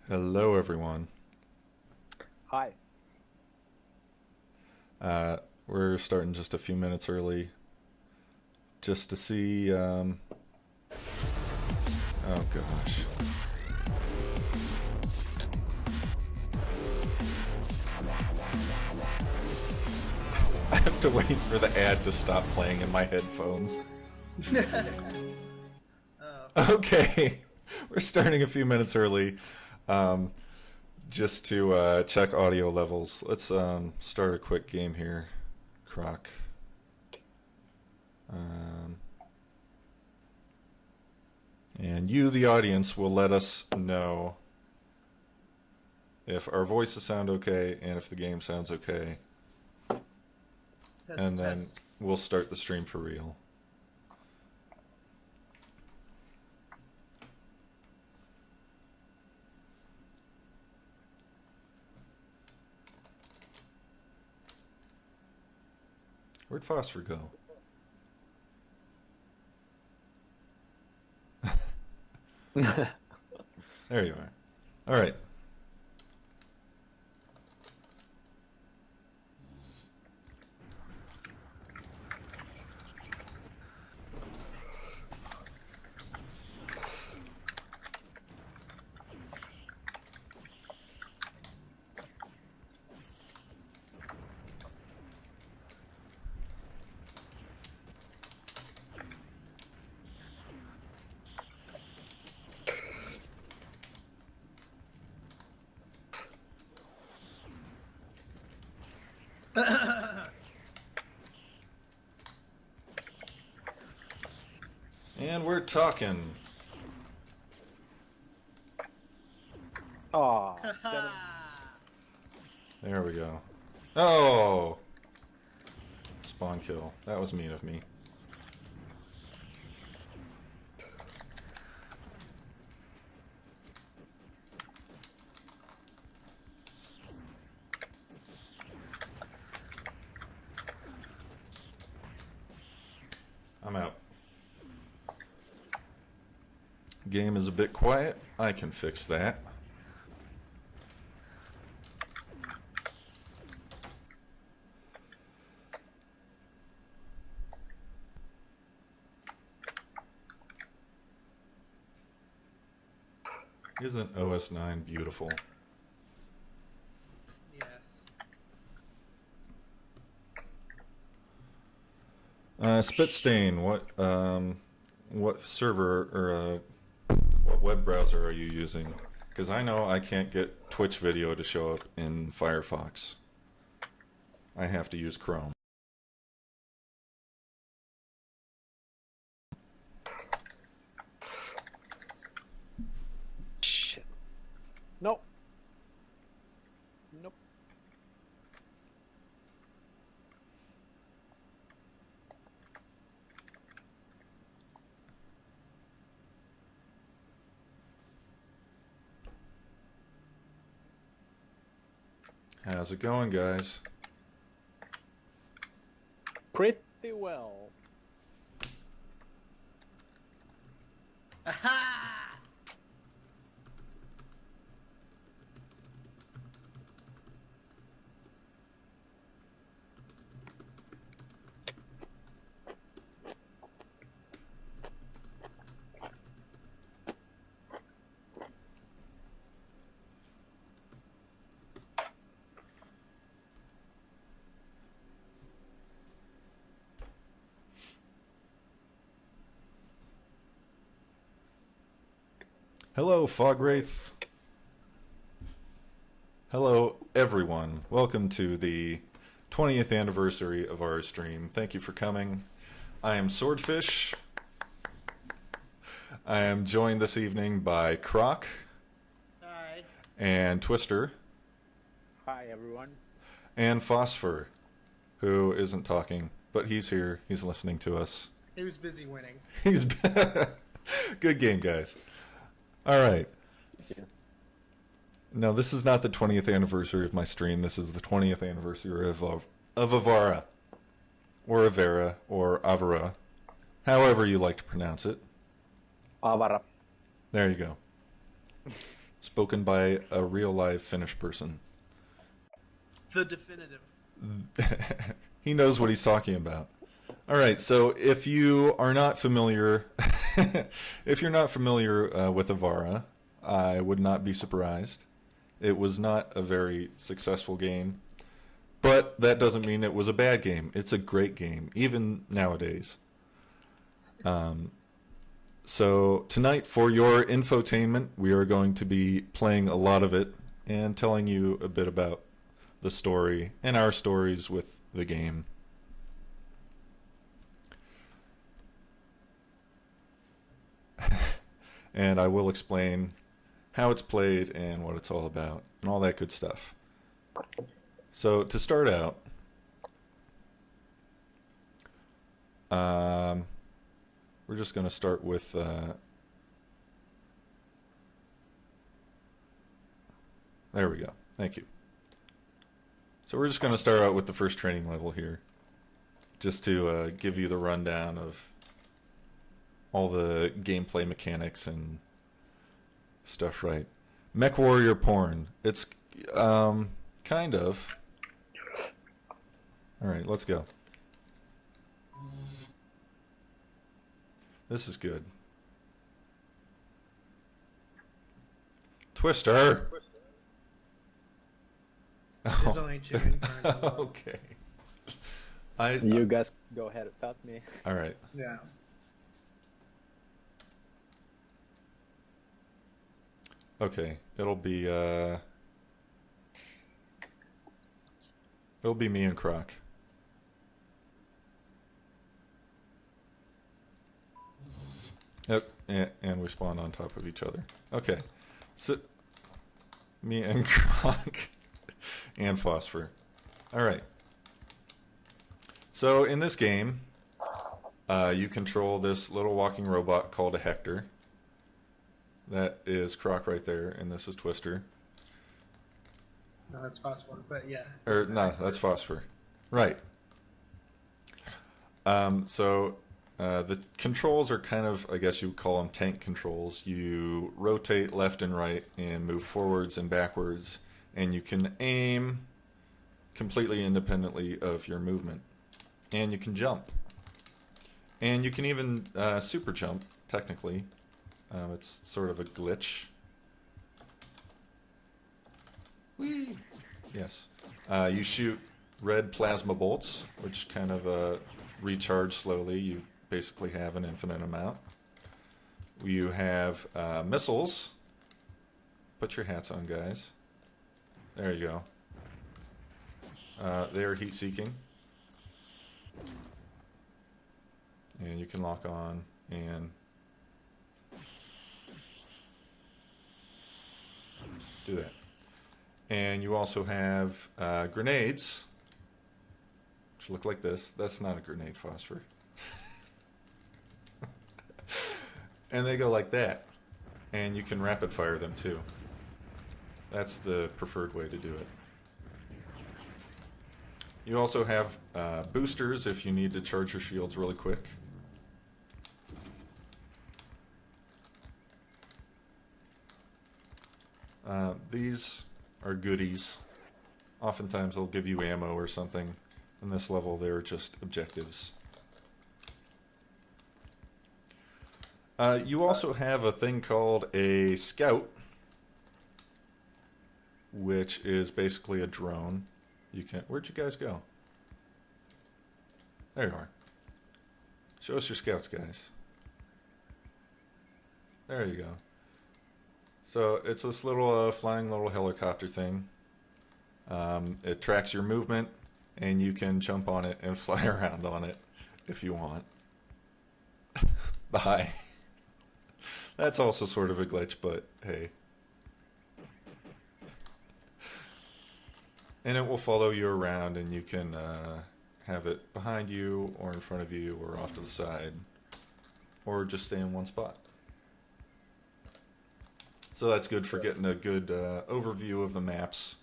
Hello, everyone. Hi. We're starting just a few minutes early just to see. Oh gosh. I have to wait for the ad to stop playing in my headphones. Oh, Okay, we're starting a few minutes early um, just to check audio levels. Let's start a quick game here, Croc. Um, and you, the audience, will let us know if our voices sound okay and if the game sounds okay. test, And then test. we'll start the stream for real. Where'd Phosphor go? There you are. All right. And we're talking. Aw, damn it. There we go. Oh! Spawn kill. That was mean of me. I'm out. Game is a bit quiet. I can fix that. Isn't OS 9 beautiful? Yes. Spitstain, what server or what web browser are you using? Because I know I can't get Twitch video to show up in Firefox. I have to use Chrome. Shit. Nope. Nope. How's it going, guys? Pretty well. Aha! Hello, Fogwraith. Hello, everyone. Welcome to the 20th anniversary of our stream. Thank you for coming. I am Swordfish. I am joined this evening by Croc Hi. and Twister Hi, everyone. and Phosphor, who isn't talking, but he's here. He's listening to us. He was busy winning. He's good game, guys. All right. Thank you. No, this is not the 20th anniversary of my stream. This is the 20th anniversary of Avara, or Avara, or Avara, however you like to pronounce it. Avara. There you go. spoken by a real live Finnish person. The definitive. He knows what he's talking about. All right, so if you are not familiar, if you're not familiar with Avara, I would not be surprised. It was not a very successful game, but that doesn't mean it was a bad game. It's a great game, even nowadays. So tonight, for your infotainment, we are going to be playing a lot of it and telling you a bit about the story and our stories with the game. And I will explain how it's played and what it's all about and all that good stuff. So to start out, we're just going to start with there we go. Thank you. So we're just going to start out with the first training level here, just to give you the rundown of all the gameplay mechanics and stuff, right? Mech Warrior porn. It's kind of. All right, let's go. This is good. Twister. There's only two in current. Okay. You guys go ahead without me. All right. Yeah. Okay. It'll be me and Croc. Yep. And we spawn on top of each other. Okay. So me and Croc and Phosphor. All right. So in this game, you control this little walking robot called a Hector. That is Croc right there, and this is Twister. No, that's possible, but yeah. Or no, that's Phosphor. Right. So the controls are kind of, I guess you would call them tank controls. You rotate left and right and move forwards and backwards, and you can aim completely independently of your movement. And you can jump. And you can even super jump, technically. It's sort of a glitch. Whee! Yes. You shoot red plasma bolts, which kind of recharge slowly. You basically have an infinite amount. You have missiles. Put your hats on, guys. There you go. They are heat-seeking. And you can lock on and do that. And you also have grenades, which look like this. That's not a grenade, Phosphor. And they go like that. And you can rapid fire them too. That's the preferred way to do it. You also have boosters if you need to charge your shields really quick. These are goodies. Oftentimes they'll give you ammo or something. In this level they're just objectives. You also have a thing called a scout, which is basically a drone. You can. Where'd you guys go? There you are. Show us your scouts, guys. There you go. So it's this little flying little helicopter thing. It tracks your movement, and you can jump on it and fly around on it if you want. Bye. That's also sort of a glitch, but hey. And it will follow you around, and you can have it behind you, or in front of you, or off to the side, or just stay in one spot. So that's good for getting a good overview of the maps.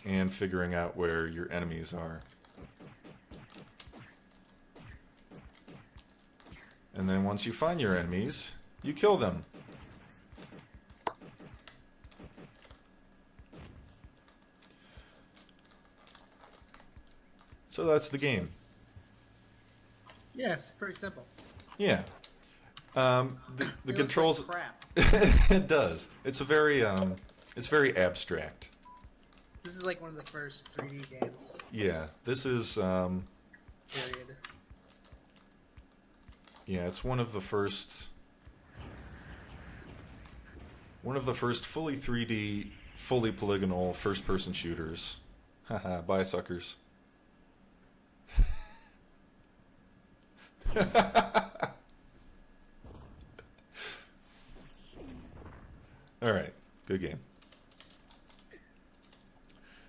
And figuring out where your enemies are. And then once you find your enemies, you kill them. So that's the game. Yes, pretty simple. Yeah. The It controls. looks like crap. It does. It's very abstract. This is like one of the first 3D games. Yeah. This is Period. yeah. It's one of the first fully 3D, fully polygonal first-person shooters. Haha. Bye, suckers. All right, good game.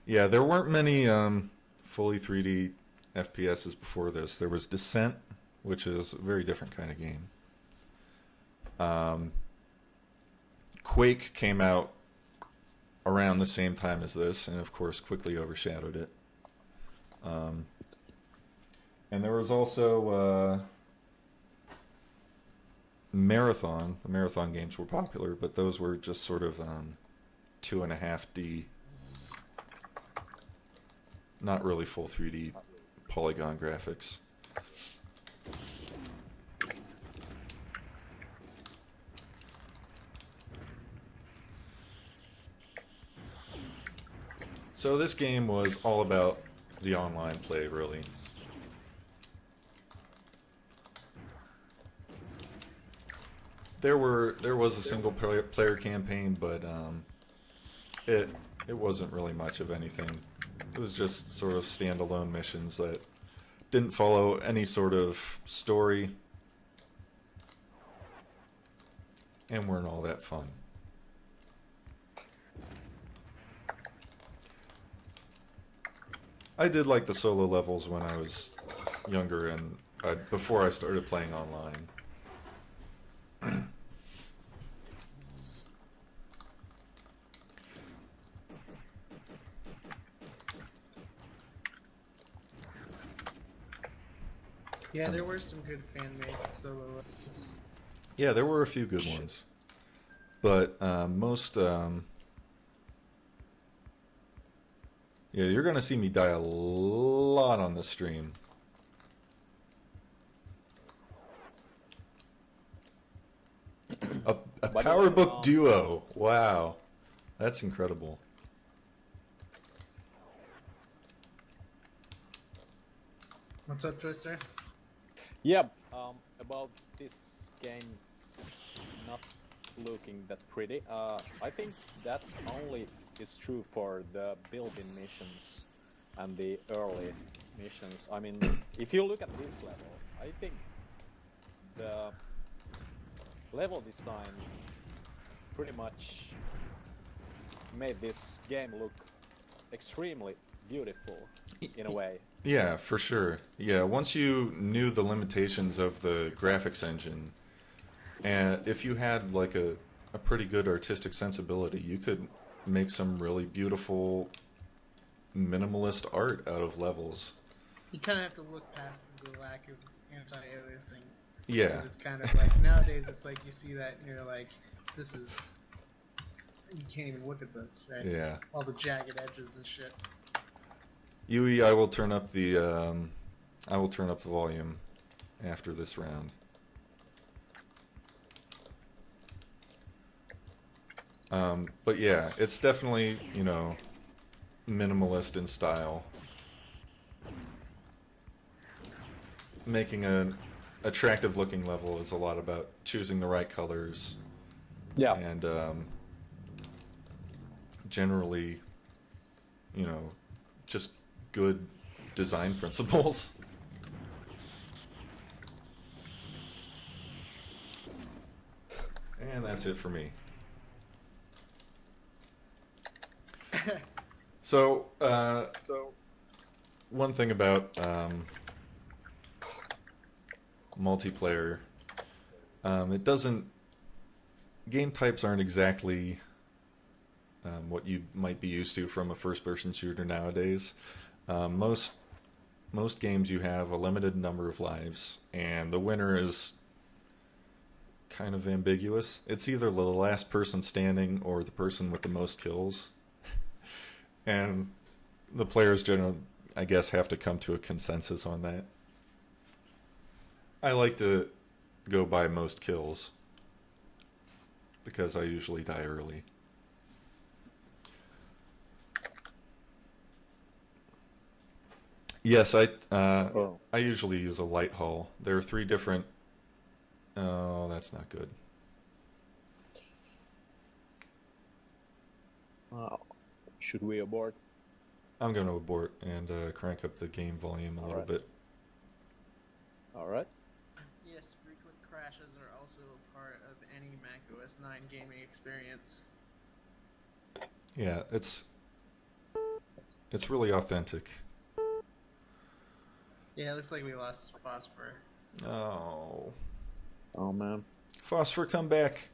Yeah, there weren't many fully 3D FPSs before this. There was Descent, which is a very different kind of game. Quake came out around the same time as this, and of course quickly overshadowed it. And there was also Marathon. The Marathon games were popular, but those were just sort of 2.5D, not really full 3D polygon graphics. So this game was all about the online play, really. There was a single player campaign, but it wasn't really much of anything. It was just sort of standalone missions that didn't follow any sort of story and weren't all that fun. I did like the solo levels when I was younger and before I started playing online. Yeah, there were some good fan-made solo levels. Yeah, there were a few good ones, but most yeah, you're gonna see me die a lot on this stream. A PowerBook Duo. Wow, that's incredible. What's up, Twister? Yeah, about this game not looking that pretty, I think that only is true for the built-in missions and the early missions. I mean, if you look at this level, I think the level design pretty much made this game look extremely beautiful in a way. Yeah, for sure. Yeah, once you knew the limitations of the graphics engine, and if you had like a pretty good artistic sensibility, you could make some really beautiful minimalist art out of levels. You kind of have to look past the lack of anti-aliasing. Yeah. Because it's kind of like, nowadays it's like you see that and you're like, this is, you can't even look at this, right? Yeah. All the jagged edges and shit. Yui, I will turn up the volume after this round. But yeah, it's definitely, you know, minimalist in style. Making an attractive looking level is a lot about choosing the right colors. Yeah. And generally, you know, just good design principles. And that's it for me. So one thing about multiplayer, it doesn't, game types aren't exactly what you might be used to from a first-person shooter nowadays. Most games you have a limited number of lives, and the winner is kind of ambiguous. It's either the last person standing or the person with the most kills. And the players generally, I guess, have to come to a consensus on that. I like to go by most kills because I usually die early. Yes, I usually use a light hull. There are 3 different. Oh, that's not good. Should we abort? I'm going to abort and crank up the game volume a little bit. All right. Yes, frequent crashes are also a part of any Mac OS 9 gaming experience. Yeah, it's really authentic. Yeah, it looks like we lost Phosphor. Oh. Oh man. Phosphor, come back.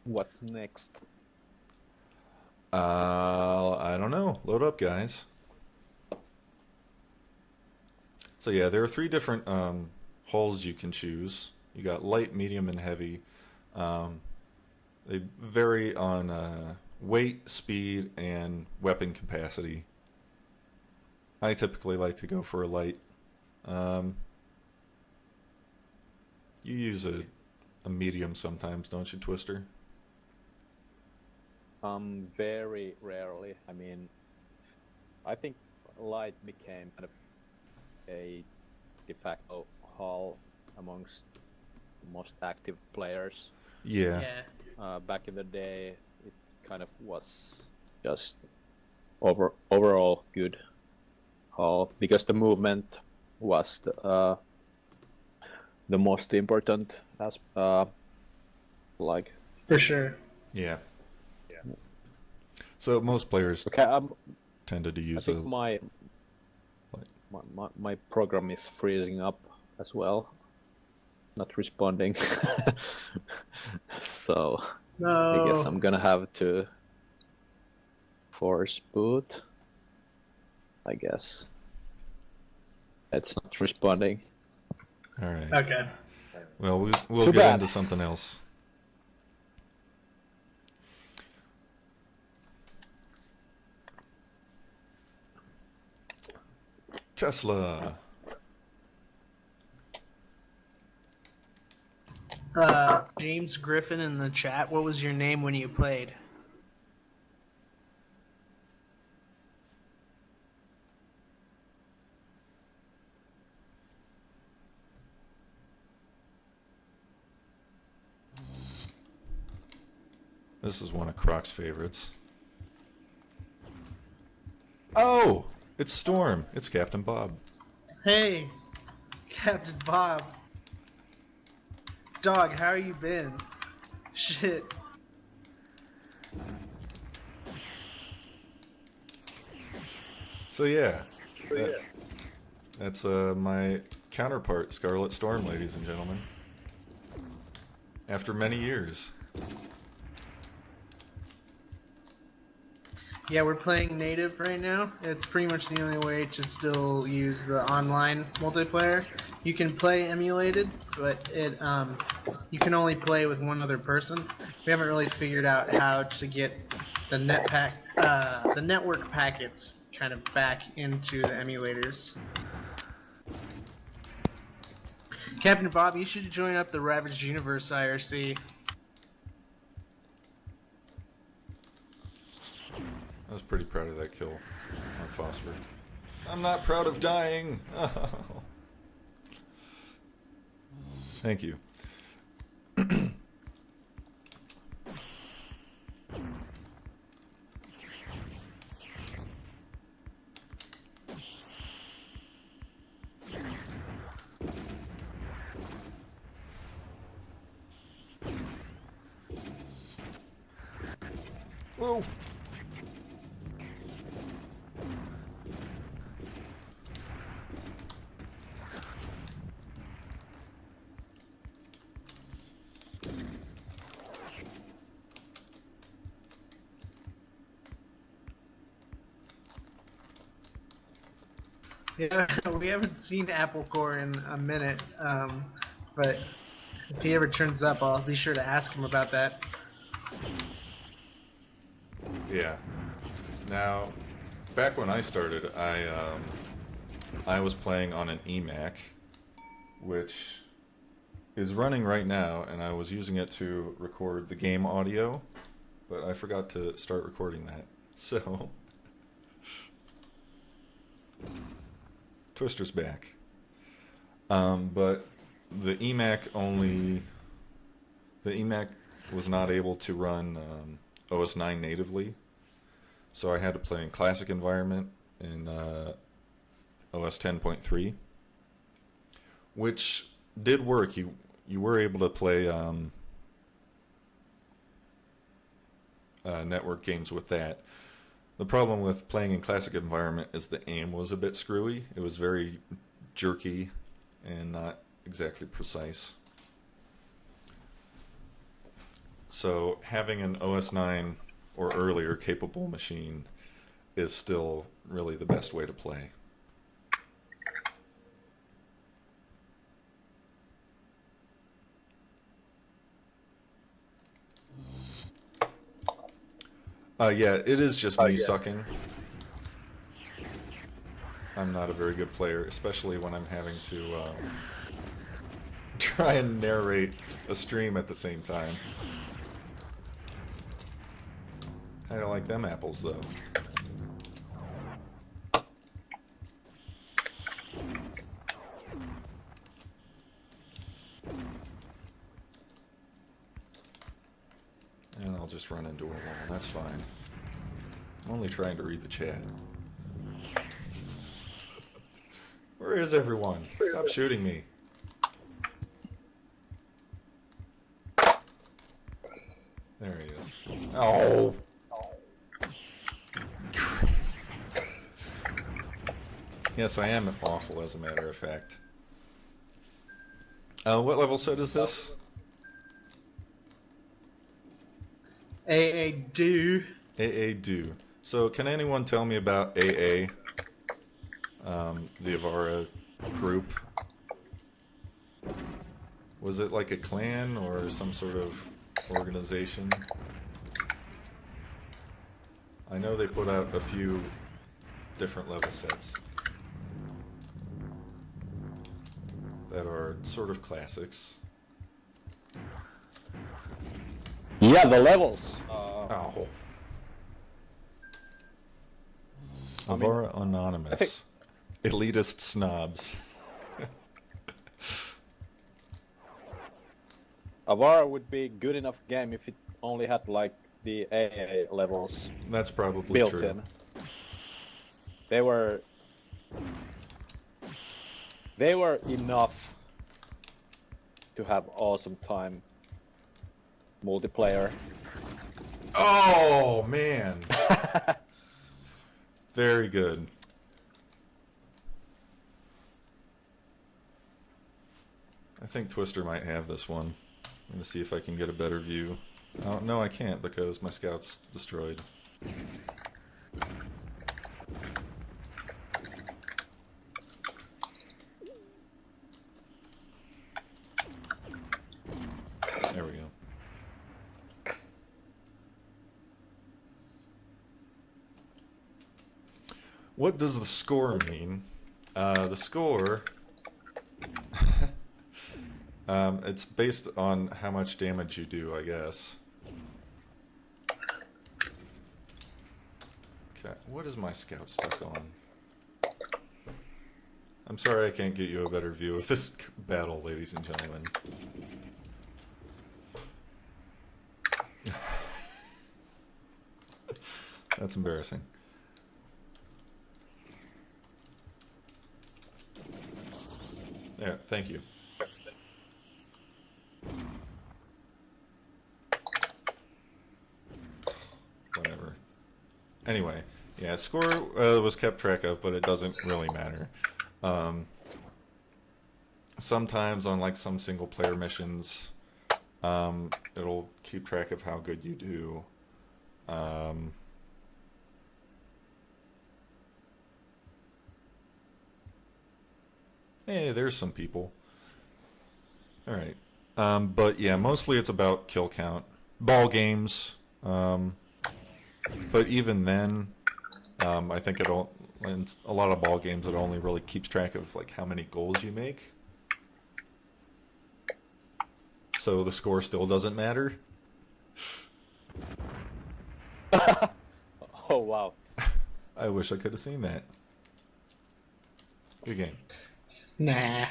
What's next? I don't know. Load up, guys. So yeah, there are 3 different hulls you can choose. You got light, medium, and heavy. They vary on weight, speed, and weapon capacity. I typically like to go for a light. You use a medium sometimes, don't you, Twister? Very rarely. I mean, I think light became kind of a de facto hull amongst most active players. Yeah. Back in the day, it kind of was just overall good hull because the movement was the most important as like. For sure. Yeah. So most players tended to use I think my program is freezing up as well, not responding. So No. I guess I'm gonna have to force boot. I guess it's not responding. All right. Okay. Well, we'll Too get bad. into something else. Tesla. James Griffin in the chat, what was your name when you played? This is one of Croc's favorites. Oh! It's Storm. It's Captain Bob. Hey, Captain Bob. Dog, how you been? Shit. So yeah. That's my counterpart, Scarlet Storm, ladies and gentlemen. After many years. Yeah, we're playing native right now. It's pretty much the only way to still use the online multiplayer. You can play emulated, but you can only play with one other person. We haven't really figured out how to get the the network packets kind of back into the emulators. Captain Bob, you should join up the Ravaged Universe IRC. I was pretty proud of that kill on Phosphor. I'm not proud of dying! Thank you. Whoa! Yeah, we haven't seen Apple Core in a minute, but if he ever turns up, I'll be sure to ask him about that. Yeah. Now, back when I started, I was playing on an eMac, which is running right now, and I was using it to record the game audio, but I forgot to start recording that. So, Twister's back. But the eMac was not able to run OS 9 natively, so I had to play in classic environment in OS 10.3, which did work. You were able to play network games with that. The problem with playing in classic environment is the aim was a bit screwy. It was very jerky and not exactly precise. So having an OS 9 or earlier capable machine is still really the best way to play. Yeah, it is just me sucking. I'm not a very good player, especially when I'm having to try and narrate a stream at the same time. I don't like them apples, though. And I'll just run into a wall. That's fine. I'm only trying to read the chat. Where is everyone? Stop shooting me. There he is. Oh! Yes, I am awful, as a matter of fact. What level set is this? AA do. AA do. So, can anyone tell me about AA? The Avara group. Was it like a clan or some sort of organization? I know they put out a few different level sets that are sort of classics. Yeah, the levels. Oh. Avara Anonymous. Elitist snobs. Avara would be a good enough game if it only had like the AA levels That's probably built true. in. They were enough to have awesome time multiplayer. Oh, man. Very good. I think Twister might have this one. I'm going to see if I can get a better view. Oh, no, I can't because my scout's destroyed. There we go. What does the score mean? The score... it's based on how much damage you do, I guess. Okay, what is my scout stuck on? I'm sorry I can't get you a better view of this battle, ladies and gentlemen. That's embarrassing. There, thank you. Whatever. Anyway, yeah, score was kept track of, but it doesn't really matter. Sometimes on like some single player missions, it'll keep track of how good you do. hey, there's some people. All right. But yeah, mostly it's about kill count. Ball games. But even then, I think in a lot of ball games, it only really keeps track of like how many goals you make. So the score still doesn't matter. Oh wow. I wish I could have seen that. Good game. Nah.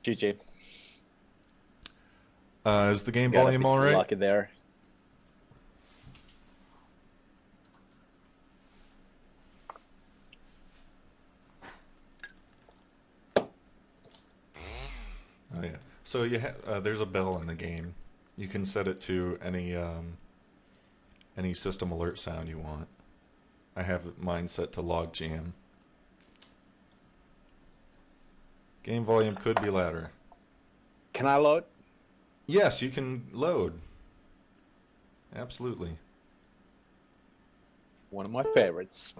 GG. Is the game Got a volume bit all right? lucky there. Oh yeah. So there's a bell in the game. You can set it to any system alert sound you want. I have mine set to log jam. Game volume could be louder. Can I load? Yes, you can load. Absolutely. One of my favorites.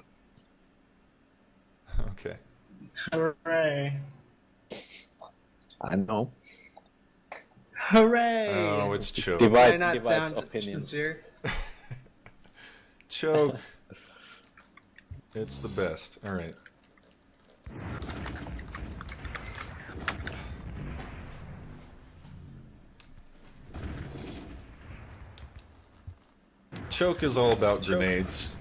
Okay. Hooray. I know. Hooray! Oh, it's choke. Did I Divide, not divides sound opinions. sincere? Choke. It's the best. All right. Choke is all about grenades.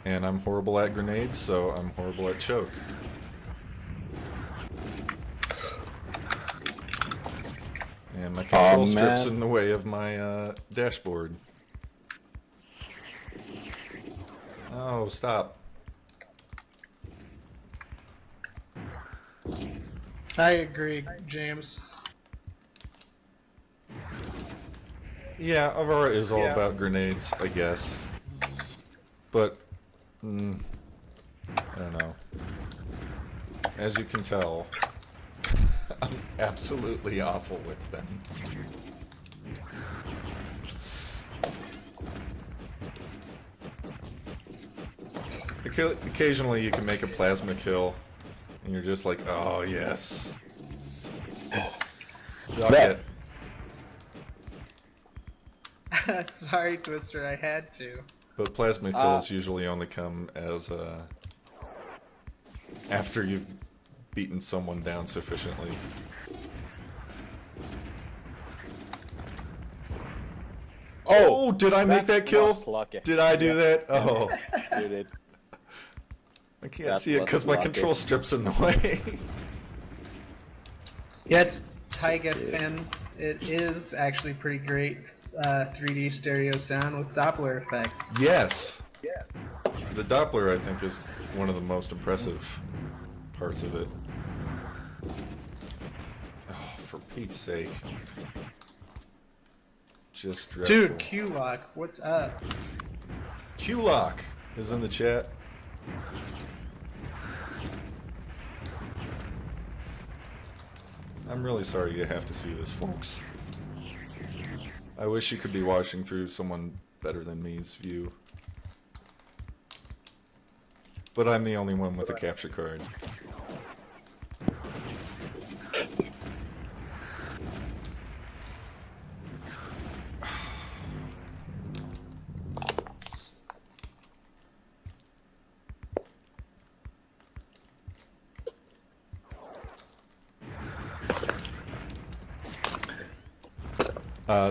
And I'm horrible at grenades, so I'm horrible at choke. And my control strip's in the way of my dashboard. Oh, stop. I agree, James. Yeah, Avara is all about grenades, I guess. But, I don't know. As you can tell, I'm absolutely awful with them. Occasionally you can make a plasma kill, and you're just like, oh yes. Suck it. Sorry, Twister, I had to. But plasma kills usually only come as after you've beaten someone down sufficiently. Oh, did I make that kill? Lucky. Did I do that? Oh, You did. I can't That see it was because my lucky. control strip's in the way. Yes, Taiga Fen. It is actually pretty great 3D stereo sound with Doppler effects. Yes. Yeah. The Doppler, I think, is one of the most impressive parts of it. Oh, for Pete's sake. Just dreadful. Dude, Q-Lock, what's up? Q-Lock is in the chat. I'm really sorry you have to see this, folks. I wish you could be watching through someone better than me's view. But I'm the only one with a capture card.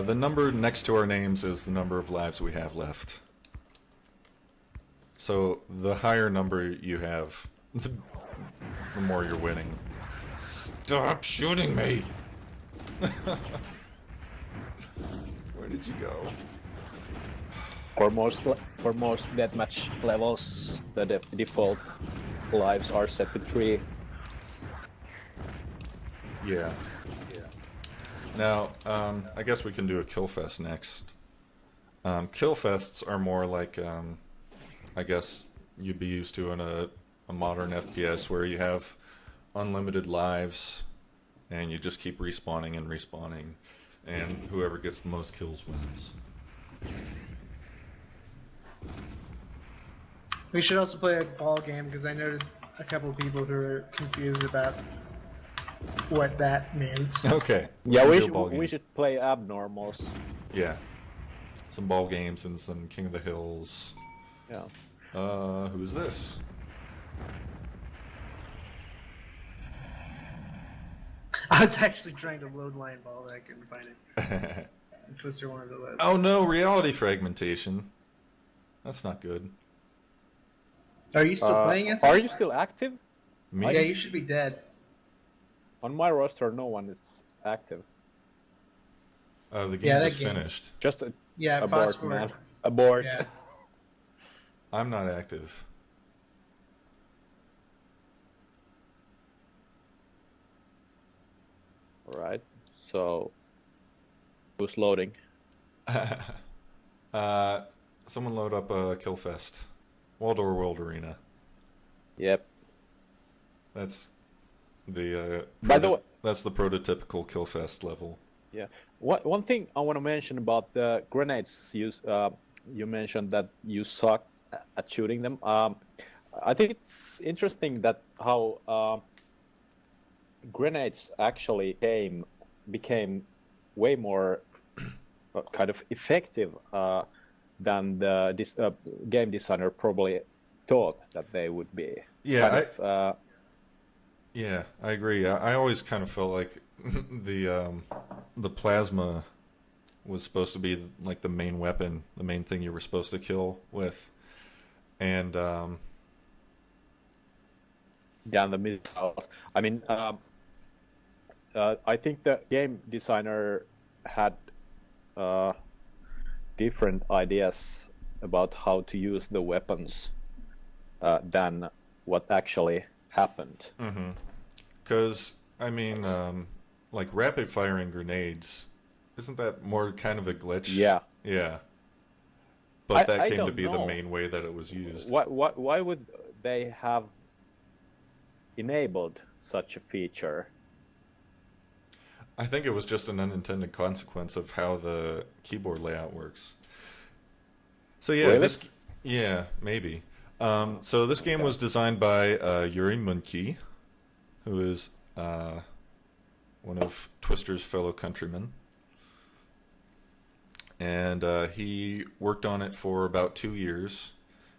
The number next to our names is the number of lives we have left. So the higher number you have, the more you're winning. Stop shooting me! Where did you go? For most deathmatch levels, the default lives are set to 3. Yeah. Now, I guess we can do a kill fest next. Kill fests are more like, I guess you'd be used to in a modern FPS where you have unlimited lives and you just keep respawning and respawning, and whoever gets the most kills wins. We should also play a ball game because I noted a couple people who are confused about what that means. Okay. Yeah, Let's we do a should, ball we game. should play abnormals. Yeah. Some ball games and some King of the Hills. Yeah. Who's this? I was actually trying to load line ball, but I couldn't find it. Twister wanted to load. Oh no, reality fragmentation. That's not good. Are you still playing SS? Are you still active? Me? Yeah, you should be dead. On my roster, no one is active. The game Yeah, that is game. finished. Just Yeah, abort, pause for man. it. Abort. Yeah. I'm not active. Alright, so who's loading? Someone load up Killfest. Waldor World Arena. Yep. That's the By the way, that's the prototypical Killfest level. yeah. One thing I want to mention about the grenades you mentioned that you suck at shooting them. I think it's interesting that how grenades actually became way more kind of effective than the game designer probably thought that they would be. Yeah, yeah, I agree. I always kind of felt like the plasma was supposed to be like the main weapon, the main thing you were supposed to kill with, and yeah, the missiles. I mean, I think the game designer had different ideas about how to use the weapons than what actually happened. because I mean, like rapid firing grenades, isn't that more kind of a glitch? Yeah. Yeah. But that I came to don't be the know. main way that it was used. Why would they have enabled such a feature? I think it was just an unintended consequence of how the keyboard layout works. So yeah, Really? yeah, maybe. So this game was designed by Juri Munkki, who is one of Twister's fellow countrymen. And he worked on it for about 2 years,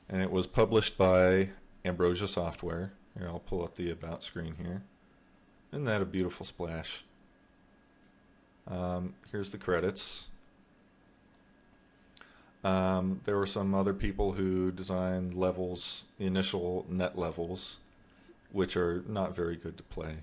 and it was published by Ambrosia Software. Here, I'll pull up the About screen here. Isn't that a beautiful splash? Here's the credits. There were some other people who designed levels, the initial net levels, which are not very good to play.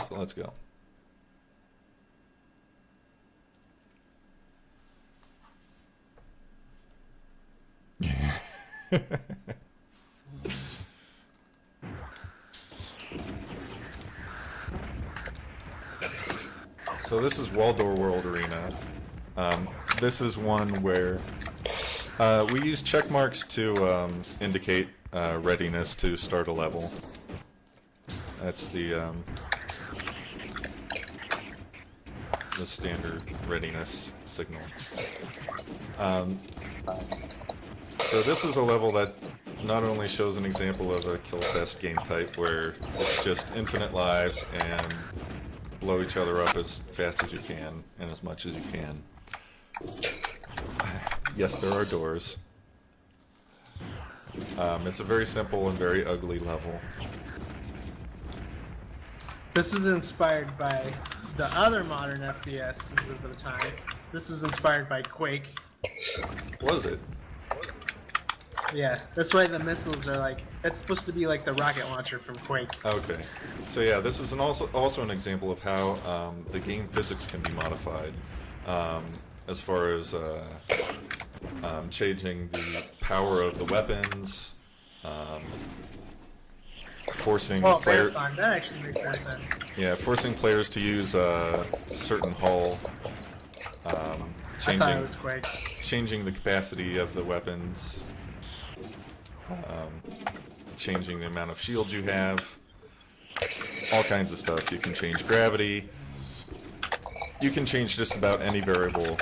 So let's go. So this is Waldor World Arena. This is one where we use check marks to indicate readiness to start a level. That's the standard readiness signal. So this is a level that not only shows an example of a Killfest game type where it's just infinite lives and blow each other up as fast as you can and as much as you can. Yes, there are doors. It's a very simple and very ugly level. This was inspired by the other modern FPSs of the time. This was inspired by Quake. Was it? Yes, that's why the missiles are like, it's supposed to be like the rocket launcher from Quake. Okay. So yeah, this is also an example of how the game physics can be modified as far as changing the power of the weapons, forcing Oh, players. marathon, that actually makes more sense. Yeah, forcing players to use a certain hull, I thought changing it was Quake. changing the capacity of the weapons, changing the amount of shields you have, all kinds of stuff. You can change gravity. You can change just about any variable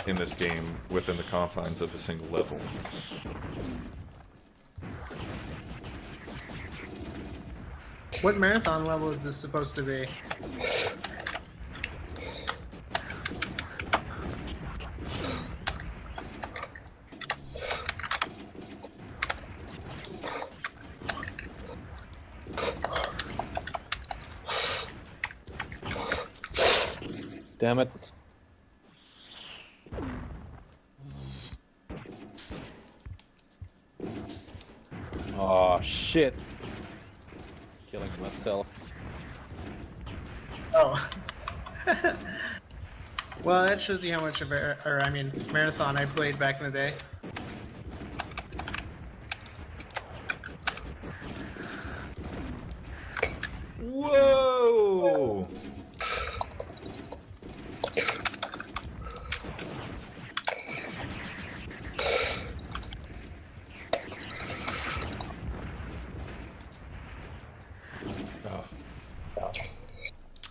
in this game within the confines of a single level. What marathon level is this supposed to be? Damn it. Oh shit. Killing myself. Oh. Well, that shows you how much of marathon I played back in the day. Whoa!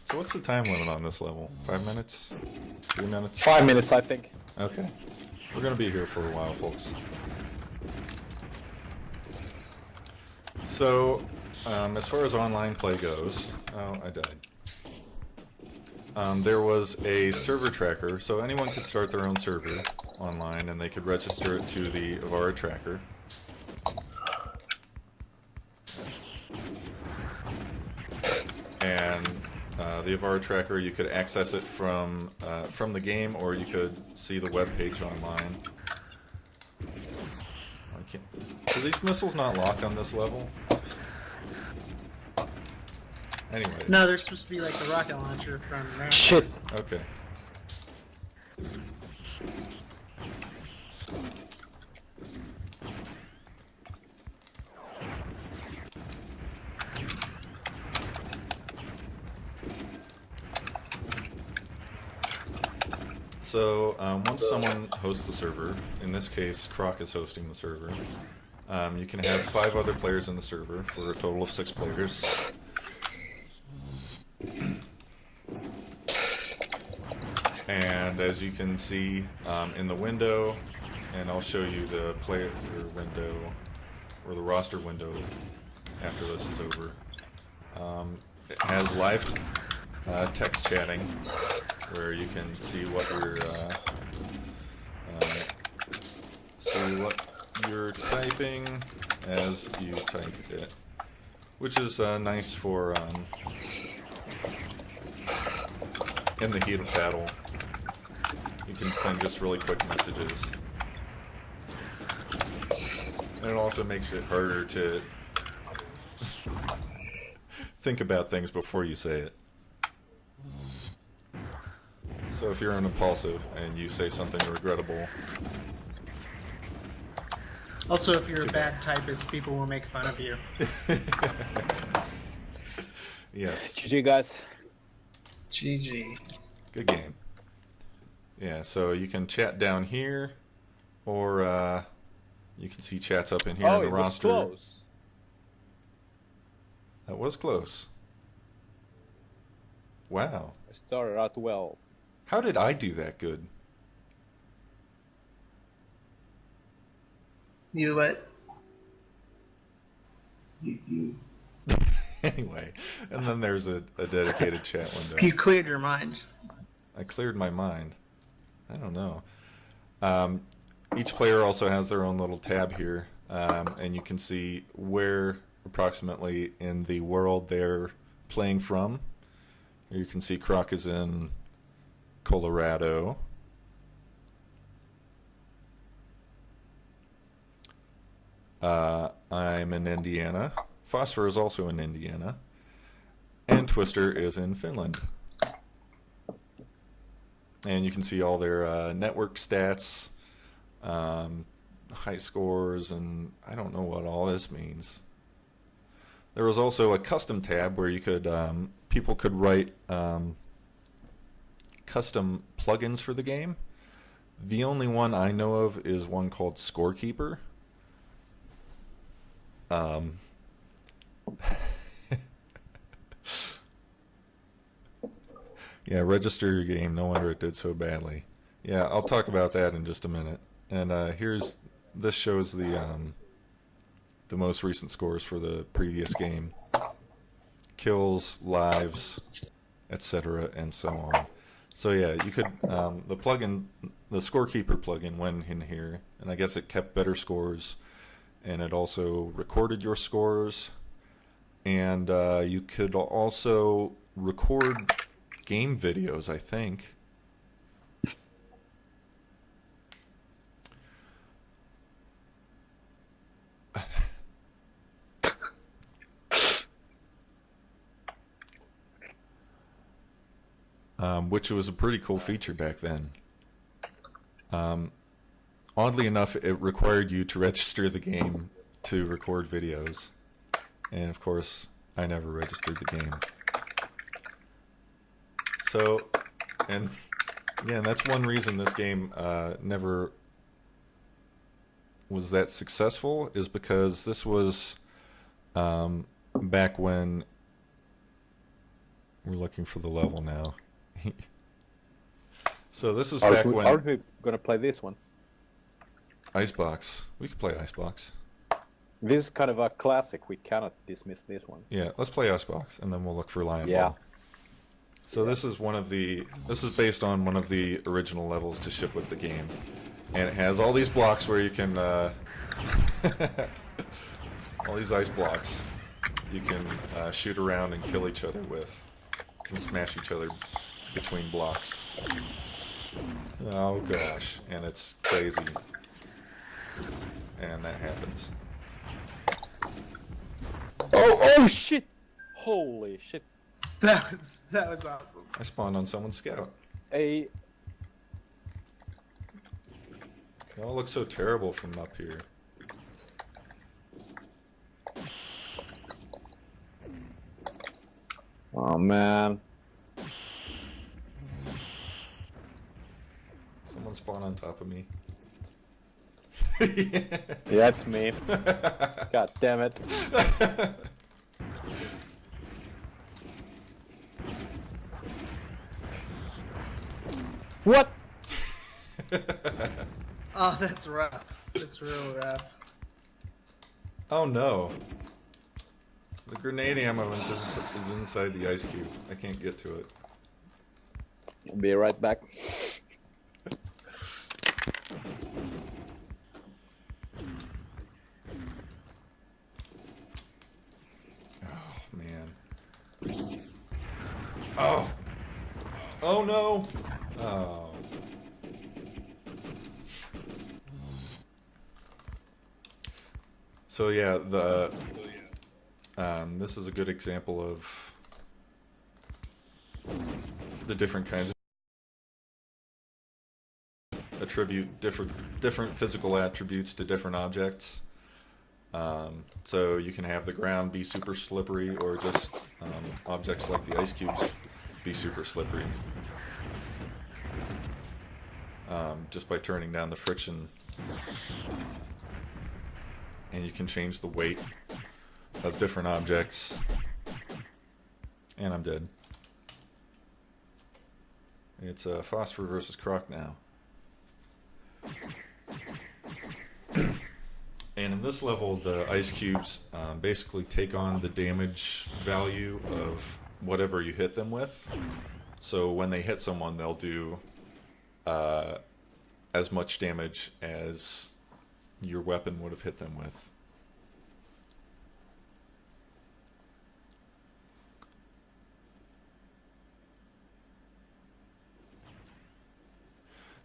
So what's the time limit on this level? 5 minutes? 3 minutes? 5 minutes, I think. Okay. We're gonna be here for a while, folks. So, as far as online play goes... Oh, I died. There was a server tracker, so anyone could start their own server online, and they could register it to the Avara tracker. And the Avara tracker, you could access it from the game, or you could see the web page online. I can't. Are these missiles not locked on this level? Anyway. No, they're supposed to be like the rocket launcher from there. Shit. Okay. So, once someone hosts the server, in this case, Croc is hosting the server, you can have 5 other players in the server for a total of 6 players. And as you can see in the window, and I'll show you the player window, or the roster window after this is over, it has live text chatting, where you can see what you're typing as you type it, which is nice for in the heat of battle. You can send just really quick messages, and it also makes it harder to think about things before you say it. So if you're an impulsive and you say something regrettable... Also, if you're a bad typist, people will make fun of you. Yes. GG, guys. GG. Good game. Yeah, so you can chat down here, or you can see chats up in here in the roster. Oh, it was close. That was close. Wow. I started out well. How did I do that good? You what? Anyway, and then there's a dedicated chat window. You cleared your mind. I cleared my mind. I don't know. Each player also has their own little tab here, and you can see where approximately in the world they're playing from. Here you can see Croc is in Colorado. I'm in Indiana. Phosphor is also in Indiana. And Twister is in Finland. And you can see all their network stats, high scores, and I don't know what all this means. There was also a custom tab where you could people could write custom plugins for the game. The only one I know of is one called Scorekeeper. Yeah, register your game. No wonder it did so badly. Yeah, I'll talk about that in just a minute. And this shows the most recent scores for the previous game. Kills, lives, etc., and so on. So yeah, you could the plugin, the scorekeeper plugin went in here, and I guess it kept better scores, and it also recorded your scores, and you could also record game videos, I think. Which was a pretty cool feature back then. Oddly enough, it required you to register the game to record videos. And of course, I never registered the game. So, and yeah, that's one reason this game never was that successful, is because this was back when we're looking for the level now. So this was back when... Are we gonna play this one? Icebox. We could play Icebox. This is kind of a classic. We cannot dismiss this one. Yeah, let's play Icebox, and then we'll look for Lion Yeah. Ball. So this is This is based on one of the original levels to ship with the game, and it has all these blocks where you can, all these ice blocks, you can shoot around and kill each other with. You can smash each other between blocks. Oh gosh, and it's crazy. And that happens. Oh shit! Holy shit! That was awesome. I spawned on someone's scout. A They all look so terrible from up here. oh man. Someone spawned on top of me. Yeah, that's me. God damn it. What? Oh, that's rough. That's real rough. Oh no. The grenade ammo is inside the ice cube. I can't get to it. I'll be right back. Oh man. Oh. Oh no. Oh. So yeah, this is a good example of the different kinds of attribute different physical attributes to different objects. So you can have the ground be super slippery, or just objects like the ice cubes be super slippery. Just by turning down the friction. And you can change the weight of different objects. And I'm dead. It's Phosphor versus Croc now. And in this level, the ice cubes basically take on the damage value of whatever you hit them with. So when they hit someone, they'll do as much damage as your weapon would have hit them with.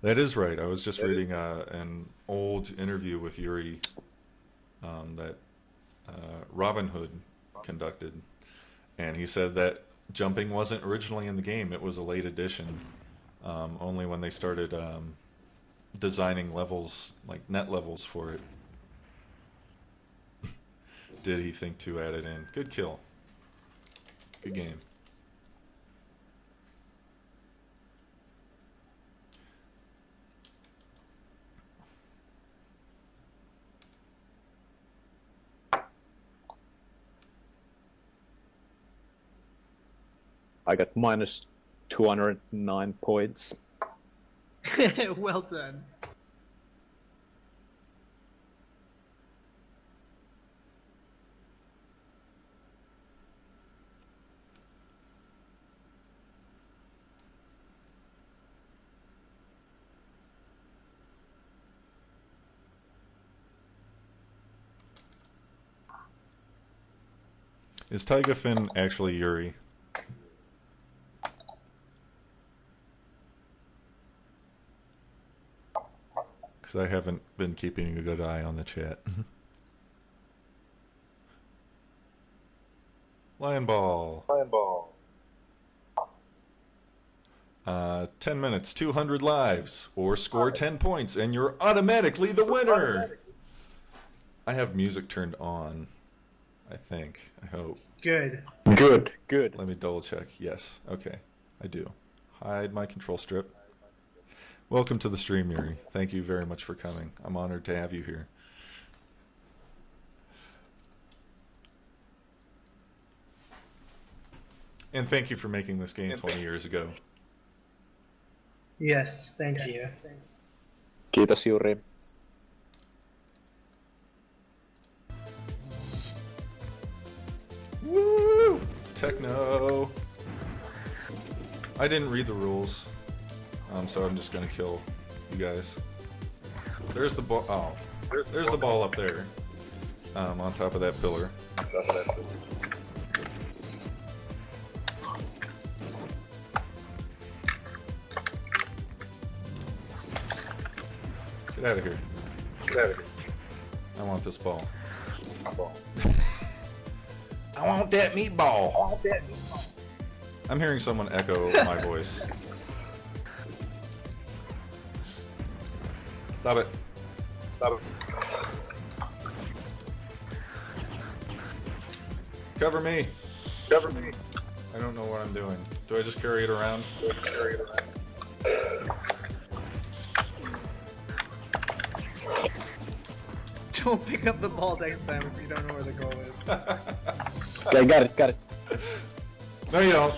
That is right. I was just reading an old interview with Juri that Robin Hood conducted, and he said that jumping wasn't originally in the game. It was a late addition. Only when they started designing levels, like net levels for it, did he think to add it in. Good kill. Good game. I got -2 209 points. Well done. Is Taiga Finn actually Yuri? Because I haven't been keeping a good eye on the chat. Lion Ball. 10 minutes, 200 lives, or score 10 points, and you're automatically the winner! I have music turned on, I think. I hope. Good. Good. Let me double check. Yes. Okay. I do. Hide my control strip. Welcome to the stream, Yuri. Thank you very much for coming. I'm honored to have you here. And thank you for making this game 20 years ago. Yes, thank you. Kiitos, Juri. Woo! Techno! I didn't read the rules, so I'm just gonna kill you guys. There's the ball. Oh, there's the ball up there, on top of that pillar. Get out of here. I want this ball. I want that meatball. I'm hearing someone echo my voice. Stop it. Cover me. I don't know what I'm doing. Do I just carry it around? Don't pick up the ball next time if you don't know where the goal is. Yeah, got it. No, you don't.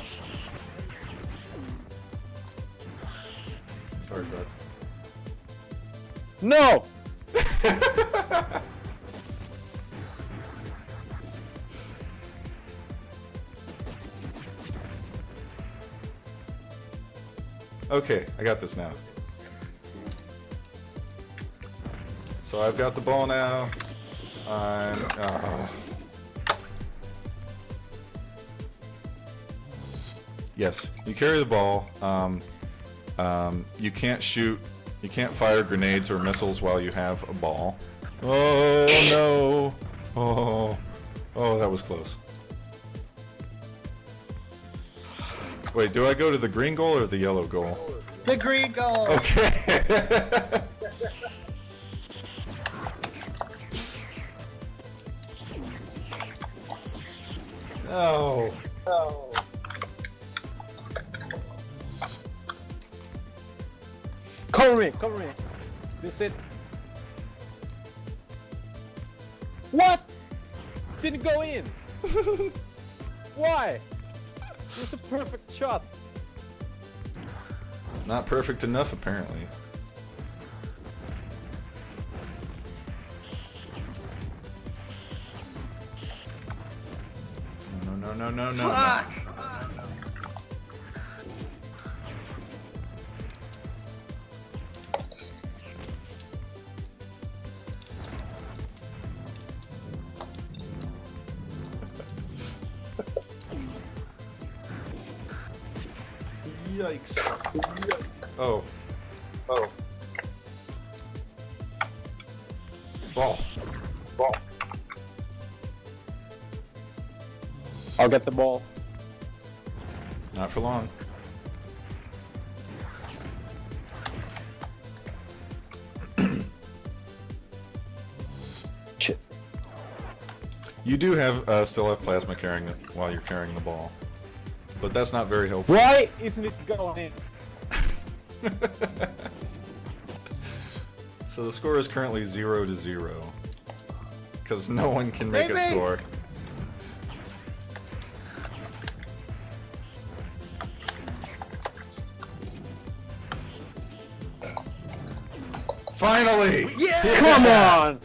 Sorry, bud. No! Okay, I got this now. So I've got the ball now. Yes, you carry the ball. You can't shoot, you can't fire grenades or missiles while you have a ball. Oh no! Oh, that was close. Wait, do I go to the green goal or the yellow goal? The green goal! Okay. No. Cover me. This it. What? Didn't go in. Why? It was a perfect shot. Not perfect enough, apparently. No. Fuck! Yikes. Oh. Ball. I'll get the ball. Not for long. Shit. You do have still have plasma carrying it while you're carrying the ball, but that's not very helpful. Why isn't it going in? So the score is currently 0-0 because no one can make a Save me! score. Finally! Yeah! Come on!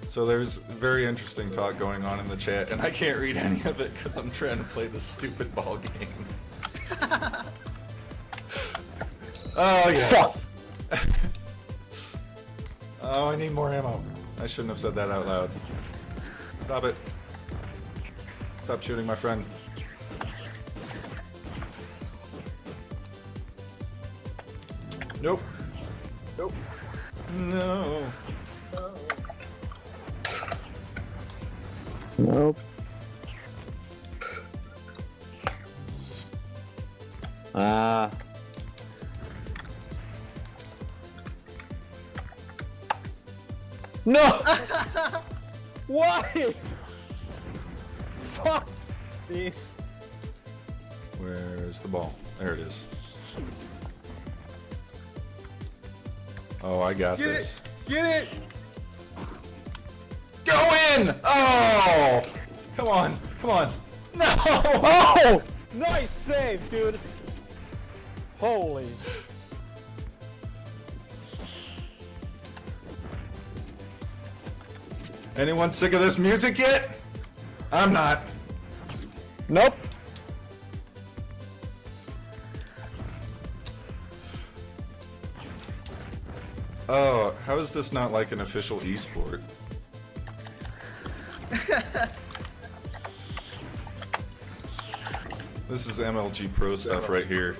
So there's very interesting talk going on in the chat, and I can't read any of it because I'm trying to play this stupid ball game. Oh, yes. Oh, I need more ammo. I shouldn't have said that out loud. Stop it. Stop shooting my friend. Nope. Nope. No. Nope. Ah. No! Why? Fuck this. Where's the ball? There it is. Oh, I got Get this. it! Get it! Go in! Oh! Come on, come on. No! Oh! Nice save, dude. Holy. Anyone sick of this music yet? I'm not. Nope. Oh, how is this not like an official esport? This is MLG Pro stuff right here.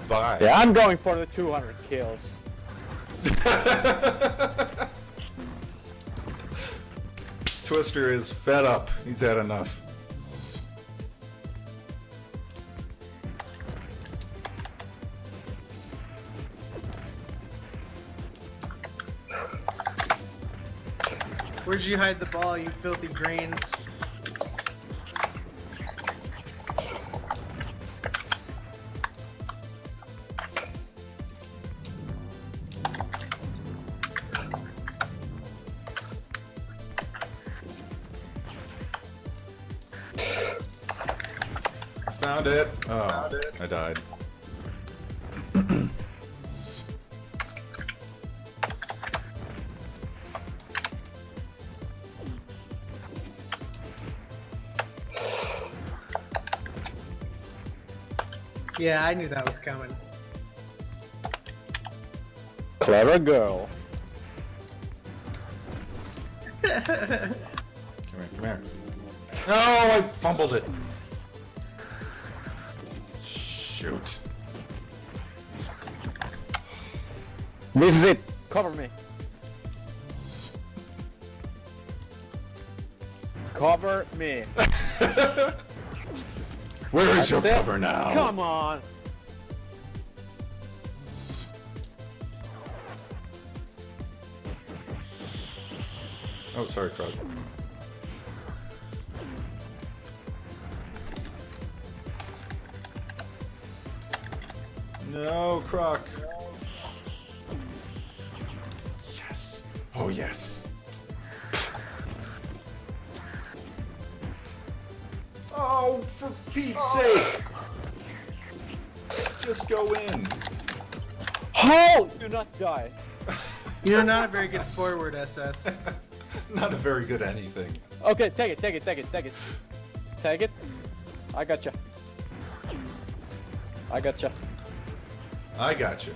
Bye. Yeah, I'm going for the 200 kills. Twister is fed up. He's had enough. Where'd you hide the ball, you filthy brains? Found it. Oh, I died. Yeah, I knew that was coming. Clever girl. Come here, come here. No, I fumbled it. Shoot. This is it. Cover me. Cover me. Where is your That's it. cover now? Come on. Oh, sorry, Krog. No, Croc. Yes. Oh, yes. Oh, for Pete's sake. Just go in. Oh! Do not die. You're not a very good forward, SS. Not a very good anything. Okay, take it, take it, take it, take it. Take it. I gotcha. I gotcha. I got you.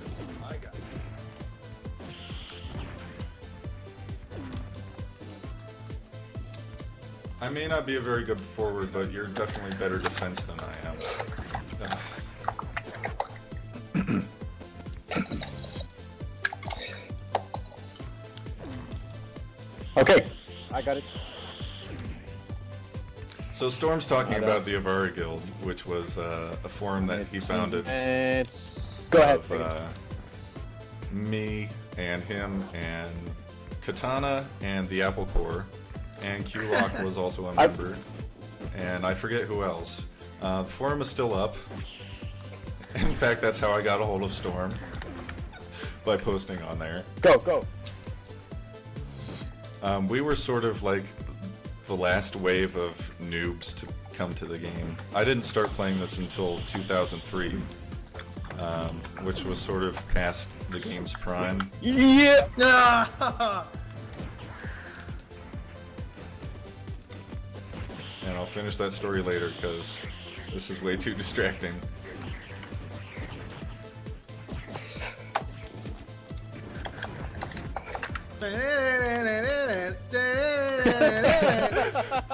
I may not be a very good forward, but you're definitely better defense than I am. Okay. I got it. So Storm's talking about the Avara Guild, which was a forum that he founded. It's... Go ahead. Of, me and him and Katana and the Apple Core, and Q-Lock was also a member, and I forget who else. The forum is still up. In fact, that's how I got a hold of Storm, by posting on there. Go, go. We were sort of like the last wave of noobs to come to the game. I didn't start playing this until 2003, which was sort of past the game's prime. Yeah! And I'll finish that story later because this is way too distracting.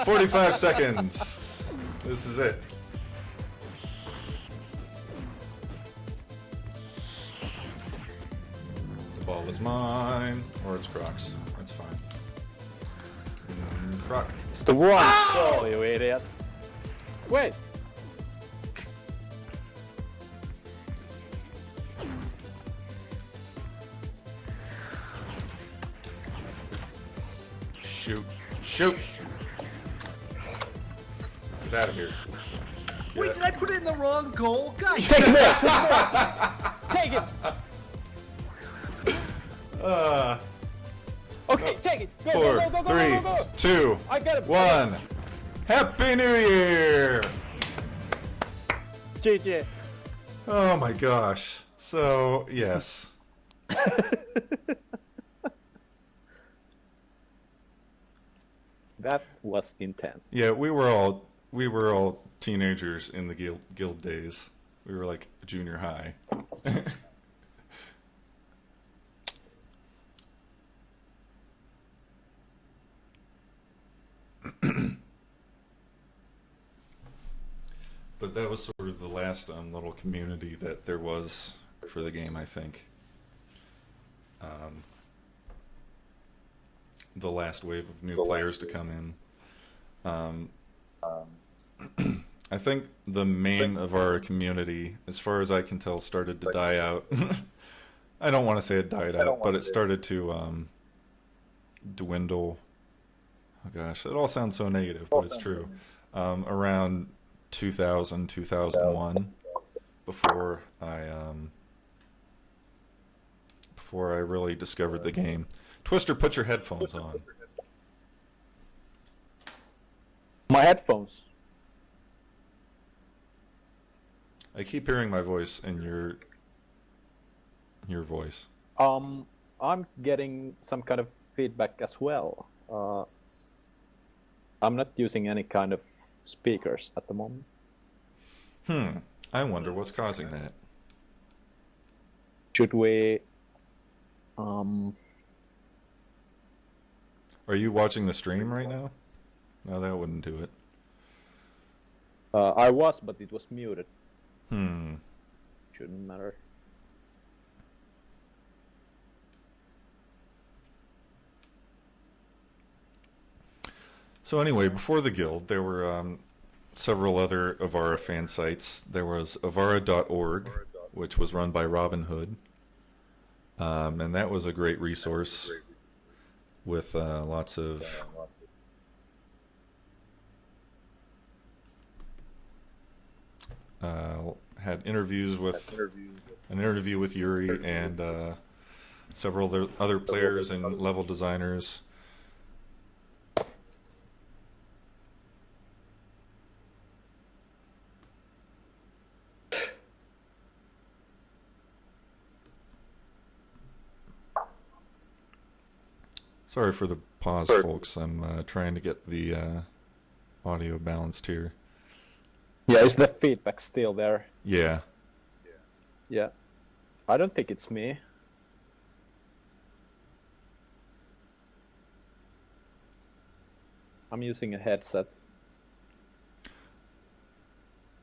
"45 seconds. This is it." The ball is mine, or it's Croc's. That's fine. Croc. It's the one! Oh, you idiot. Wait! Shoot. Shoot! Get out of here. Wait, did I put it in the wrong goal? God. Take it there! Take it! Okay, take it! Go, 4, go, go, go, 3, go, go, go! 2, I got it! 1. Happy New Year! GG. Oh my gosh. So, yes. That was intense. Yeah, we were all teenagers in the guild days. We were like junior high. But that was sort of the last little community that there was for the game, I think. The last wave of new players to come in. I think the main of our community, as far as I can tell, started to die out. I don't want to say it died out, but it started to dwindle. Oh gosh, it all sounds so negative, but it's true. Around 2000, 2001, before I really discovered the game. Twister, put your headphones on. My headphones. I keep hearing my voice in your voice. I'm getting some kind of feedback as well. I'm not using any kind of speakers at the moment. I wonder what's causing that. Should we... Are you watching the stream right now? No, that wouldn't do it. I was, but it was muted. Shouldn't matter. So anyway, before the guild, there were several other Avara fan sites. There was Avara.org, which was run by Robin Hood. And that was a great resource with lots of had interviews with an interview with Juri and several other players and level designers. Sorry for the pause, folks. I'm trying to get the audio balanced here. Yeah, is the feedback still there? Yeah. Yeah. I don't think it's me. I'm using a headset.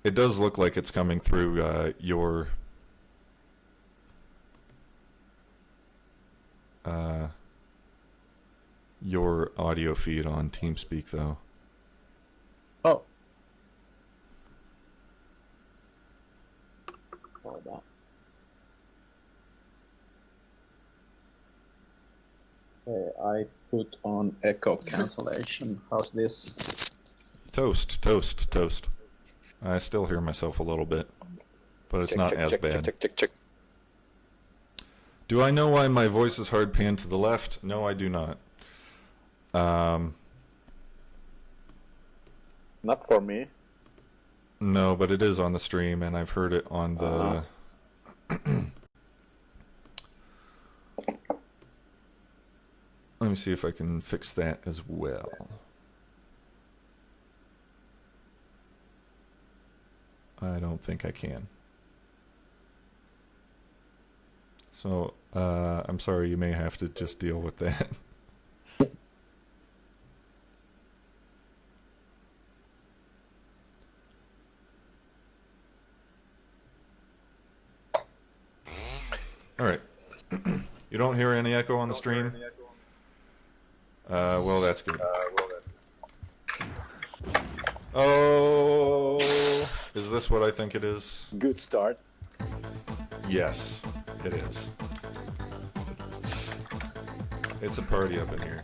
It does look like it's coming through your audio feed on TeamSpeak, though. Oh. Hold on. Okay, I put on echo cancellation. How's this? Toast, toast, toast. I still hear myself a little bit, but it's not as bad. Check. Do I know why my voice is hard panned to the left? No, I do not. Um, Not for me. no, but it is on the stream, and I've heard it on the. Let me see if I can fix that as well. I don't think I can. So, I'm sorry, you may have to just deal with that. All right. You don't hear any echo on the stream? Well, that's good. Oh, is this what I think it is? Good start. Yes, it is. It's a party up in here.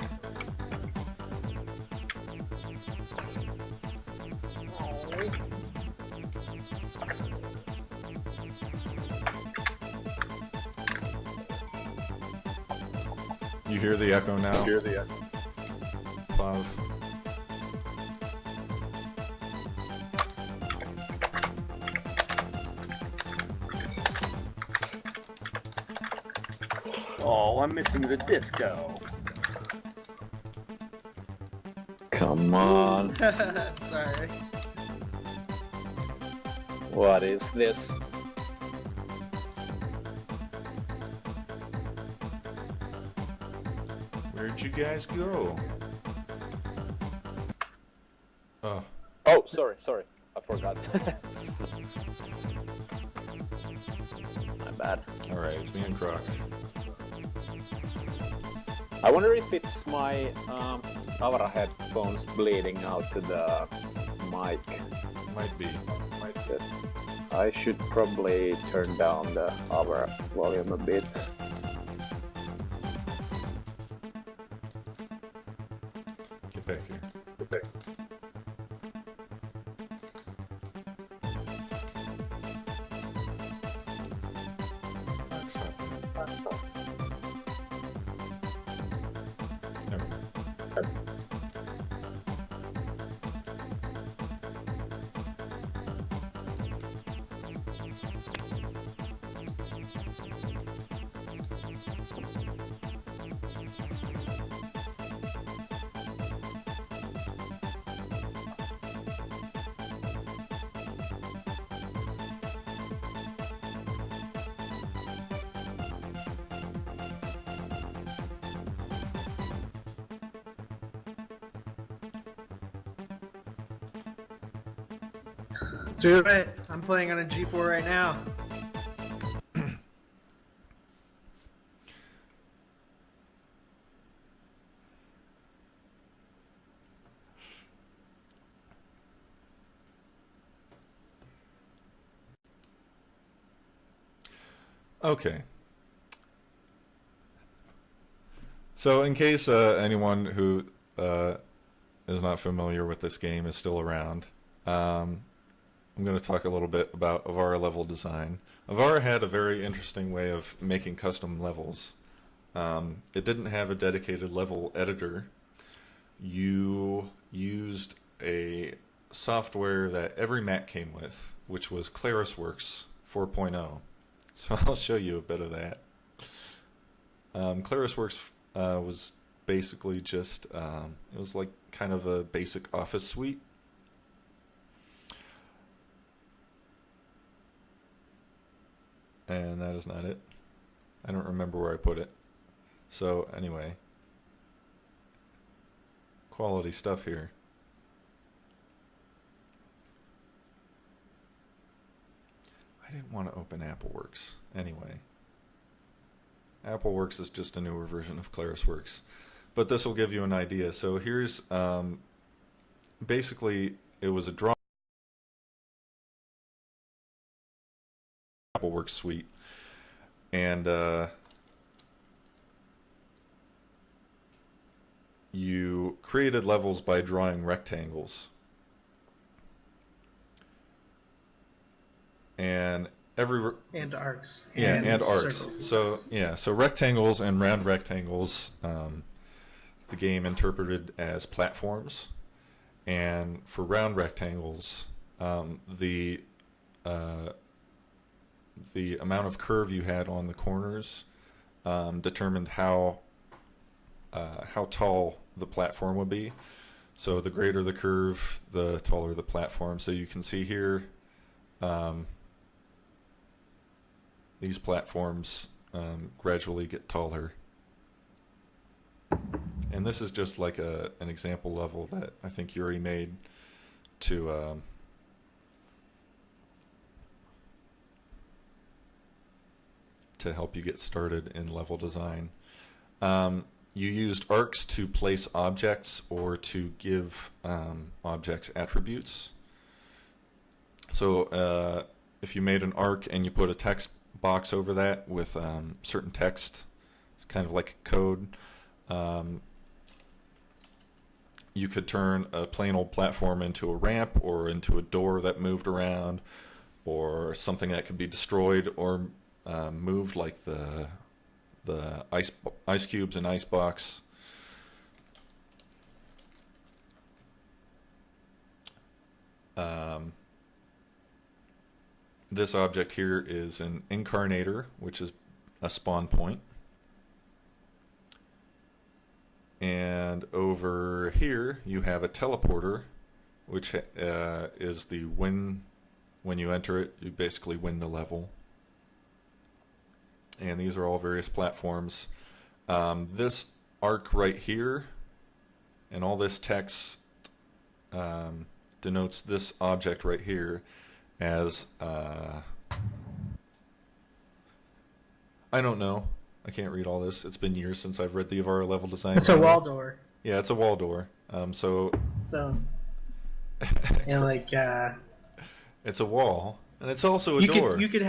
You hear the echo now? Hear the echo. Pav. Oh, I'm missing the disco. Come on. Sorry. What is this? Where'd you guys go? Oh, Oh, sorry. I forgot. My bad. alright, it's me and Croc. I wonder if it's my Avara headphones bleeding out to the mic. Might be. I should probably turn down the Avara volume a bit. Get back here. Stop. There we go. Do it. I'm playing on a G4 right now. Okay. So, in case anyone who is not familiar with this game is still around, I'm going to talk a little bit about Avara level design. Avara had a very interesting way of making custom levels. It didn't have a dedicated level editor. You used a software that every Mac came with, which was ClarisWorks 4.0. So I'll show you a bit of that. ClarisWorks was basically just, it was like kind of a basic office suite. And that is not it. I don't remember where I put it. So anyway, quality stuff here. I didn't want to open AppleWorks. Anyway, AppleWorks is just a newer version of ClarisWorks. But this will give you an idea. So here's, basically, it was a draw AppleWorks suite. And you created levels by drawing rectangles. And And arcs. And arcs. circles. So yeah, so rectangles and round rectangles. the game interpreted as platforms, and for round rectangles, the amount of curve you had on the corners determined how tall the platform would be. So the greater the curve, the taller the platform. So you can see here, these platforms gradually get taller. And this is just like an example level that I think Juri made to help you get started in level design. You used arcs to place objects or to give objects attributes. So if you made an arc and you put a text box over that with certain text, kind of like a code, you could turn a plain old platform into a ramp or into a door that moved around, or something that could be destroyed or moved, like the ice cubes and ice box. This object here is an incarnator, which is a spawn point. And over here you have a teleporter, which is the when you enter it, you basically win the level. And these are all various platforms. This arc right here and all this text denotes this object right here as I don't know. I can't read all this. It's been years since I've read the Avara level design. It's a wall door. Yeah, it's a wall door. So like it's a wall, and it's also a door. You could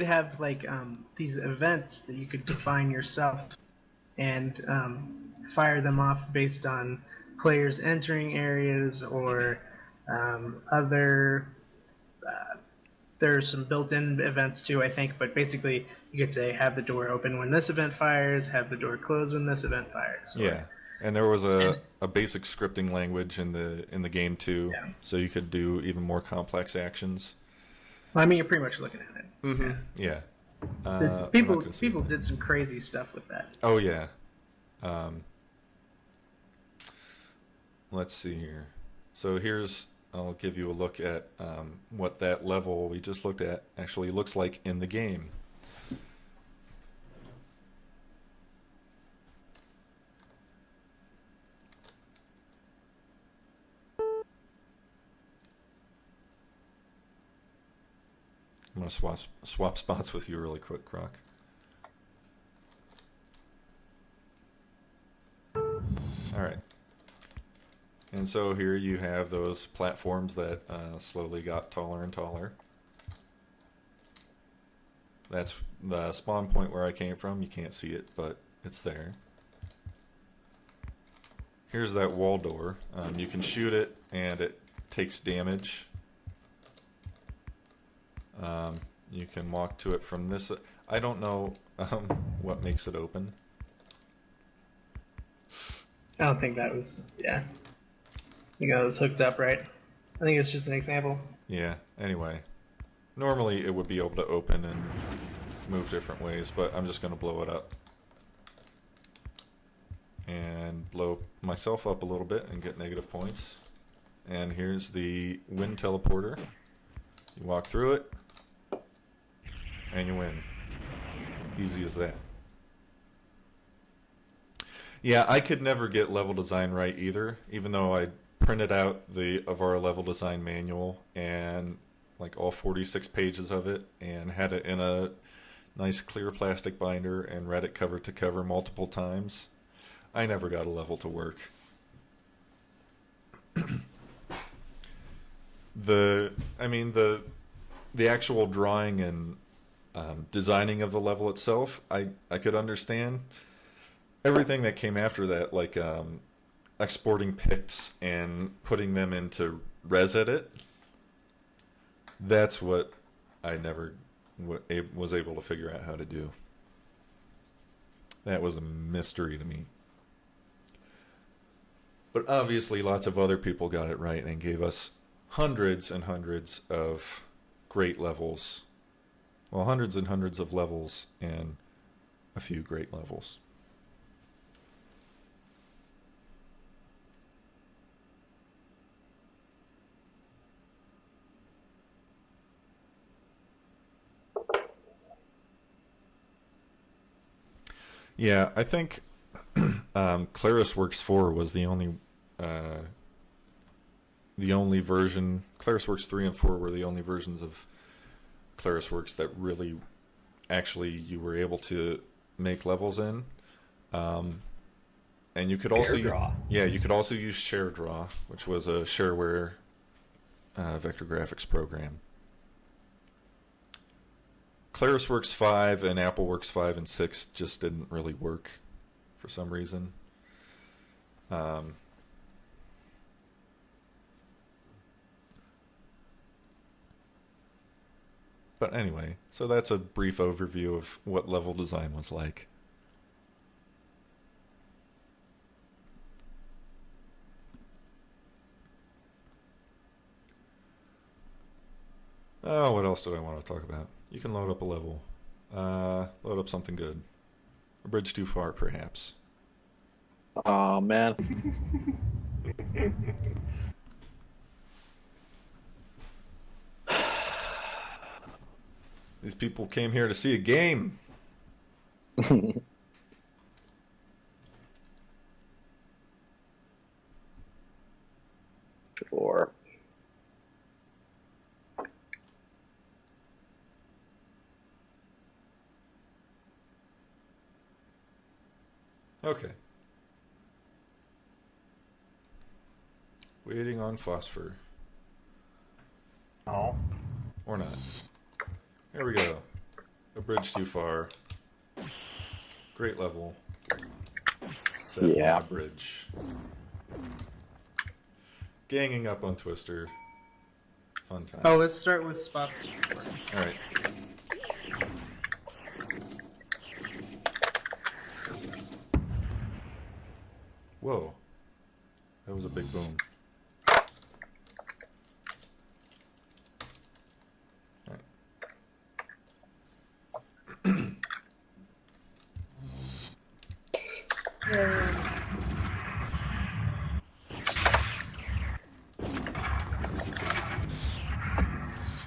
have like these events that you could define yourself and fire them off based on players entering areas or other. There's some built-in events too, I think, but basically you could say have the door open when this event fires, have the door close when this event fires. Yeah, and there was a basic scripting language in the game too, yeah. So you could do even more complex actions. Well, I mean, you're pretty much looking at it. Mm-hmm. Yeah. People did some crazy stuff with that. Oh yeah. Let's see here. So I'll give you a look at what that level we just looked at actually looks like in the game. I'm going to swap spots with you really quick, Croc. All right. And so here you have those platforms that slowly got taller and taller. That's the spawn point where I came from. You can't see it, but it's there. Here's that wall door. You can shoot it and it takes damage. You can walk to it from this. I don't know what makes it open. I don't think that was, yeah. You got this hooked up, right? I think it's just an example. Yeah, anyway. Normally it would be able to open and move different ways, but I'm just going to blow it up. And blow myself up a little bit and get negative points. And here's the wind teleporter. You walk through it, and you win. Easy as that. Yeah, I could never get level design right either, even though I printed out the Avara level design manual and like all 46 pages of it and had it in a nice clear plastic binder and read it cover to cover multiple times. I never got a level to work. The actual drawing and designing of the level itself, I could understand. Everything that came after that, like exporting pics and putting them into res edit, that's what I never was able to figure out how to do. That was a mystery to me. But obviously lots of other people got it right and gave us hundreds and hundreds of great levels. Well, hundreds and hundreds of levels and a few great levels. Yeah, I think ClarisWorks 4 was the only version. ClarisWorks 3 and 4 were the only versions of ClarisWorks that really actually you were able to make levels in. And you could also you could also use ShareDraw, which was a shareware vector graphics program. ClarisWorks 5 and AppleWorks 5 and 6 just didn't really work for some reason. But anyway, so that's a brief overview of what level design was like. Oh, what else did I want to talk about? You can load up a level. Load up something good. A bridge too far, perhaps. Oh, man. These people came here to see a game. Sure. Okay. Waiting on phosphor. Oh. Or not. Here we go. A bridge too far. Great level. Set Yeah. on a bridge. Ganging up on Twister. Fun times. Oh, let's start with spot. Alright. Whoa. That was a big boom. Alright.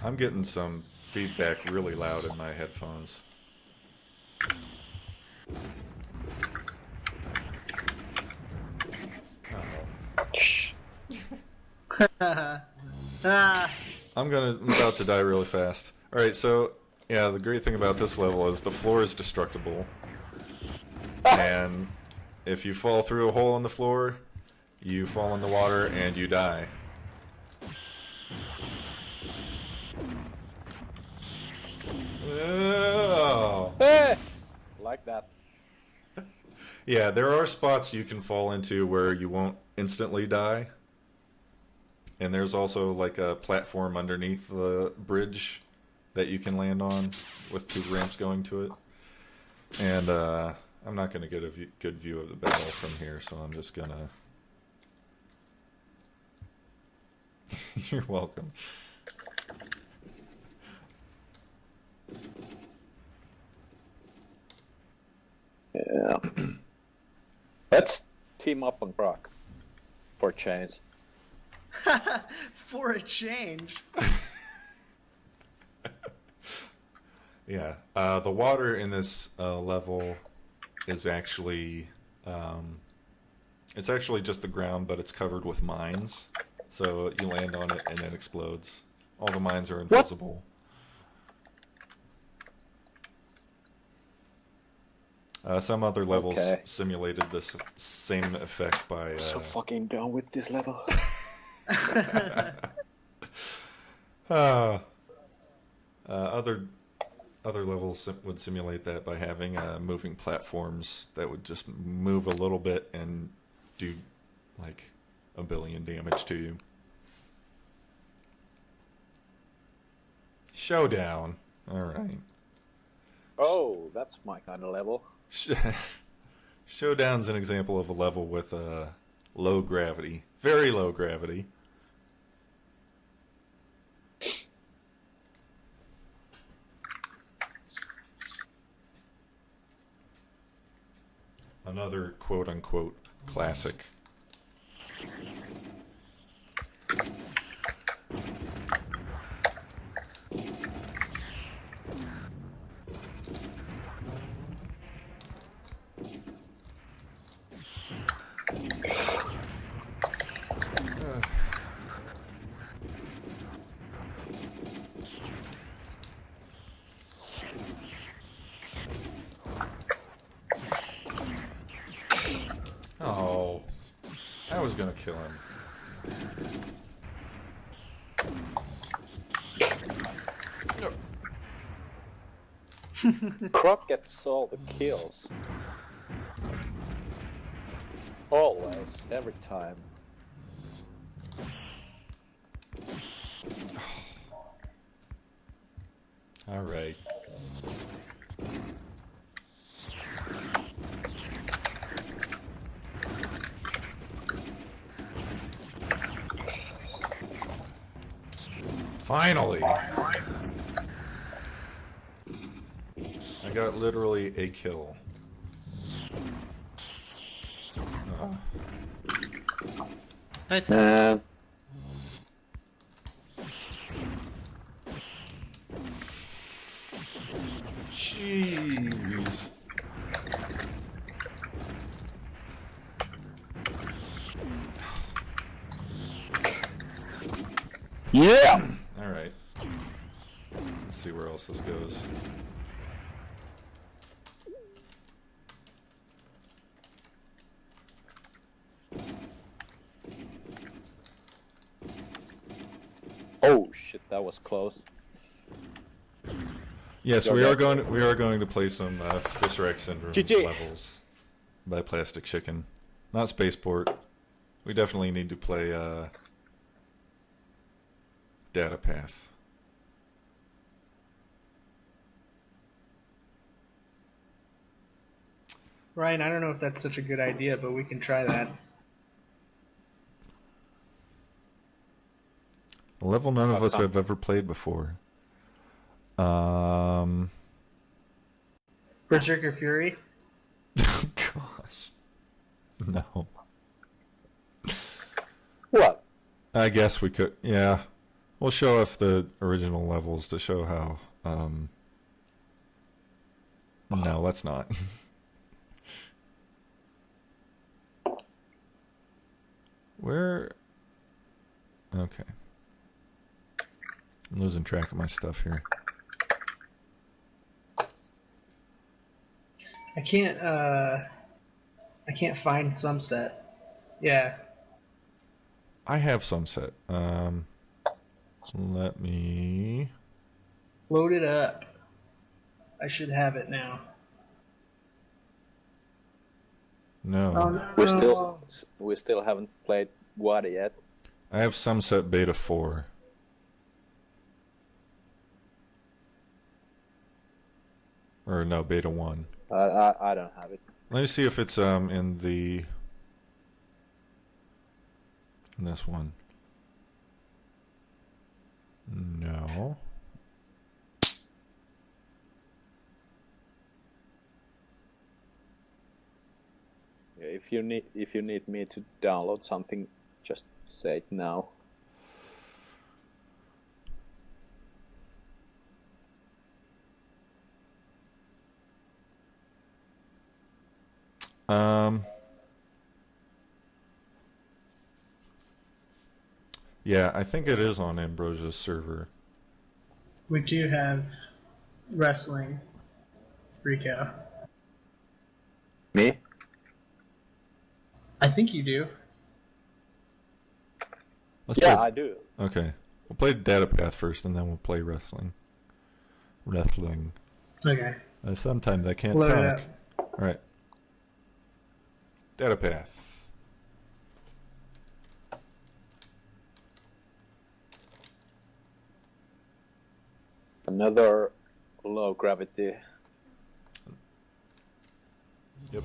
I'm getting some feedback really loud in my headphones. Ah, I'm about to die really fast. Alright, so, yeah, the great thing about this level is the floor is destructible. And if you fall through a hole in the floor, you fall in the water and you die. Oh. Like that. Yeah, there are spots you can fall into where you won't instantly die. And there's also like a platform underneath the bridge that you can land on with 2 ramps going to it. And I'm not going to get a good view of the battle from here, so I'm just going to... You're welcome. Yeah. Let's team up on Croc for change. for a change. Yeah, the water in this level is actually, it's actually just the ground, but it's covered with mines. So you land on it and it explodes. All the mines are invisible. Some other levels simulated this same effect by... So fucking done with this level. Other levels would simulate that by having moving platforms that would just move a little bit and do like 1 billion damage to you. Showdown. Alright. Oh, that's my kind of level. Showdown's an example of a level with low gravity. Very low gravity. Another quote-unquote classic. Oh, I was gonna kill him. Croc gets all the kills. Always, every time. All right. Finally! I got literally a kill. Nice. Jeez. Yeah! Alright. Let's see where else this goes. Oh shit, that was close. Yes, Go we back. are going to play some Fisher X Syndrome GG. levels by Plastic Chicken. Not Spaceport. We definitely need to play Data Path. Ryan, I don't know if that's such a good idea, but we can try that. A level none of us come. have ever played before. Berserker Fury. Gosh. No. What? I guess we could, yeah. We'll show off the original levels to show how, no, let's not. Where? Okay. I'm losing track of my stuff here. I can't find Sunset. Yeah. I have some set. Let me... Load it up. I should have it now. No. Oh, no. We still haven't played WADA yet. I have Sunset Beta 4. Or no, Beta 1. I don't have it. Let me see if it's in this one. No. Yeah, if you need me to download something, just say it now. Yeah, I think it is on Ambrosia's server. We do have wrestling. Rico. Me? I think you do. Let's Yeah, play. I do. Okay. We'll play Data Path first, and then we'll play wrestling. Wrestling. Okay. Sometimes I can't Load it talk. up. All right. Data Path. Another low gravity. Yep.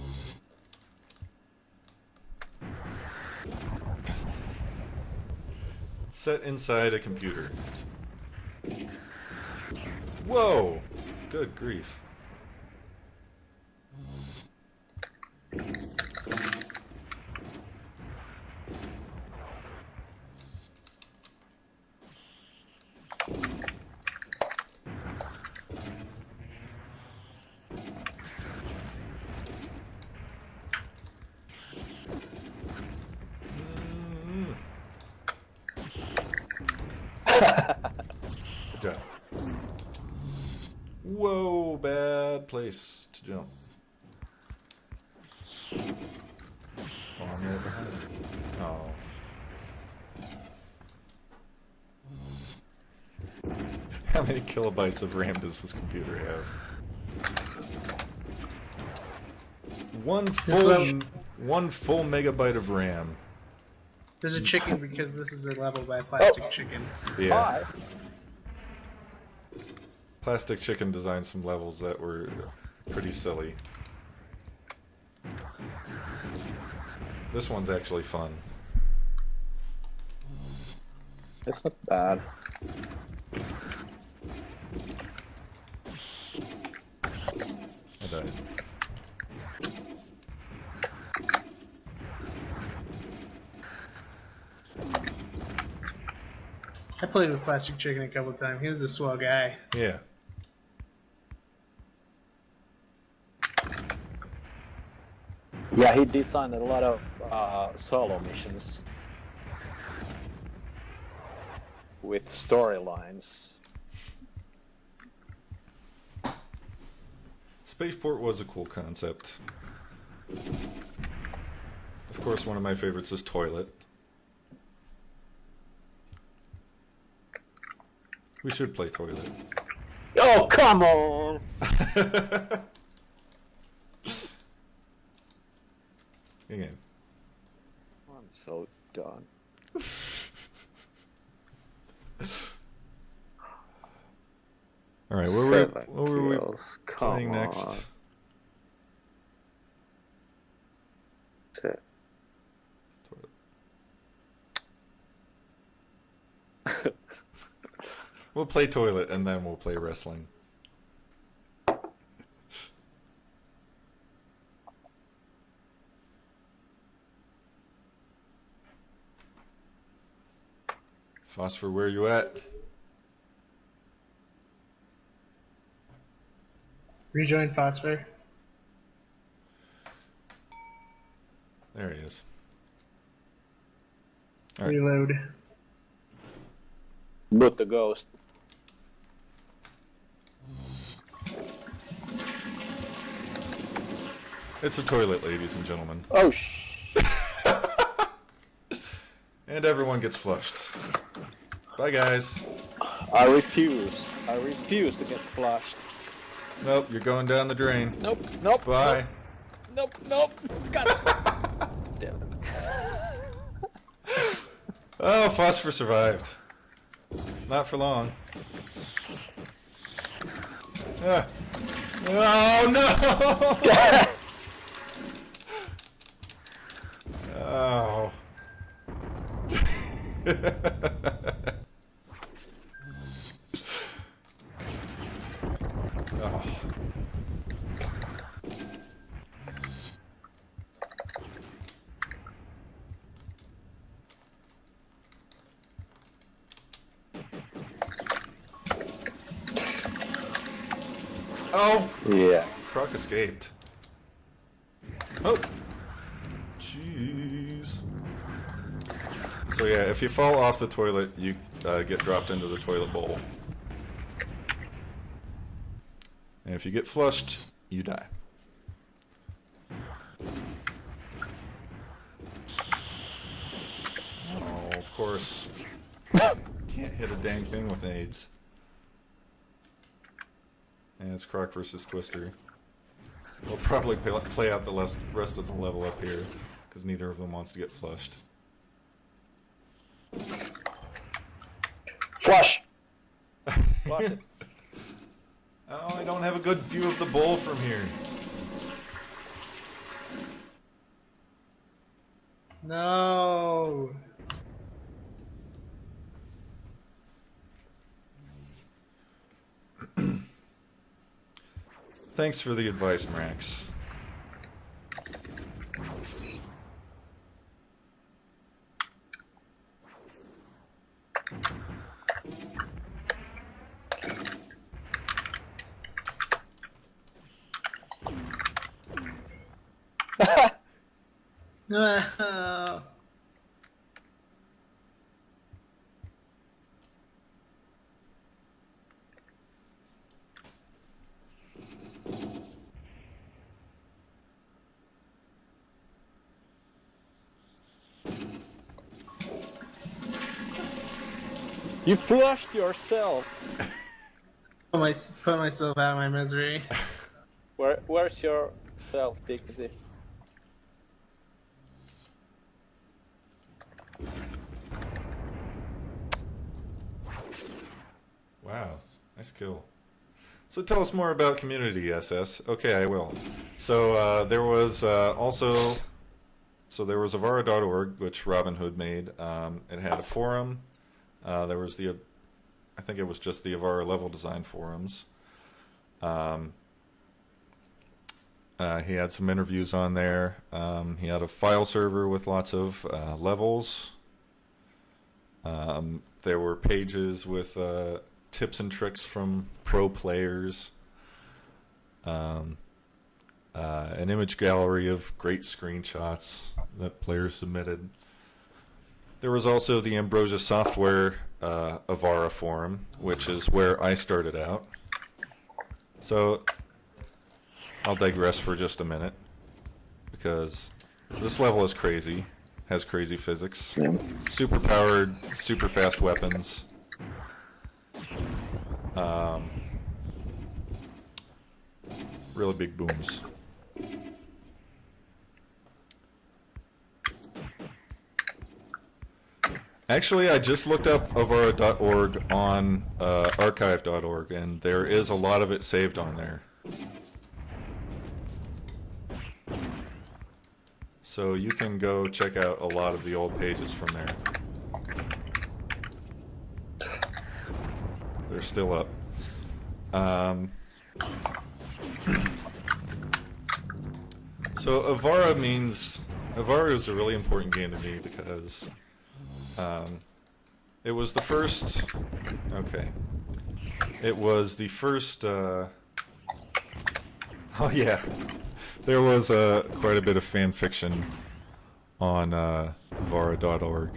Set inside a computer. Whoa! Good grief. Good job. Whoa, bad place to jump. Spawn right behind me. Oh. How many kilobytes of RAM does this computer have? One full megabyte of RAM. There's a chicken because this is a level by Plastic Chicken. Yeah. Hi. Plastic Chicken designed some levels that were pretty silly. This one's actually fun. It's not bad. I died. I played with Plastic Chicken a couple times. He was a swell guy. Yeah. Yeah, he designed a lot of solo missions with storylines. Spaceport was a cool concept. Of course, one of my favorites is Toilet. We should play Toilet. Oh, come on! Again. I'm so done. Alright, Seven what were we kills. playing Come next? on. That's it. We'll play Toilet and then we'll play wrestling. Phosphor, where you at? Rejoin Phosphor. There he is. All right. Reload. But the ghost. It's a toilet, ladies and gentlemen. Oh, And everyone gets flushed. Bye, guys. I refuse. I refuse to get flushed. Nope, you're going down the drain. Nope, nope. Bye. Nope, nope. Got it. Damn it. Oh, Phosphor survived. Not for long. Ah. Oh, no! Oh. Oh. Oh! Yeah. Croc escaped. Oh! Jeez. So yeah, if you fall off the toilet, you get dropped into the toilet bowl. And if you get flushed, you die. Oh, of course. Can't hit a dang thing with AIDS. And it's Croc versus Twister. We'll probably play out the rest of the level up here, because neither of them wants to get flushed. Flush! Flush it. Oh, I don't have a good view of the bowl from here. No. Thanks for the advice, Max. No. You flushed yourself. Put myself out of my misery. Where's your self-dignity? Wow, nice kill. So tell us more about Community SS. Okay, I will. So there was there was Avara.org, which Robin Hood made. It had a forum. There was I think it was just the Avara level design forums. He had some interviews on there. He had a file server with lots of levels. There were pages with tips and tricks from pro players. An image gallery of great screenshots that players submitted. There was also the Ambrosia Software Avara forum, which is where I started out. So I'll digress for just a minute, because this level is crazy, has crazy physics, super powered, super fast weapons. Really big booms. Actually, I just looked up Avara.org on archive.org, and there is a lot of it saved on there. So you can go check out a lot of the old pages from there. They're still up. So Avara is a really important game to me because it was the first. Okay, it was the first. Oh yeah, there was quite a bit of fan fiction on Avara.org,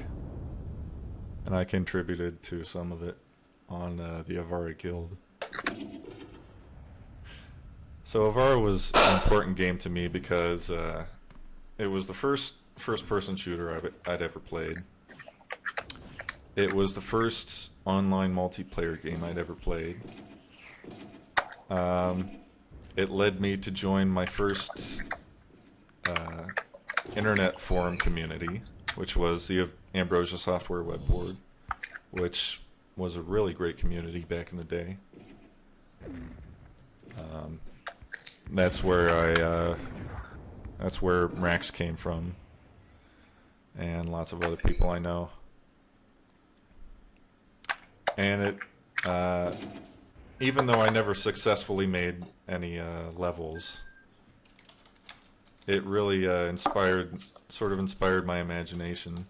and I contributed to some of it on the Avara Guild. So Avara was an important game to me because it was the first-person shooter I'd ever played. It was the first online multiplayer game I'd ever played. It led me to join my first internet forum community, which was the Ambrosia Software web board, which was a really great community back in the day. That's where that's where Max came from, and lots of other people I know. And it, even though I never successfully made any levels, it really sort of inspired my imagination.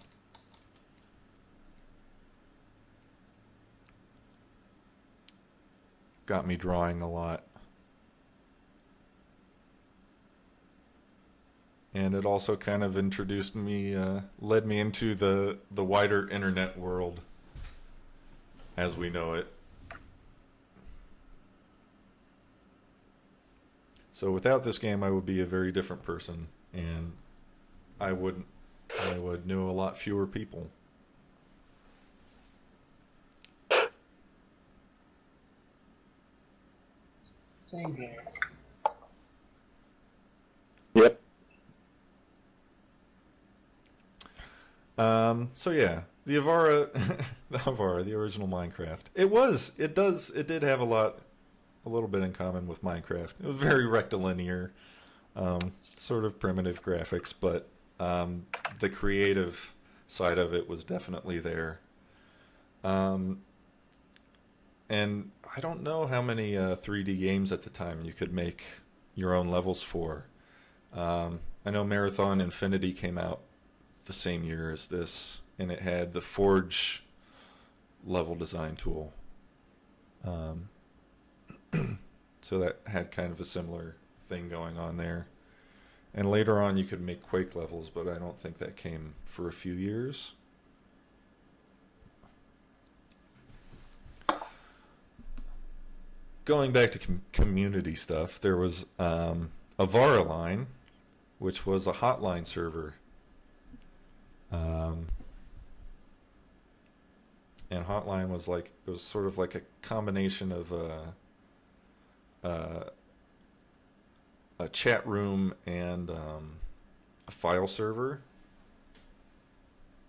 Got me drawing a lot. And it also kind of introduced me, led me into the wider internet world as we know it. So without this game, I would be a very different person, and I would know a lot fewer people. Same here. Yep. So yeah, the Avara, the original Minecraft. It did have a little bit in common with Minecraft. It was very rectilinear, sort of primitive graphics, but the creative side of it was definitely there. And I don't know how many 3D games at the time you could make your own levels for. I know Marathon Infinity came out the same year as this, and it had the Forge level design tool. So that had kind of a similar thing going on there. And later on you could make Quake levels, but I don't think that came for a few years. Going back to community stuff, there was Avara Line, which was a hotline server. And Hotline was like, it was sort of like a combination of a chat room and a file server.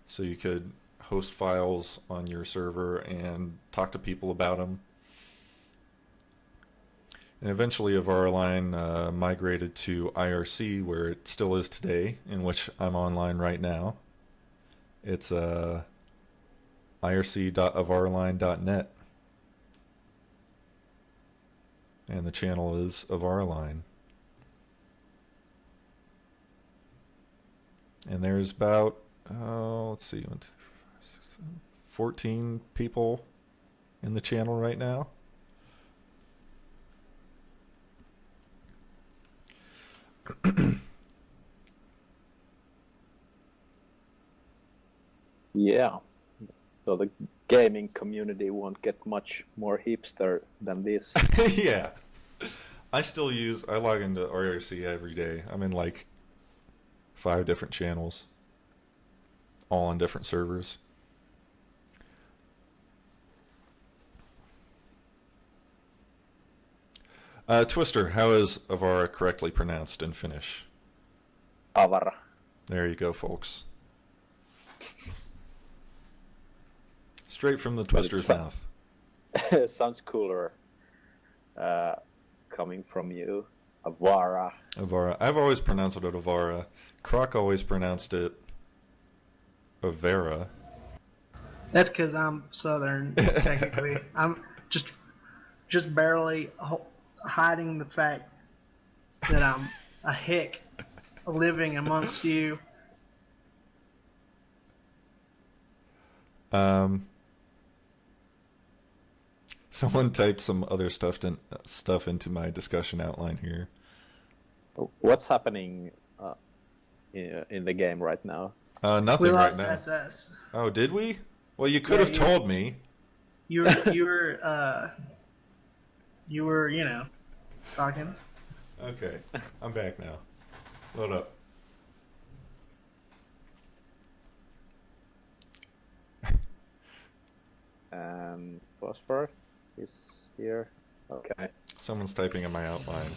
So you could host files on your server and talk to people about them. And eventually Avara Line migrated to IRC, where it still is today, in which I'm online right now. It's irc.avaraline.net. And the channel is Avara Line. And there's about, let's see, 14 people in the channel right now. Yeah. So the gaming community won't get much more hipster than this. Yeah. I log into RRC every day. I'm in like 5 different channels, all on different servers. Twister, how is Avara correctly pronounced in Finnish? Avara. There you go, folks. Straight from the Twister's mouth. Sounds cooler coming from you. Avara. Avara. I've always pronounced it Avara. Croc always pronounced it Avara. That's because I'm Southern, technically. I'm just barely hiding the fact that I'm a hick living amongst you. Someone typed some other stuff into my discussion outline here. What's happening in the game right now? Nothing We right lost now. SS. Oh, did we? Well, you could have told me. You were, talking. Okay, I'm back now. Load up. Phosphor is here. Okay. Someone's typing in my outline.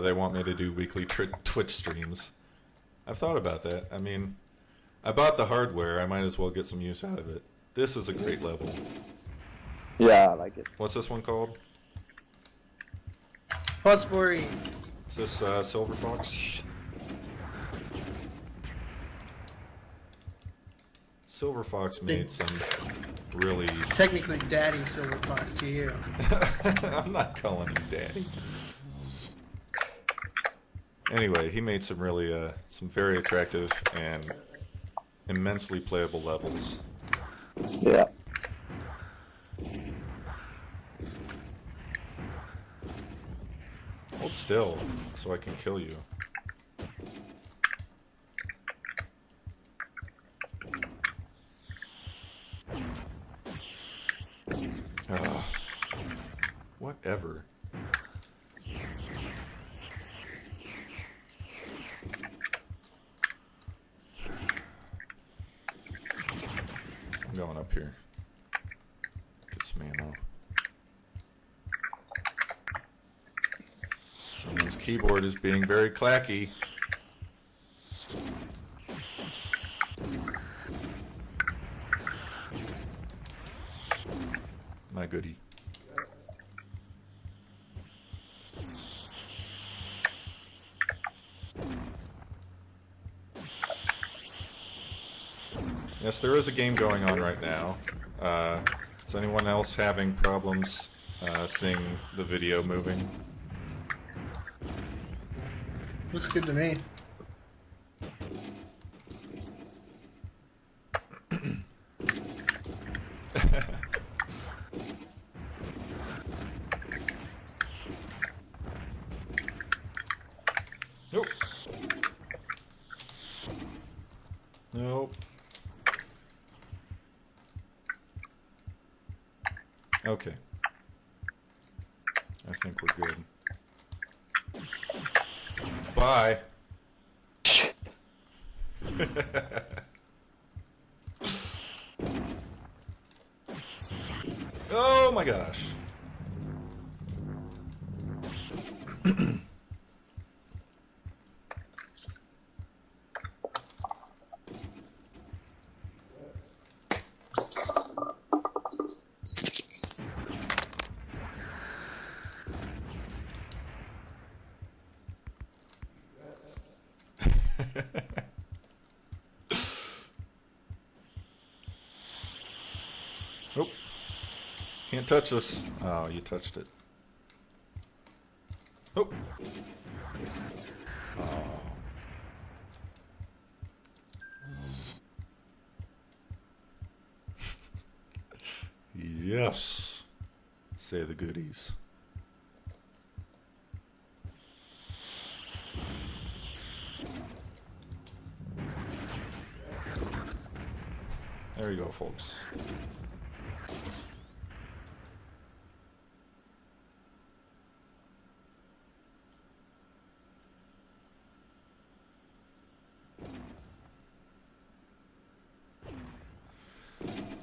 They want me to do weekly Twitch streams. I've thought about that. I mean, I bought the hardware. I might as well get some use out of it. This is a great level. Yeah, I like it. What's this one called? Phosphori. Is this Silver Fox? Silver Fox made some really... Technically, Daddy's Silver Fox to you. I'm not calling him Daddy. Anyway, he made some really, some very attractive and immensely playable levels. Yeah. Hold still, so I can kill you. Whatever. I'm going up here. Get some ammo. Someone's keyboard is being very clacky. My goodie. Yes, there is a game going on right now. Is anyone else having problems seeing the video moving. Looks good to me. Nope. Nope. Okay. I think we're good. Bye. Oh my gosh. Nope. Can't touch this. Oh, you touched it. Oh. Oh. Yes. Say the goodies. There you go, folks.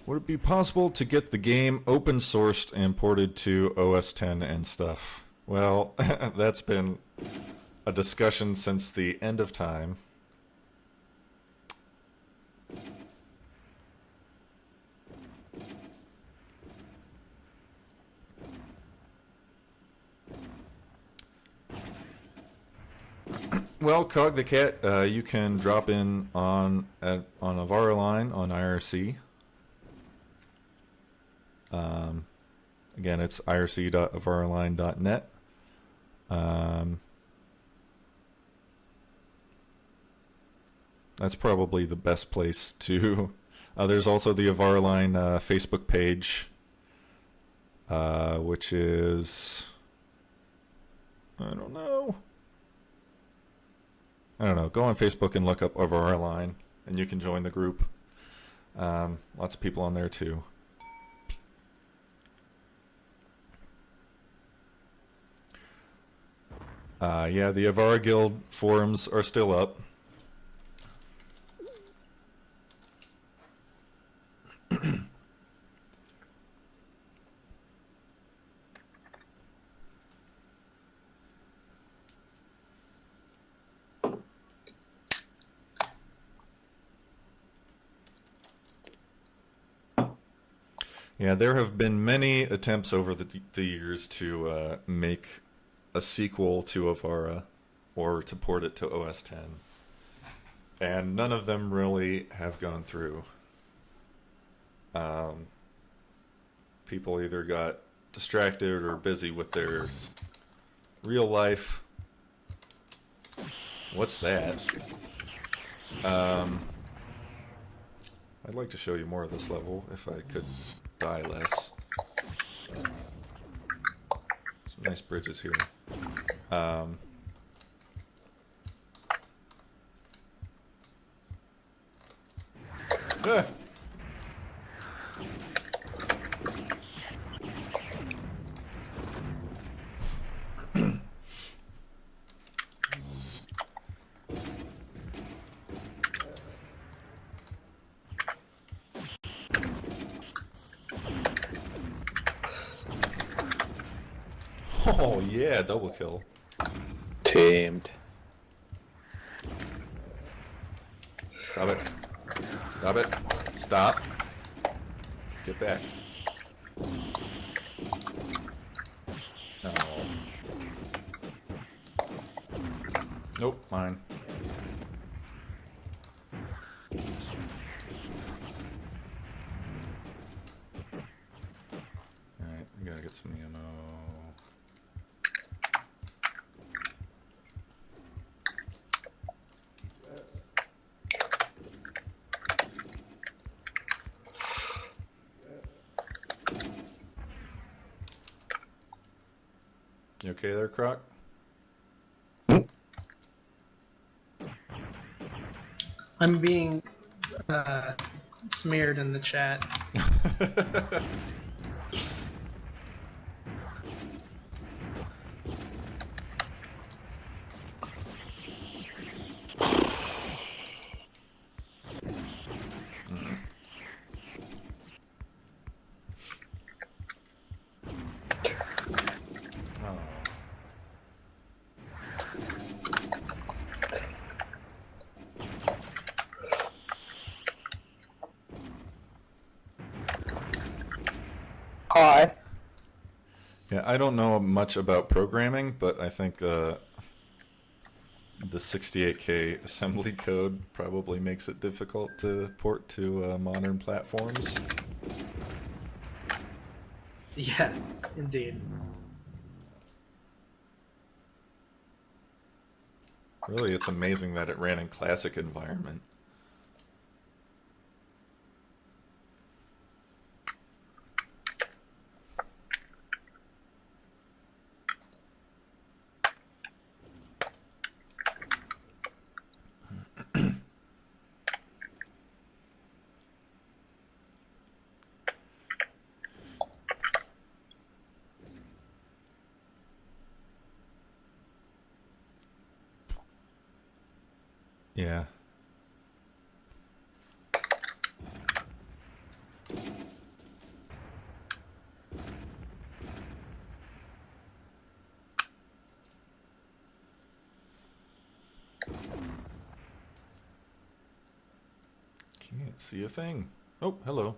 Would it be possible to get the game open sourced and ported to OS X and stuff? Well, that's been a discussion since the end of time. Well, Cog the Cat, you can drop in on Avara line on IRC. Again, it's irc.avaraline.net. That's probably the best place to... there's also the Avaraline Facebook page, which is... I don't know. Go on Facebook and look up Avaraline, and you can join the group. Lots of people on there, too. Yeah, the Avara Guild forums are still up. Yeah, there have been many attempts over the years to make a sequel to Avara or to port it to OS X. And none of them really have gone through. People either got distracted or busy with their real life. What's that? I'd like to show you more of this level if I could die less. Some nice bridges here. Ah. Oh yeah, double kill. Tamed. Stop it. Stop it. Stop. Get back. No. Nope, mine. Alright, I gotta get Voice memo. You okay there, Croc? I'm being smeared in the chat. Hi. Yeah, I don't know much about programming, but I think the 68K assembly code probably makes it difficult to port to modern platforms. Yeah, indeed. Really, it's amazing that it ran in classic environment. Yeah. Can't see a thing. Oh, hello.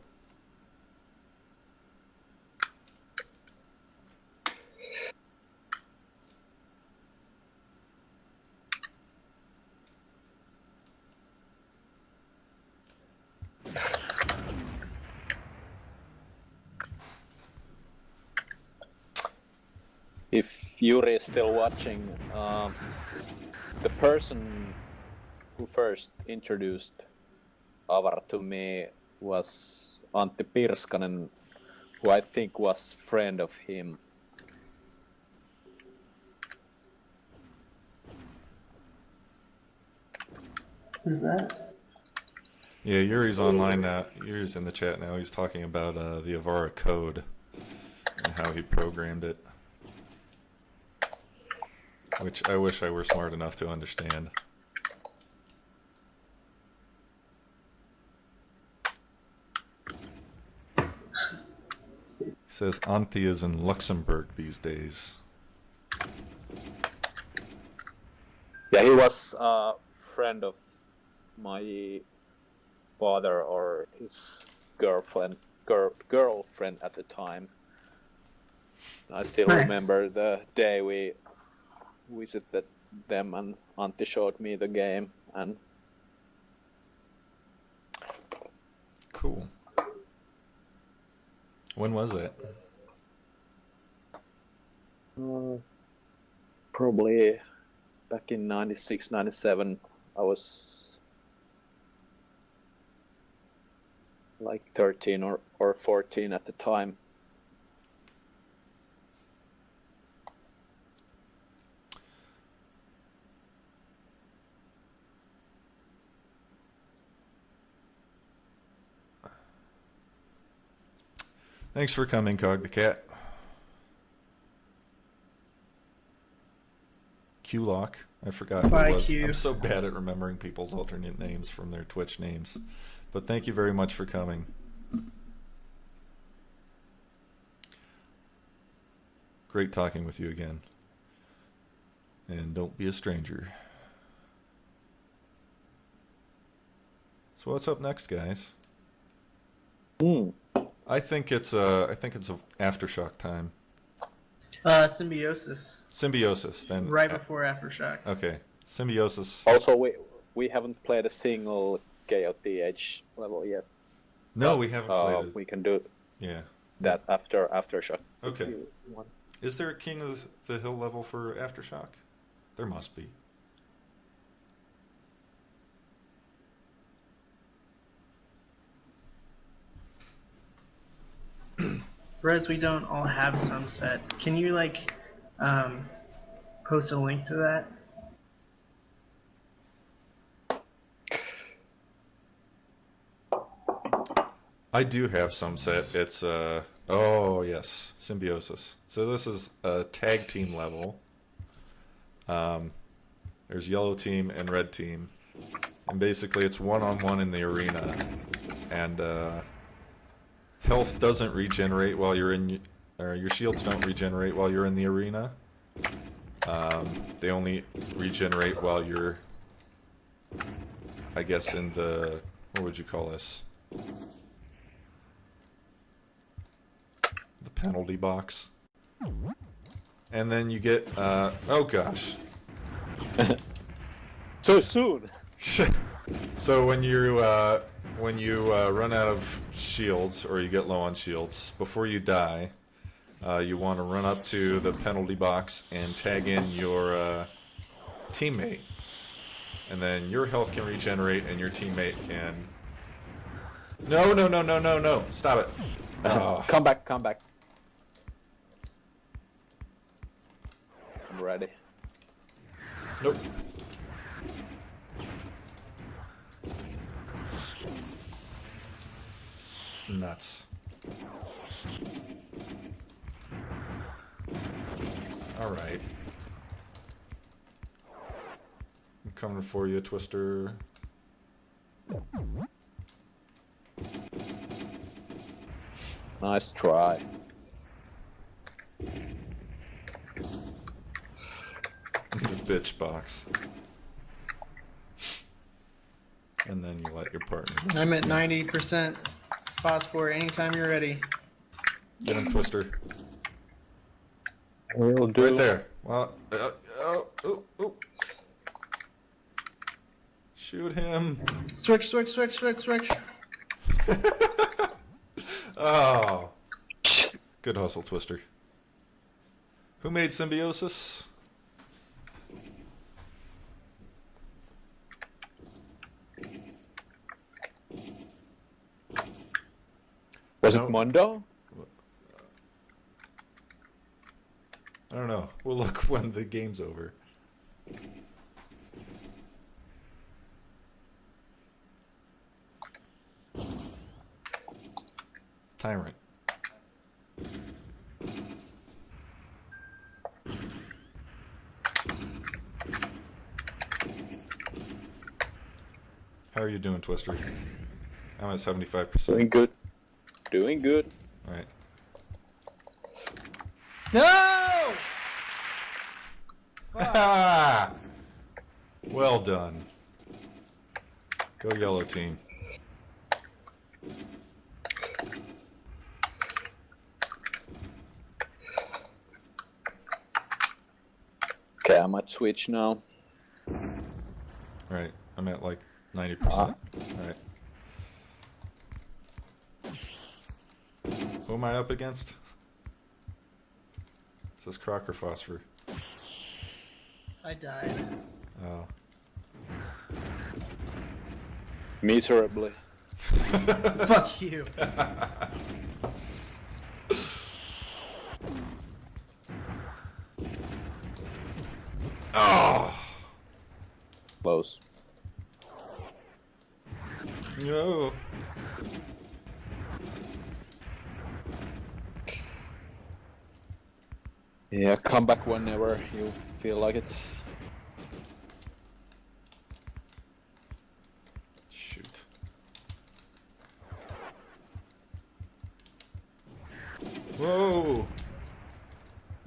If Juri is still watching, the person who first introduced Avara to me was Antti Pirskanen, who I think was friend of him. Who's that? Yeah, Yuri's online now. Yuri's in the chat now. He's talking about the Avara code and how he programmed it, which I wish I were smart enough to understand. He says Antti is in Luxembourg these days. Yeah, he was a friend of my father or his girlfriend at the time. I still Nice. remember the day we visited them and Antti showed me the game and Cool. When was it? probably back in 96, 97, I was like 13 or 14 at the time. Thanks for coming, Cog the Cat. Q-Lock. I forgot who Bye, it was. Q. I'm so bad at remembering people's alternate names from their Twitch names. But thank you very much for coming. Great talking with you again. And don't be a stranger. So what's up next, guys? I think it's Aftershock time. Symbiosis. Symbiosis, then. Right before Aftershock. Okay, Symbiosis. Also, we haven't played a single KOTH level yet. No, we haven't played it. We can do. Yeah. that after Aftershock. Okay. If you want. Is there a King of the Hill level for Aftershock? There must be. Whereas we don't all have some set. Can you like post a link to that? I do have some set. It's oh yes, Symbiosis. So this is a tag team level. There's yellow team and red team, and basically it's 1-on-1 in the arena, and health doesn't regenerate while you're in, or your shields don't regenerate while you're in the arena. They only regenerate while you're, I guess, in the, what would you call this? The penalty box. And then you get, oh gosh. So soon. So when you run out of shields, or you get low on shields, before you die, you want to run up to the penalty box and tag in your teammate, and then your health can regenerate and your teammate can. No! Stop it! Oh. Come back. I'm ready. Nope. Nuts. Alright. I'm coming for you, Twister. Nice try. The bitch box. And then you let your partner. I'm at 90% phosphor. Anytime you're ready. Get him, Twister. Will do. Right there. Well, oh. Shoot him. Switch. Oh. Good hustle, Twister. Who made Symbiosis? Was No. it Mondo? I don't know. We'll look when the game's over. Tyrant. How are you doing, Twister? I'm at 75%. Doing good. Alright. No! Ah! Well done. Go yellow team. Okay, I might switch now. Alright, I'm at like 90%. Alright. Who am I up against? It says Croc or Phosphor. I died. Oh. Miserably. Fuck you. Oh! Close. No. Yeah, come back whenever you feel like it. Shoot. Whoa!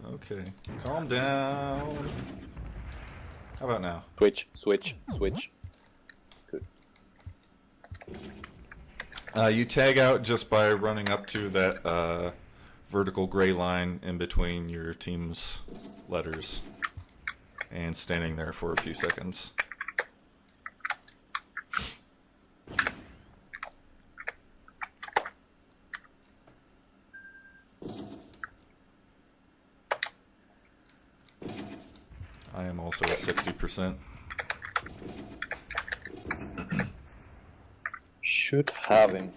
Okay, calm down. How about now? Switch. Good. You tag out just by running up to that vertical gray line in between your team's letters and standing there for a few seconds. I am also at 60%. Should have him.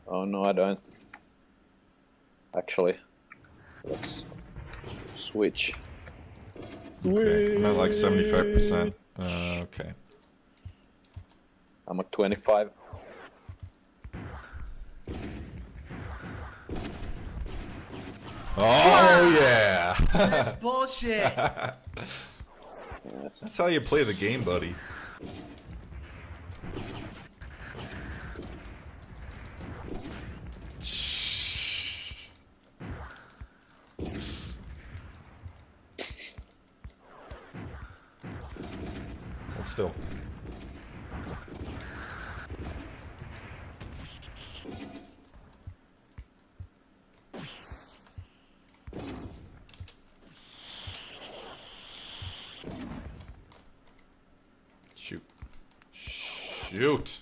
Oh no, I don't. Actually, let's switch. Okay, I'm at like 75%. Okay. I'm at 25. Oh yeah! That's bullshit. Yes. That's how you play the game, buddy. Hold still. Shoot. Shoot!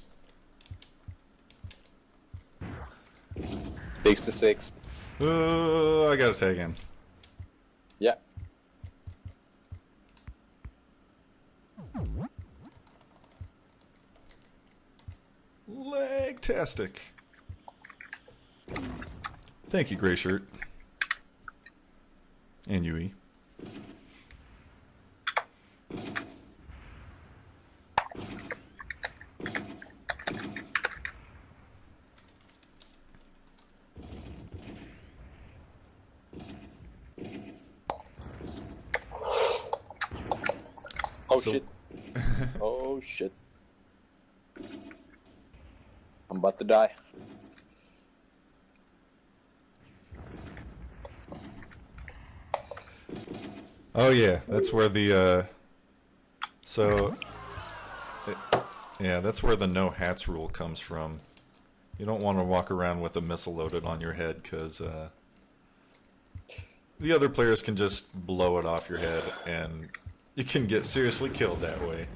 66. I gotta tag in. Yeah. Leg-tastic. Thank you, Gray Shirt. And Yui. Oh So- shit. Oh shit. I'm about to die. Oh yeah, that's where the yeah, that's where the no hats rule comes from. You don't want to walk around with a missile loaded on your head because the other players can just blow it off your head and you can get seriously killed that way.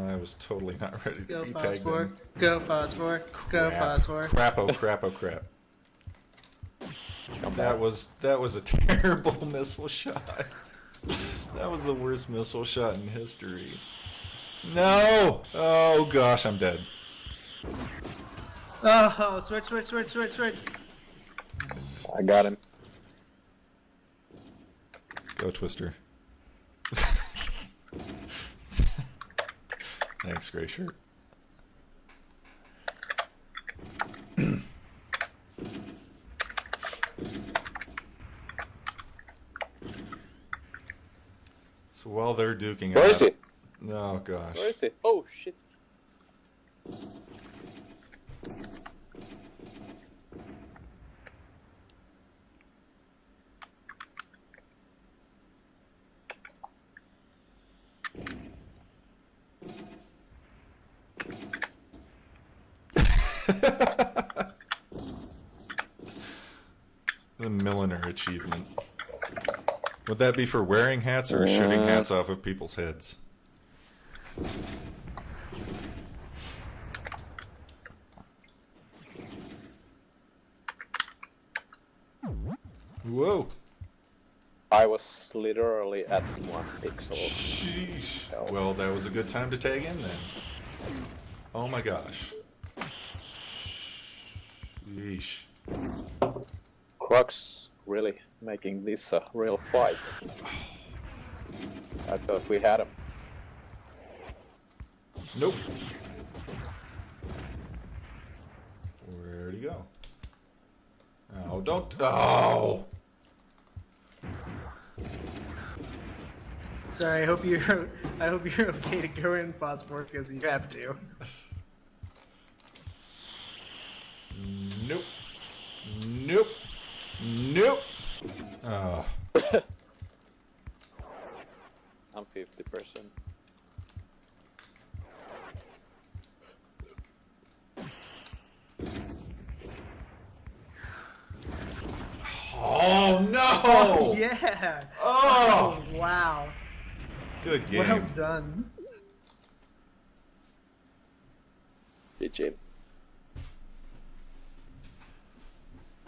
I was totally not ready to Go be tagged phosphor. in. Go phosphor. Go phosphor. Crap, oh crap, oh crap. That was a terrible missile shot. That was the worst missile shot in history. No! Oh gosh, I'm dead. Oh, switch. I got him. Go Twister. Thanks, Gray Shirt. So while they're duking Where out, is he? oh gosh. Where is he? Oh shit. The milliner achievement. Would that be for wearing hats or shooting hats off of people's heads? Whoa! I was literally at 1 pixel. Sheesh. Well, that was a good time to tag in then. Oh my gosh. Yeesh. Quirks really making this a real fight. I thought we had him. Nope. Where'd he go? Oh, don't. Oh! Sorry, I hope you're okay to go in phosphor because you have to. Nope. Nope. Nope. Oh. I'm 50%. Oh no! Oh, yeah! Oh! Wow. Good game. Well done. GG.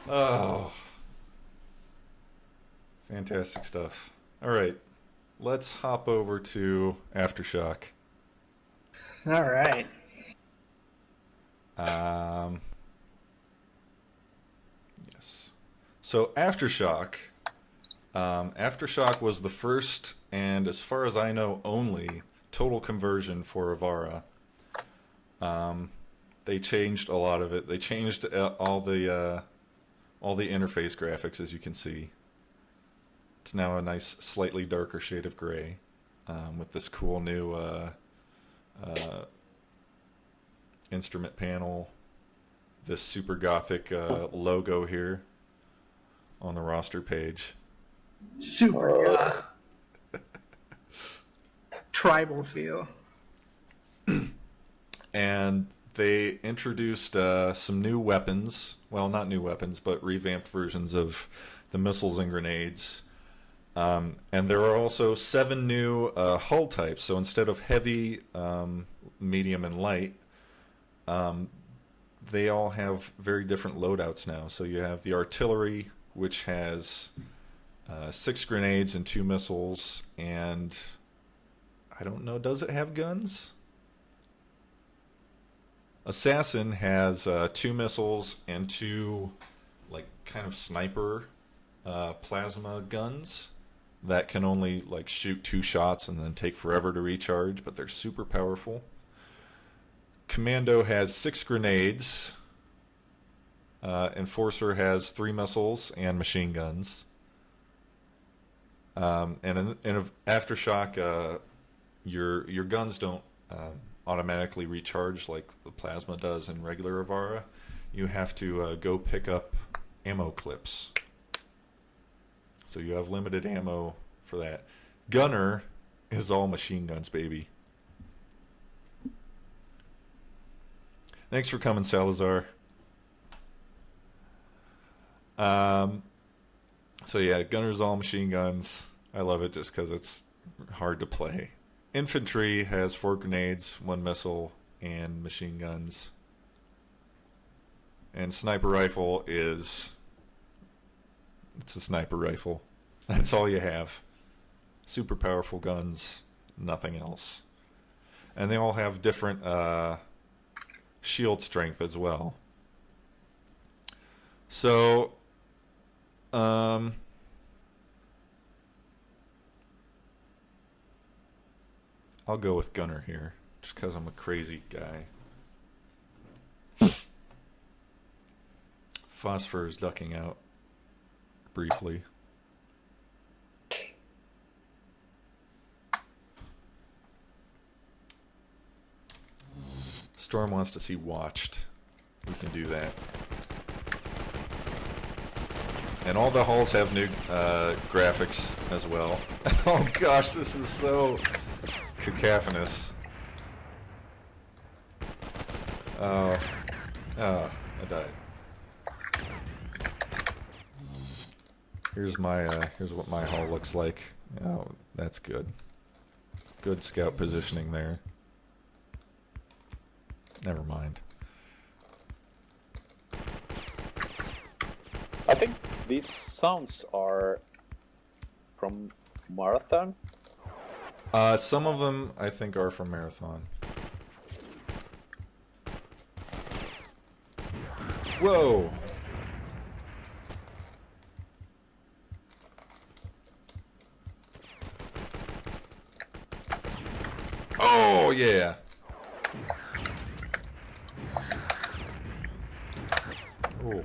Oh, fantastic stuff. All right, let's hop over to Aftershock. All right. Yes. So Aftershock was the first, and as far as I know, only total conversion for Avara. They changed a lot of it. They changed all the interface graphics, as you can see. It's now a nice, slightly darker shade of gray, with this cool new instrument panel. This super gothic logo here on the roster page. Super goth. Tribal feel. And they introduced some new weapons. Well, not new weapons, but revamped versions of the missiles and grenades. And there are also 7 new hull types. So instead of heavy, medium, and light, they all have very different loadouts now. So you have the artillery, which has 6 grenades and 2 missiles, and I don't know, does it have guns? Assassin has 2 missiles and 2 like kind of sniper plasma guns that can only like shoot 2 shots and then take forever to recharge, but they're super powerful. Commando has 6 grenades. Enforcer has 3 missiles and machine guns. And in Aftershock, your guns don't automatically recharge like the plasma does in regular Avara. You have to go pick up ammo clips. So you have limited ammo for that. Gunner is all machine guns, baby. Thanks for coming, Salazar. So yeah, Gunner's all machine guns. I love it just because it's hard to play. Infantry has 4 grenades, 1 missile, and machine guns. And sniper rifle it's a sniper rifle. That's all you have. Super powerful guns, nothing else. And they all have different shield strength as well. So, I'll go with Gunner here, just because I'm a crazy guy. Phosphor is ducking out briefly. Storm wants to see watched. We can do that. And all the hulls have new graphics as well. Oh gosh, this is so cacophonous. Oh, I died. Here's what my hull looks like. Oh, that's good. Good scout positioning there. Never mind. I think these sounds are from Marathon. Some of them I think are from Marathon. Whoa! Oh yeah! Oh.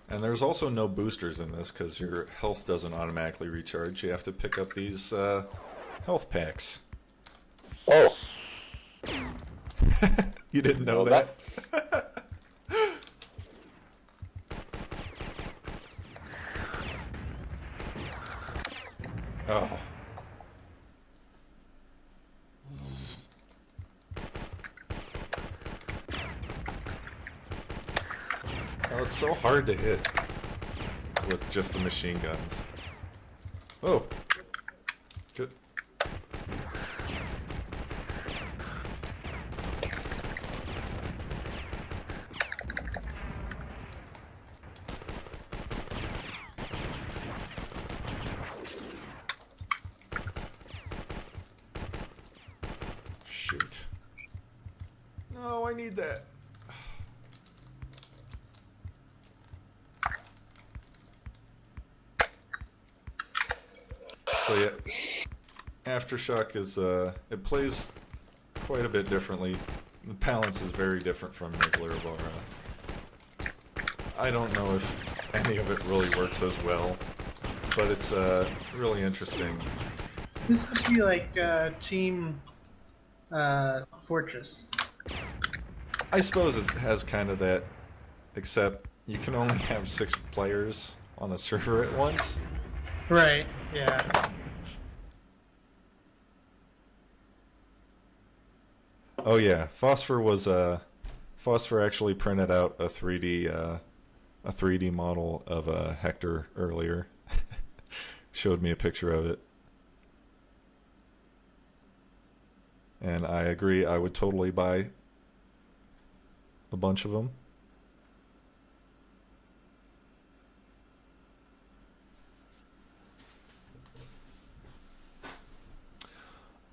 And there's also no boosters in this because your health doesn't automatically recharge. You have to pick up these health packs. Oh. You didn't know that? Oh. Oh, it's so hard to hit with just the machine guns. Oh. Good. Shoot. No, I need that. So yeah, Aftershock is it plays quite a bit differently. The balance is very different from regular Avara. I don't know if any of it really works as well, but it's really interesting. This must be like Team Fortress. I suppose it has kind of that, except you can only have 6 players on a server at once. Right. Yeah. Oh yeah, Phosphor actually printed out a 3D model of Hector earlier. Showed me a picture of it. And I agree, I would totally buy a bunch of them.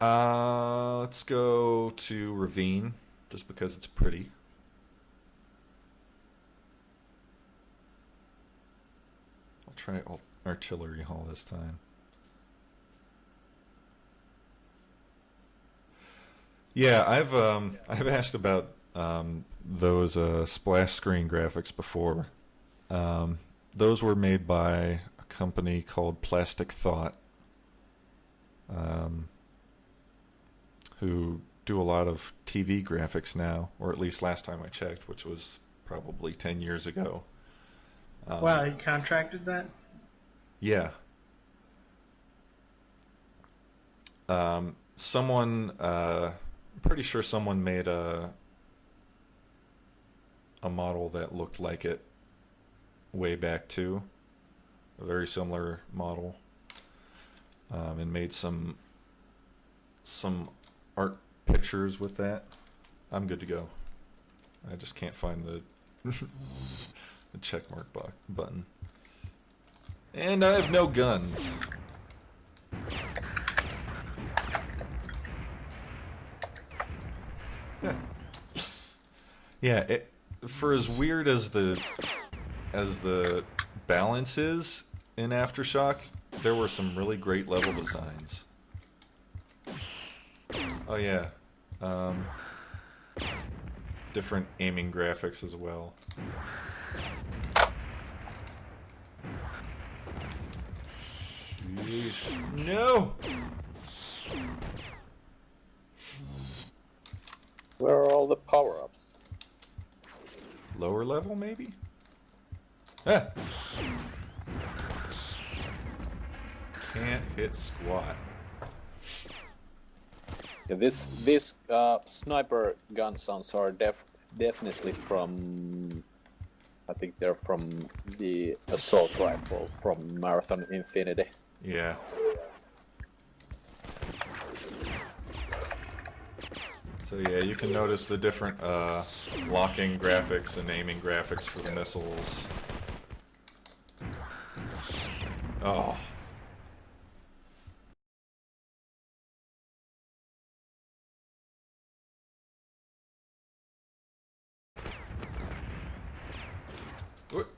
Let's go to Ravine, just because it's pretty. I'll try Artillery Hall this time. Yeah, I've asked about those splash screen graphics before. Those were made by a company called Plastic Thought, who do a lot of TV graphics now, or at least last time I checked, which was probably 10 years ago. Wow, you contracted that? Yeah. Someone, I'm pretty sure someone made a model that looked like it way back too, a very similar model, and made some art pictures with that. I'm good to go. I just can't find the the check mark button. And I have no guns. Yeah, for as weird as the balance is in Aftershock, there were some really great level designs. Oh yeah, different aiming graphics as well. Sheesh. No! Where are all the power-ups? Lower level, maybe? Ah! Can't hit squat. Yeah, this sniper gun sounds are definitely from. I think they're from the assault rifle from Marathon Infinity. Yeah. So yeah, you can notice the different locking graphics and aiming graphics for the missiles. Oh.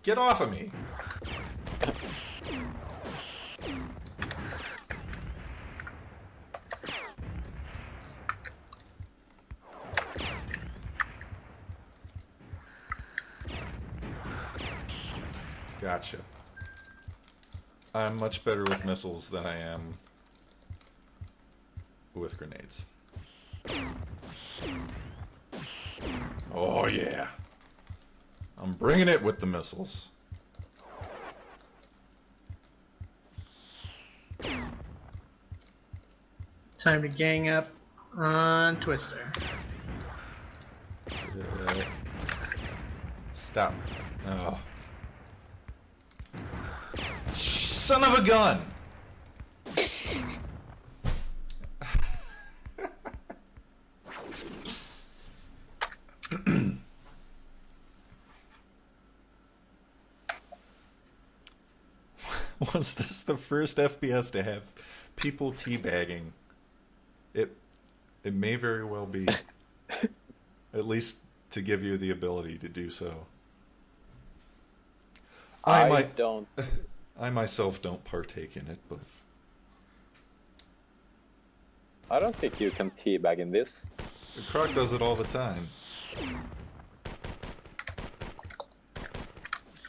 Get off of me! Gotcha. I'm much better with missiles than I am with grenades. Oh yeah. I'm bringing it with the missiles. Time to gang up on Twister. Stop. Oh. Son of a gun! Was this the first FPS to have people teabagging? It may very well be. At least to give you the ability to do so. I don't. I myself don't partake in it, but I don't think you can teabag in this. the Croc does it all the time.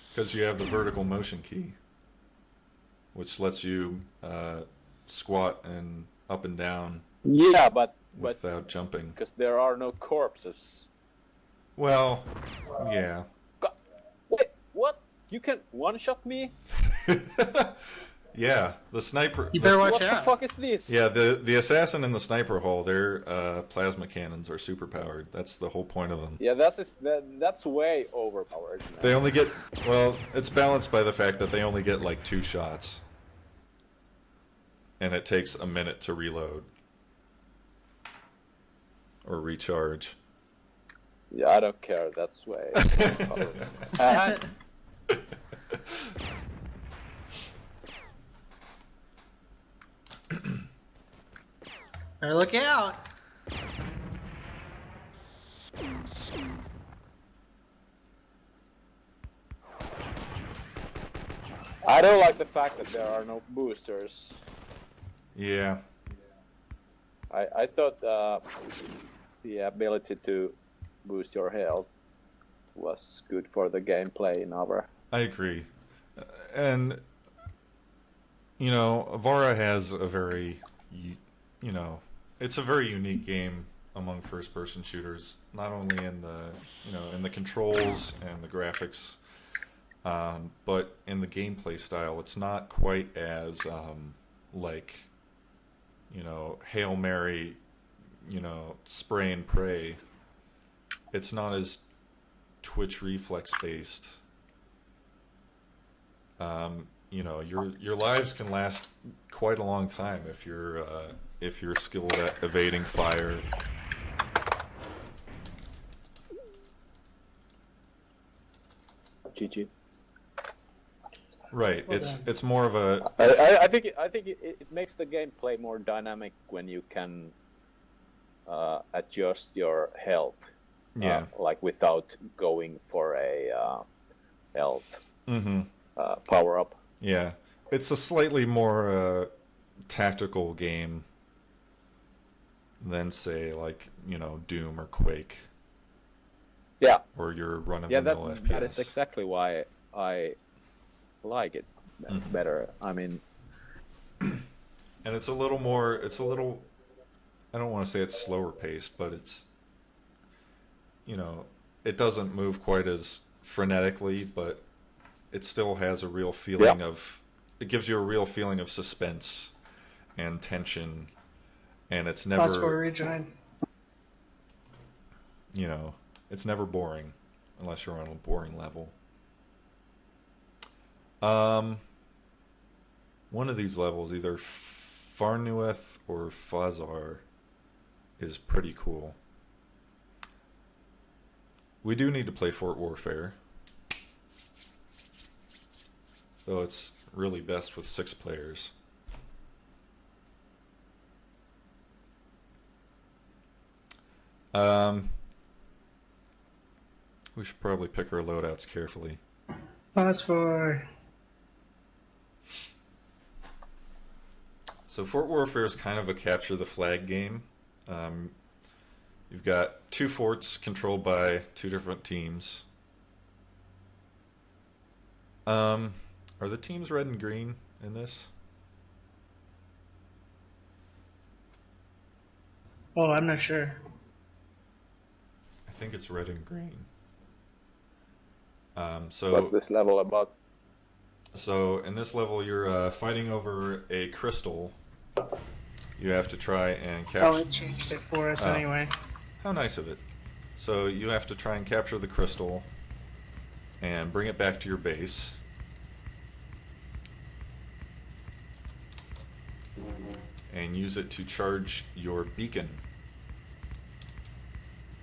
Because you have the vertical motion key, which lets you squat and up and down Yeah, but without jumping. because there are no corpses. Well, yeah. Wait, what? You can one-shot me? Yeah, the sniper. You better watch What the out. fuck is this? Yeah, the assassin in the sniper hole, their plasma cannons are super powered. That's the whole point of them. Yeah, that's way overpowered. Man. They only get, well, it's balanced by the fact that they only get like 2 shots. And it takes a minute to reload. Or recharge. Yeah, I don't care. That's way overpowered. Better look out. I don't like the fact that there are no boosters. Yeah. I thought the ability to boost your health was good for the gameplay in Avara. I agree. And, you know, Avara has a very, you know, it's a very unique game among first-person shooters, not only in the, you know, in the controls and the graphics, but in the gameplay style. It's not quite as, like, you know, Hail Mary, you know, spray and pray. It's not as twitch reflex based. You know, your lives can last quite a long time if you're skilled at evading fire. GG. Right. Well It's more of a I think it makes the gameplay more dynamic when you can adjust your health. yeah. Like without going for a health Mm-hmm. power up. Yeah. It's a slightly more tactical game than, say, like, you know, Doom or Quake, Yeah, or your run-of-the-mill FPS. that is exactly why I like it better. I mean, And it's a little, I don't want to say it's slower paced, but it's, you know, it doesn't move quite as frenetically, but it still has a real feeling of, it gives you a real feeling of suspense and tension, and it's Pause for never, rejoin. you know, it's never boring, unless you're on a boring level. One of these levels, either Farnueth or Fazar, is pretty cool. We do need to play Fort Warfare, though it's really best with 6 players. We should probably pick our loadouts carefully. Pause for. So Fort Warfare is kind of a capture the flag game. You've got 2 forts controlled by 2 different teams. Are the teams red and green in this? Oh, I'm not sure. I think it's red and green. So what's this level about? So in this level, you're fighting over a crystal. you have to try and Oh, capture. it changed it for us Oh. anyway. How nice of it. So you have to try and capture the crystal and bring it back to your base. And use it to charge your beacon.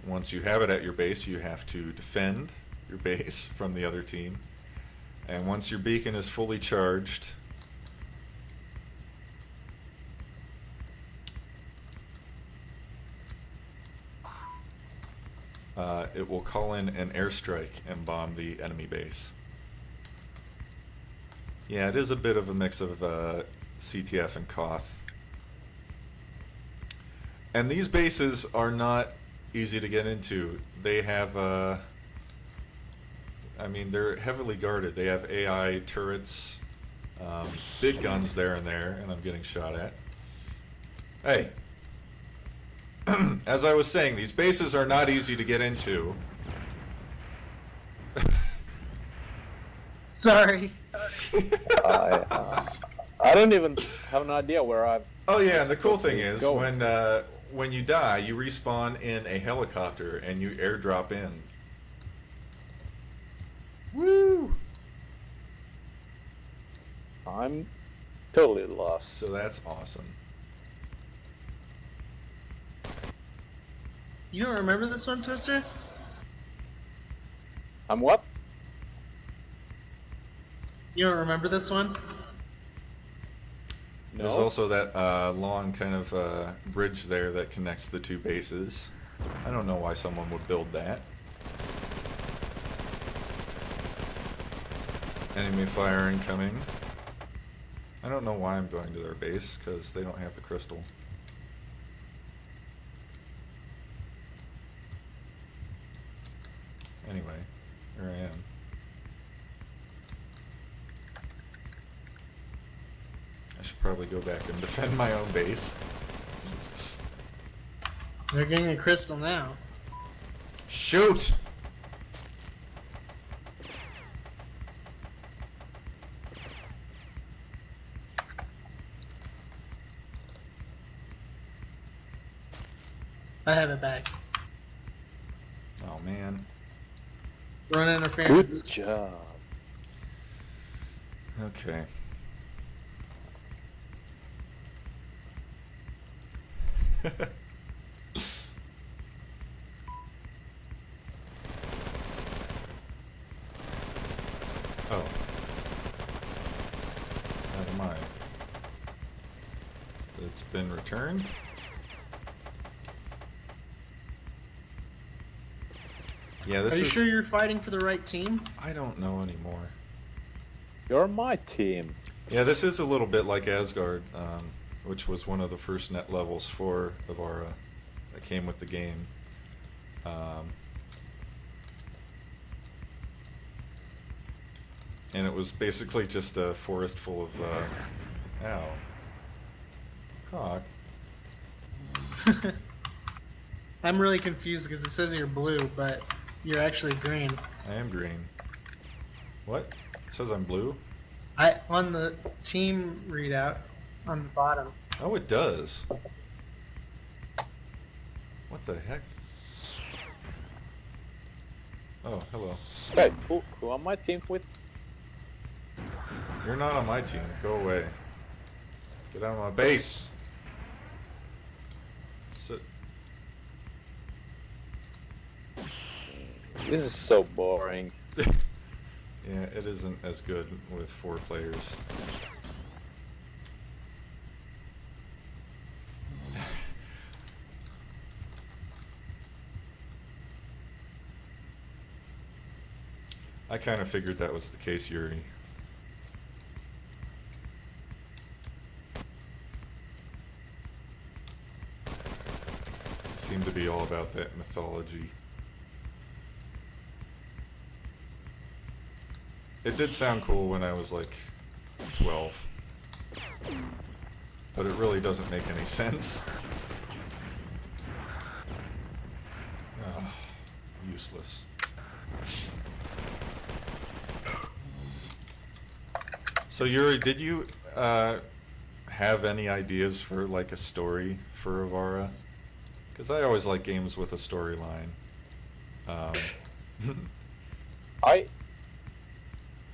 Once you have it at your base, you have to defend your base from the other team. And once your beacon is fully charged, it will call in an airstrike and bomb the enemy base. Yeah, it is a bit of a mix of CTF and Koth. And these bases are not easy to get into. They have, I mean, they're heavily guarded. They have AI turrets, big guns there and there, and I'm getting shot at. Hey, as I was saying, these bases are not easy to get into. Sorry. I don't even have an idea where I've. Oh yeah, and the cool thing is Go. when you die, you respawn in a helicopter and you airdrop in. Woo! I'm totally lost. So that's awesome. You don't remember this one, Twister? I'm what? You don't remember this one? No. There's also that long kind of bridge there that connects the two bases. I don't know why someone would build that. Enemy fire incoming. I don't know why I'm going to their base, because they don't have the crystal. Anyway, here I am. I should probably go back and defend my own base. They're getting a crystal now. Shoot! I have it back. Oh man. Run interference. Good job. Okay. Oh. Never mind. It's been returned. Yeah, this Are you is. sure you're fighting for the right team? I don't know anymore. You're my team. Yeah, this is a little bit like Asgard, which was one of the first net levels for Avara that came with the game. And it was basically just a forest full of, ow. Cock. I'm really confused because it says you're blue, but you're actually green. I am green. What? It says I'm blue? On the team readout on the bottom. Oh, it does. What the heck? Oh, hello. Hey, who am I team with? You're not on my team. Go away. Get out of my base. Sit. This is so boring. Yeah, it isn't as good with 4 players. I kind of figured that was the case, Yuri. It seemed to be all about that mythology. It did sound cool when I was like 12, but it really doesn't make any sense. Oh, useless. So Yuri, did you have any ideas for like a story for Avara? Because I always like games with a storyline. I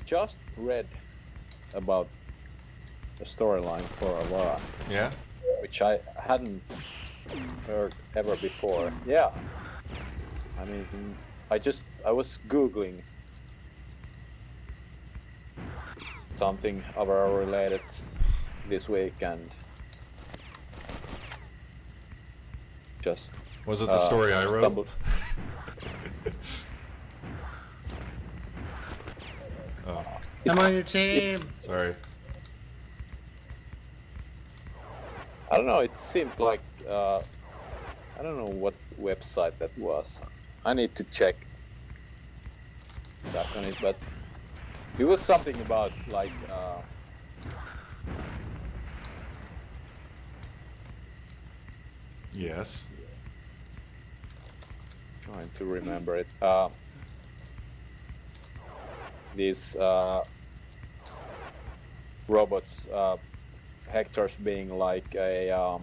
just read about the storyline for Avara, Yeah? which I hadn't heard ever before. Yeah. I mean, I was Googling something Avara related this week and just Was it the story I wrote? stumbled. Oh, I'm on your team. sorry. I don't know, it seemed like I don't know what website that was. I need to check back on it, but it was something about like Yes. trying to remember it. These robots, Hectors being like a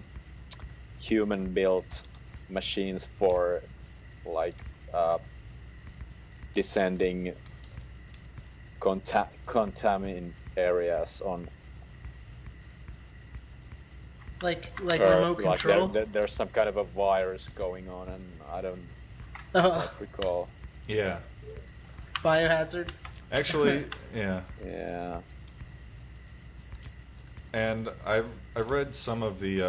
human-built machines for like descending contaminant areas on Like Earth. remote Like control. there's some kind of a virus going on, and I don't Oh, recall. Yeah. biohazard. Actually, yeah. Yeah. And I've read some of the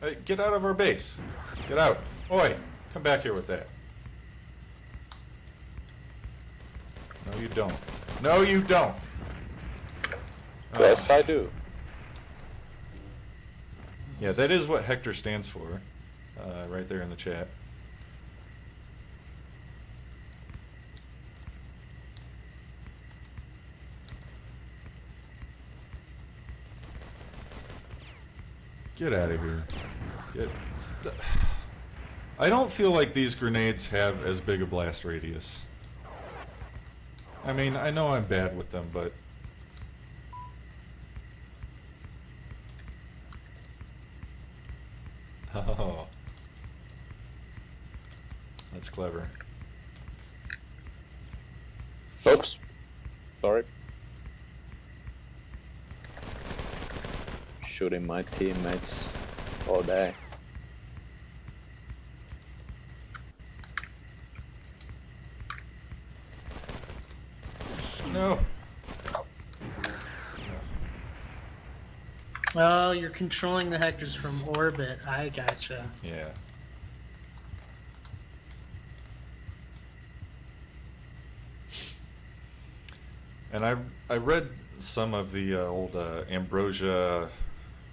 hey, get out of our base. Get out. Oi, come back here with that. No you don't. No you don't. Yes, I do. Yeah, that is what Hector stands for. Right there in the chat. Get out of here. I don't feel like these grenades have as big a blast radius. I mean, I know I'm bad with them, but... Oh. That's clever. Oops. Sorry. Shooting my teammates all day. No. Oh, you're controlling the Hectors from orbit. I gotcha. Yeah. And I read some of the old Ambrosia,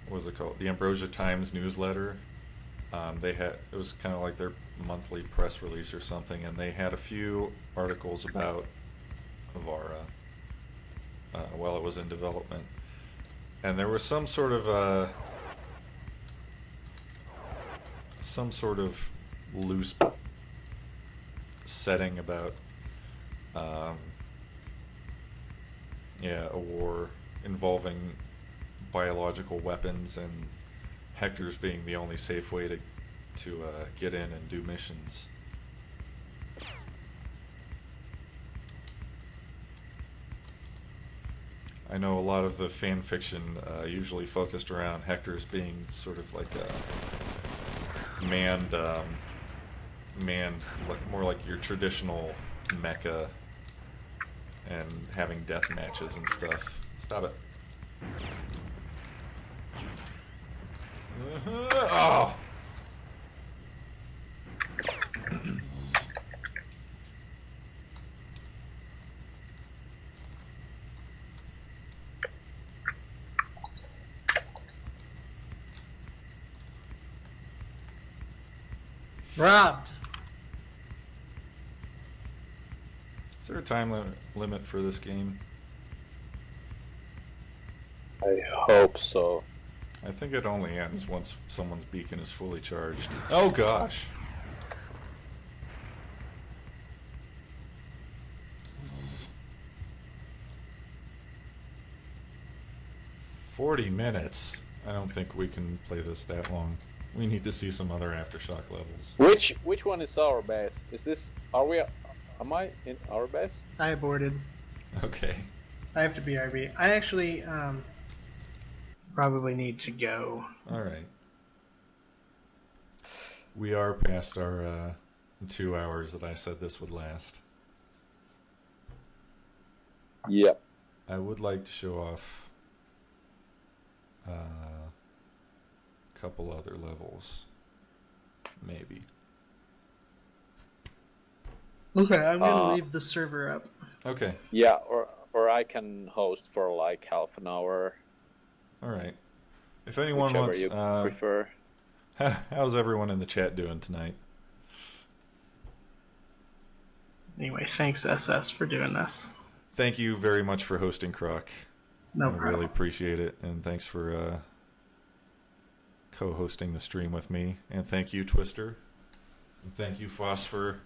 what was it called? The Ambrosia Times newsletter. They had, it was kind of like their monthly press release or something, and they had a few articles about Avara while it was in development. And there was some sort of loose setting about yeah, a war involving biological weapons and Hector's being the only safe way to get in and do missions. I know a lot of the fan fiction usually focused around Hector's being sort of like a manned, more like your traditional mecha, and having death matches and stuff. Stop it. Oh. Robbed. Is there a time limit for this game? I hope so. I think it only ends once someone's beacon is fully charged. Oh gosh. 40 minutes. I don't think we can play this that long. We need to see some other Aftershock levels. Which one is our base? Is this? Are we? Am I in our base? I aborted. Okay. I have to be RB. I actually probably need to go. All right. We are past our 2 hours that I said this would last. Yep. I would like to show off a couple other levels. Maybe. Okay, I'm gonna leave the server up. Okay. Yeah, or I can host for like half an hour. All right. If anyone Whichever wants, you prefer. how's everyone in the chat doing tonight? Anyway, thanks SS for doing this. Thank you very much for hosting, Croc. No I problem. really appreciate it, and thanks for co-hosting the stream with me. And thank you, Twister. And thank you, Phosphor,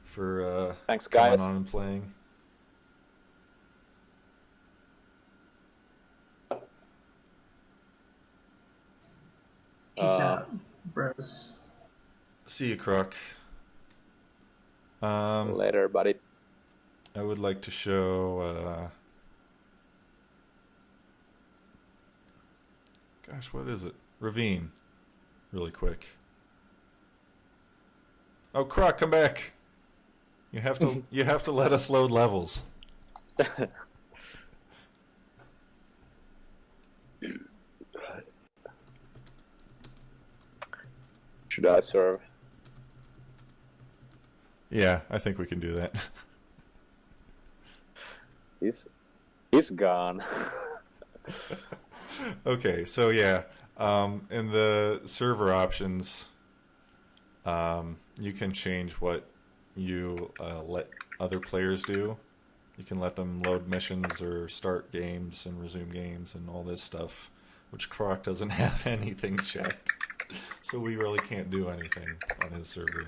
for Thanks, coming guys. on and playing. Peace out, bros. See you, Croc. Later, buddy. I would like to show. Gosh, what is it? Ravine. Really quick. Oh, Croc, come back! You have to. You have to let us load levels. Should I serve? Yeah, I think we can do that. He's gone. Okay, so yeah, in the server options, you can change what you let other players do. You can let them load missions or start games and resume games and all this stuff, which Croc doesn't have anything checked, so we really can't do anything on his server.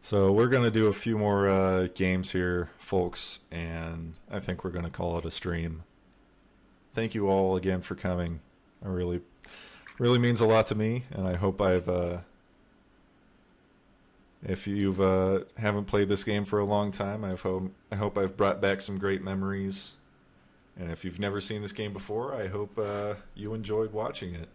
So we're going to do a few more games here, folks, and I think we're going to call it a stream. Thank you all again for coming. I really means a lot to me, and I hope I've if you've haven't played this game for a long time, I hope I've brought back some great memories. And if you've never seen this game before, I hope you enjoyed watching it.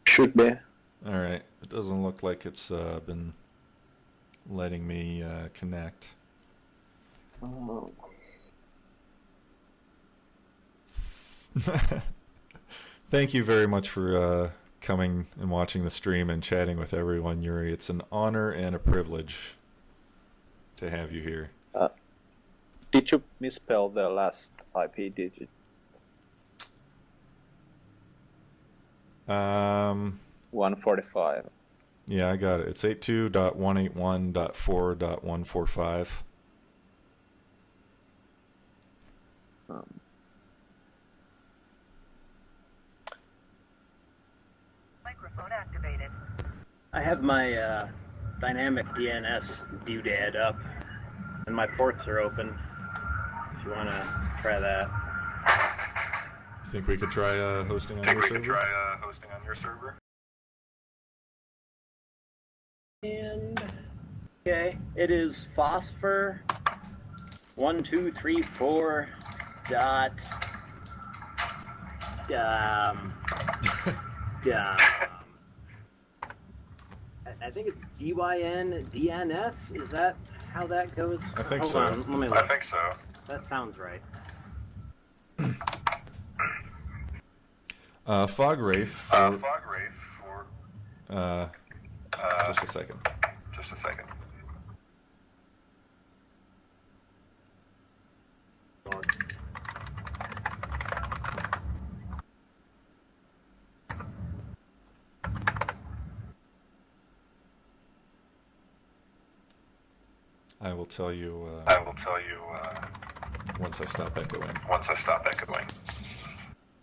Should be. All right. It doesn't look like it's been letting me connect. Oh. Thank you very much for coming and watching the stream and chatting with everyone, Yuri. It's an honor and a privilege to have you here. Did you misspell the last IP digit? 145. Yeah, I got it. It's 82.181.4.145. Microphone activated. I have my dynamic DNS doodad up, and my ports are open. If you want to try that. Think we could try hosting on your server? And okay, it is phosphor 1234 dot I think it's DYN DNS. Is that how that goes? I think Hold so. on, let me look. I think so. That sounds right. Fog Wraith. Just a second. Just a second. I will tell you. I will tell you Once I stop echoing. once I stop echoing.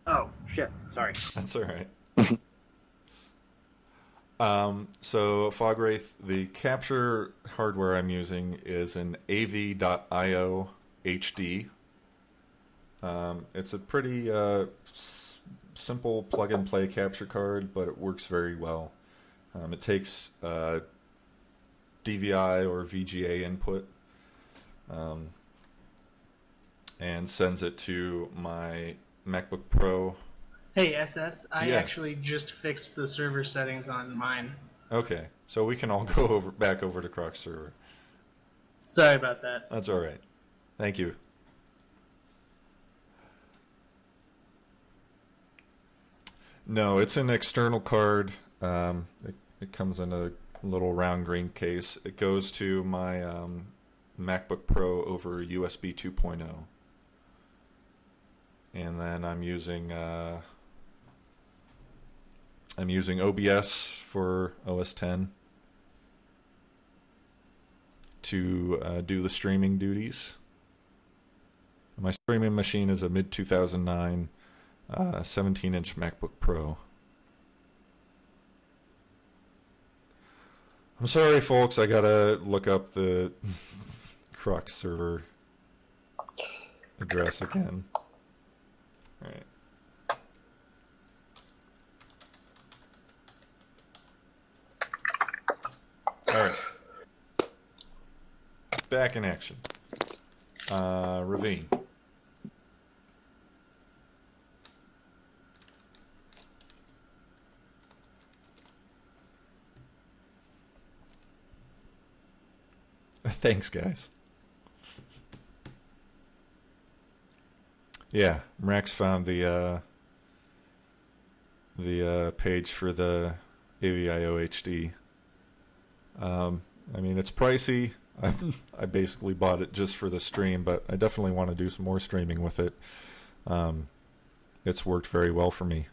Oh, shit. Sorry. That's all right. So FogWraith, the capture hardware I'm using is an AV.io HD. It's a pretty simple plug-and-play capture card, but it works very well. It takes DVI or VGA input and sends it to my MacBook Pro. Hey SS, I Yeah. actually just fixed the server settings on mine. Okay, so we can all go back over to Croc server. Sorry about that. That's all right. Thank you. No, it's an external card. It comes in a little round green case. It goes to my MacBook Pro over USB 2.0. And then I'm using OBS for OS 10 to do the streaming duties. My streaming machine is a mid 2009 17-inch MacBook Pro. I'm sorry, folks. I gotta look up the Croc server address again. All right. All right. Back in action. Ravine. Thanks, guys. Yeah, Rex found the page for the AVIO HD. I mean, it's pricey. I basically bought it just for the stream, but I definitely want to do some more streaming with it. It's worked very well for me.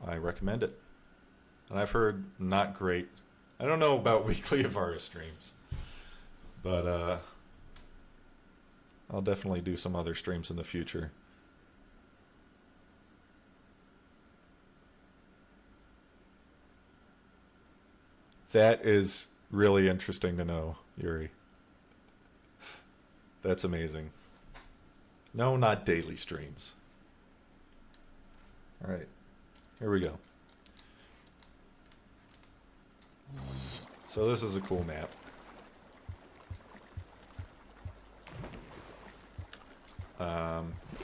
I recommend it. And I've heard not great. I don't know about weekly Avara streams, but I'll definitely do some other streams in the future. That is really interesting to know, Yuri. That's amazing. No, not daily streams. All right, here we go. So this is a cool map.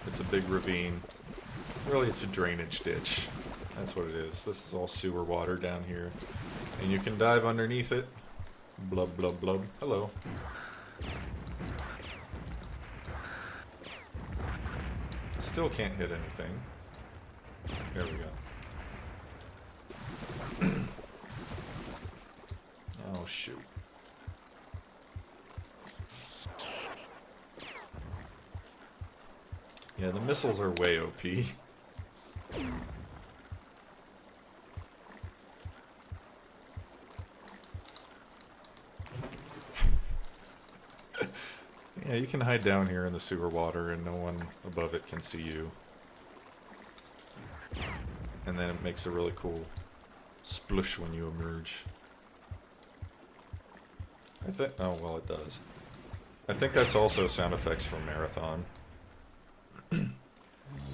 It's a big ravine. Really, it's a drainage ditch. That's what it is. This is all sewer water down here. And you can dive underneath it. Blub, blub, blub. Hello. Still can't hit anything. There we go. Oh, shoot. Yeah, the missiles are way OP. Yeah, you can hide down here in the sewer water and no one above it can see you. And then it makes a really cool splush when you emerge. Oh, well, it does. I think that's also sound effects from Marathon.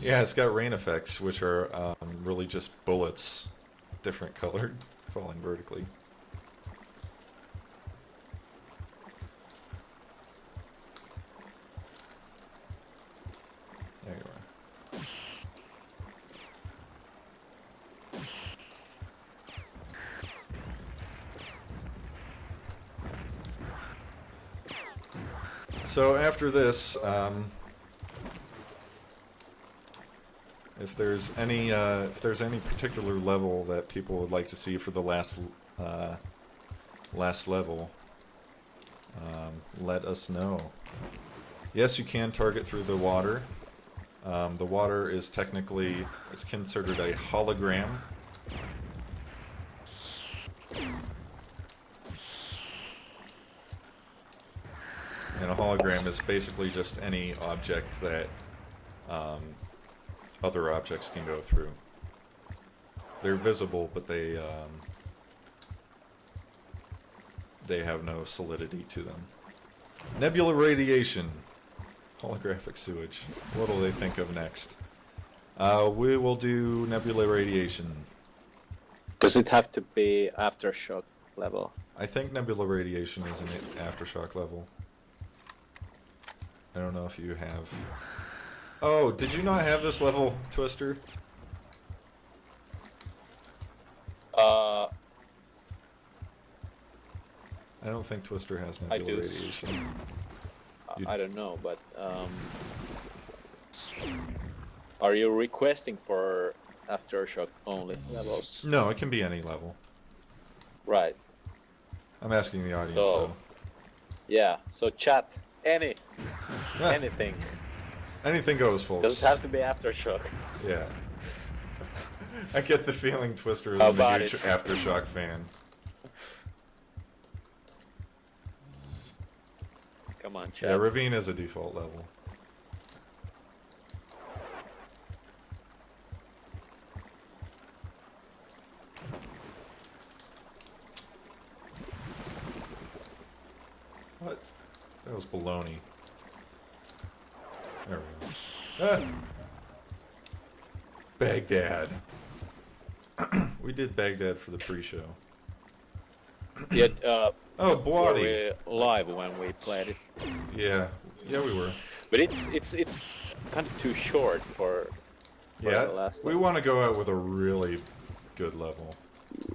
Yeah, it's got rain effects, which are really just bullets, different colored, falling vertically. There you are. So after this, if there's any particular level that people would like to see for the last level, let us know. Yes, you can target through the water. The water is technically, it's considered a hologram. And a hologram is basically just any object that other objects can go through. They're visible, but they have no solidity to them. Nebula radiation. Holographic sewage. What will they think of next? We will do nebula radiation. Does it have to be aftershock level? I think nebula radiation is an aftershock level. I don't know if you have... Oh, did you not have this level, Twister? I don't think Twister has nebula do. radiation. I don't know, but are you requesting for aftershock only levels? No, it can be any level. Right. I'm asking the audience, So, though. yeah. So chat anything. Anything goes, folks. Doesn't have to be aftershock. Yeah. I get the feeling Twister is How a about huge it? Aftershock fan. Come on, chat. Yeah, Ravine is a default level. What? That was baloney. There we go. Ah! Baghdad. We did Baghdad for the pre-show. Yeah, Oh, were Bloody. we live when we played it? Yeah, we were. But it's kind of too short for Yeah, the last we level. want to go out with a really good level.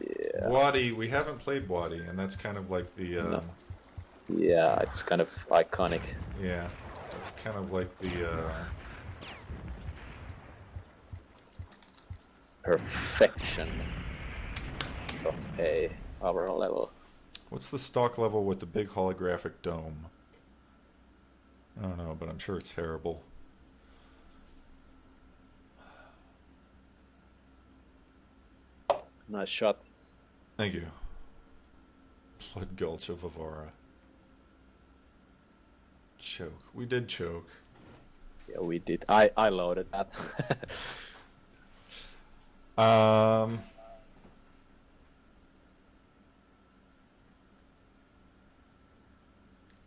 Yeah. Wadi, we haven't played Wadi, and that's kind of like the No. Yeah, it's kind of iconic. yeah, it's kind of like the Perfection of a Avara level. what's the stock level with the big holographic dome? I don't know, but I'm sure it's terrible. Nice shot. Thank you. Blood Gulch of Avara. Choke. We did choke. Yeah, we did. I loaded that.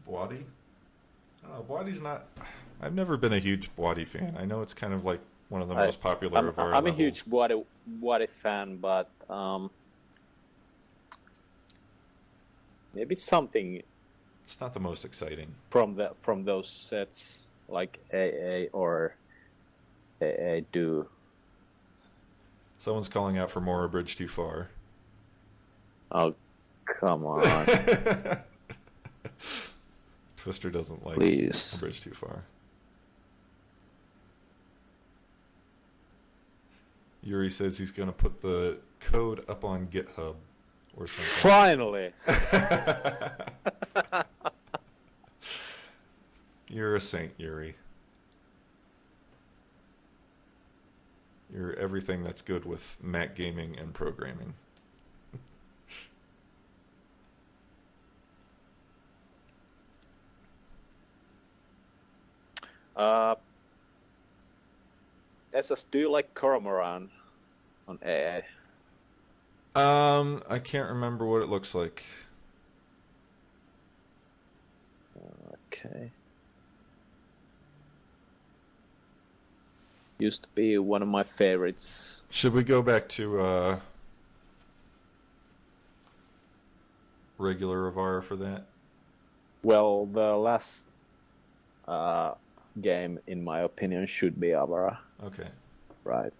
Wadi? I don't know, Wadi's not... I've never been a huge Wadi fan. I know it's kind of like one of the most popular of our I'm a levels. huge Wadi fan, but maybe something It's not the most exciting. from those sets like AA or AA do. Someone's calling out for more A Bridge Too Far. Oh, come on. Twister doesn't like Please. A Bridge Too Far. Yuri says he's going to put the code up on GitHub or something. Finally! You're a saint, Yuri. You're everything that's good with Mac gaming and programming. SS, do you like Cormoran on AA? I can't remember what it looks like. Okay. Used to be one of my favorites. Should we go back to regular Avara for that? Well, the last game, in my opinion, should be Avara. Okay. Right.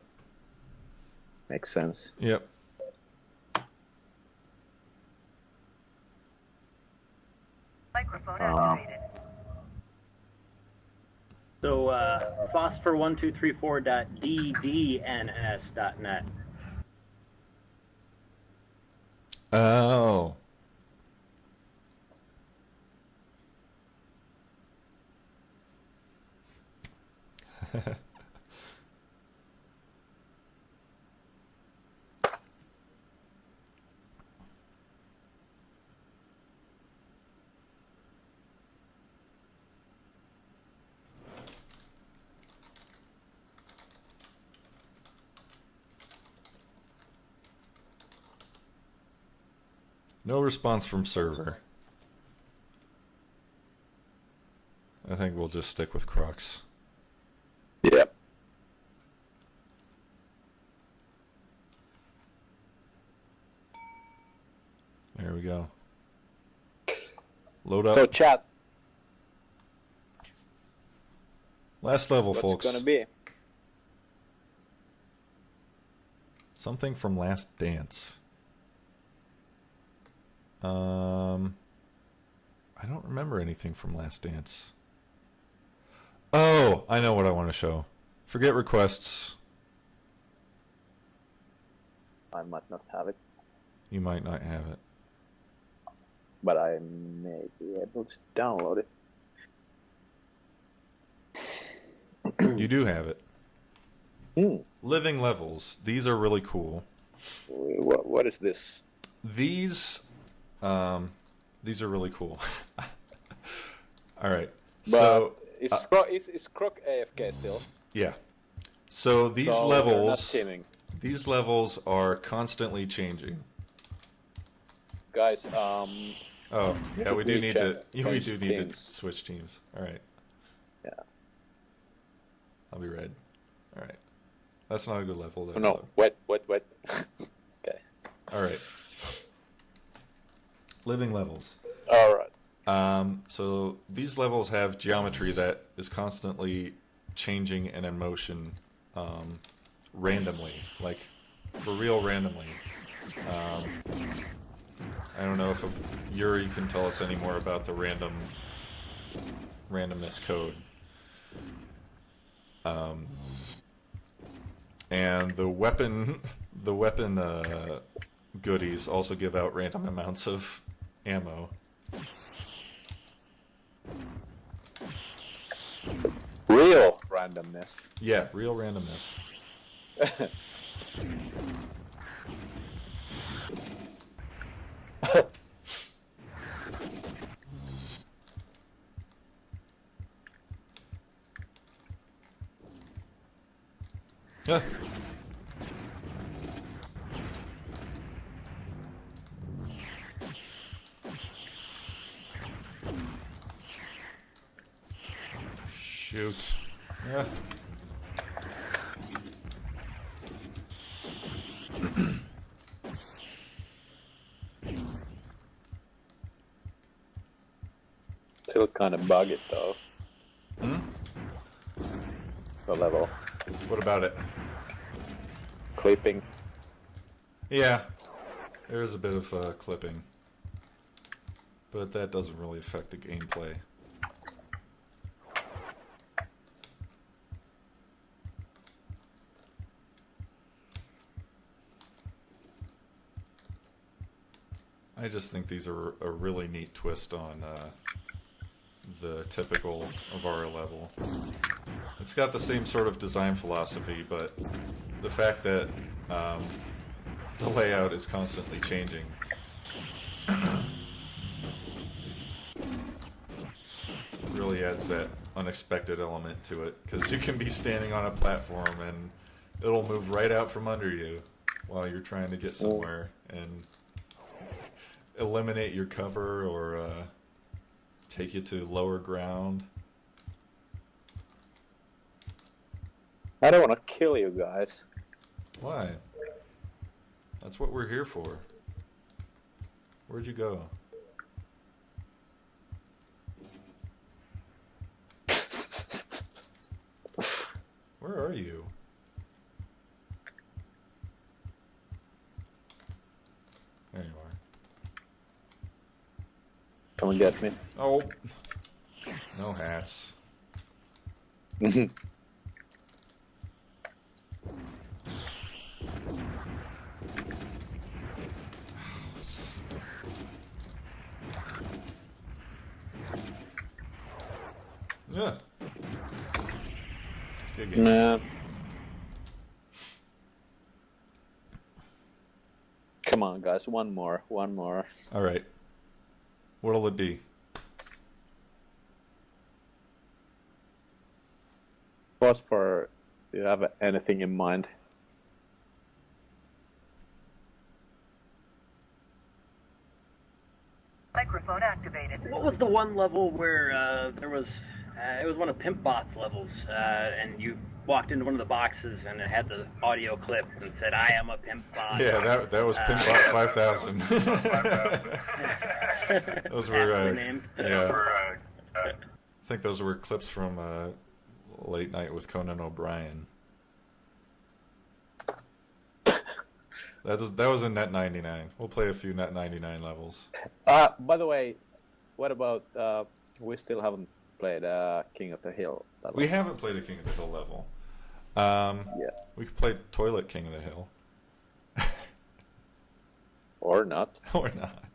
Makes sense. Yep. Microphone activated. So, phosphor1234.ddns.net. Oh. No response from server. I think we'll just stick with Crux. Yep. There we go. Load up. So chat, Last level, what's folks. gonna be? Something from Last Dance. I don't remember anything from Last Dance. Oh, I know what I want to show. Forget requests. I might not have it, You might not have it. but I may be able to download it. You do have it. Hmm. Living levels. These are really cool. What is this? These are really cool. All right. But So is Croc AFK still? yeah. So these So we're not levels. teaming. These levels are constantly changing. Guys, Oh, yeah, Should we do we need check- to. We change do need to teams? switch teams. All right. Yeah. I'll be red. All right. That's not a good level. Though. no, wait. Okay. All right. Living levels. All right. So these levels have geometry that is constantly changing and in motion, randomly, like for real randomly. I don't know if Yuri can tell us any more about the randomness code. And the weapon goodies also give out random amounts of ammo. Real randomness. Yeah, real randomness. Ah. Shoot. Ah. Still kind of buggy though. Hmm? The level What about it? clipping. Yeah, there's a bit of clipping, but that doesn't really affect the gameplay. I just think these are a really neat twist on the typical Avara level. It's got the same sort of design philosophy, but the fact that the layout is constantly changing really adds that unexpected element to it, because you can be standing on a platform and it'll move right out from under you while you're trying to get somewhere and eliminate your cover or take you to lower ground. I don't want to kill you guys. Why? That's what we're here for. Where'd you go? Where are you? There you are. Come and get me. Oh, no hats. Yeah. Good game. Nah. Come on, guys. One more. All right. What'll it be? Pause for. Do you have anything in mind? Microphone activated. What was the one level where there was? It was one of Pimpbot's levels, and you walked into one of the boxes and it had the audio clip and said, "I am a Pimpbot." Yeah, that was Pinbot 5000. Those were That's the name. yeah. I think those were clips from Late Night with Conan O'Brien. That was in Net 99. We'll play a few Net 99 levels. By the way, what about we still haven't played King of the Hill level. We haven't played a King of the Hill level. Yeah. We could play Toilet King of the Hill. Or not. Or not.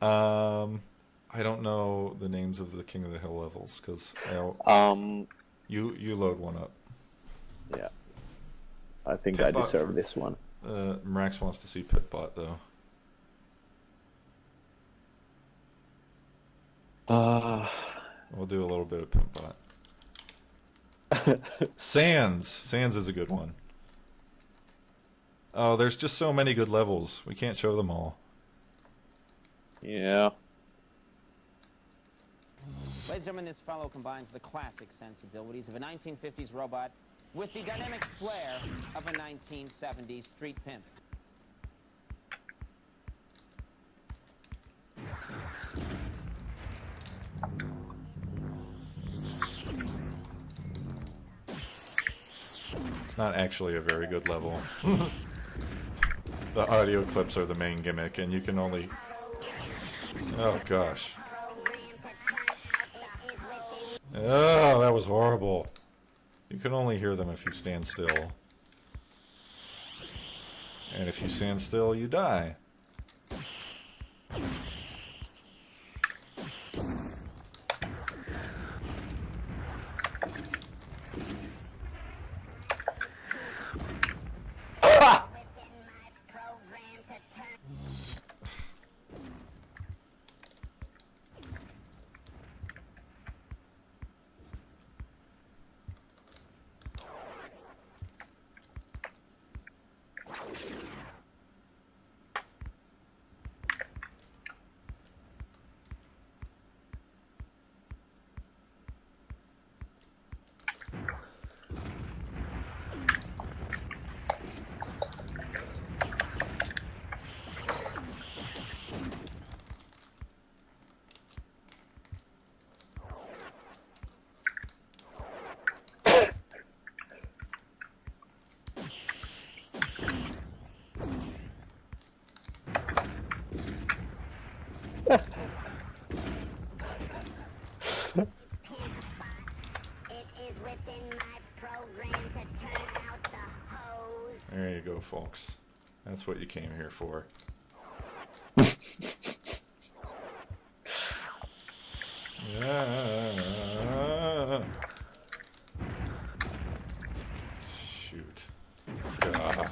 I don't know the names of the King of the Hill levels because you load one up. Yeah. I think Pitbot I deserve this one. Mrax wants to see Pitbot though. We'll do a little bit of Pitbot. Sands is a good one. Oh, there's just so many good levels. We can't show them all. Yeah. Ladies and gentlemen, this fellow combines the classic sensibilities of a 1950s robot with the dynamic flair of a 1970s street pimp. It's not actually a very good level. The audio clips are the main gimmick, and you can only... Oh, gosh. Oh, that was horrible. You can only hear them if you stand still. And if you stand still, you die. There you go, folks. That's what you came here for. Yeah. Shoot. Alright,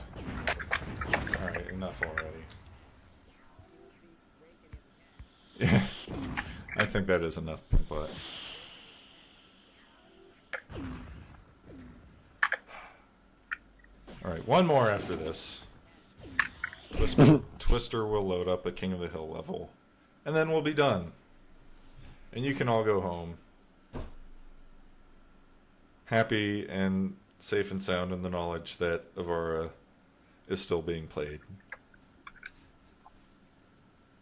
enough already. Yeah. I think that is enough, but... Alright, one more after this. Twister will load up a King of the Hill level. And then we'll be done. And you can all go home. Happy and safe and sound in the knowledge that Avara is still being played.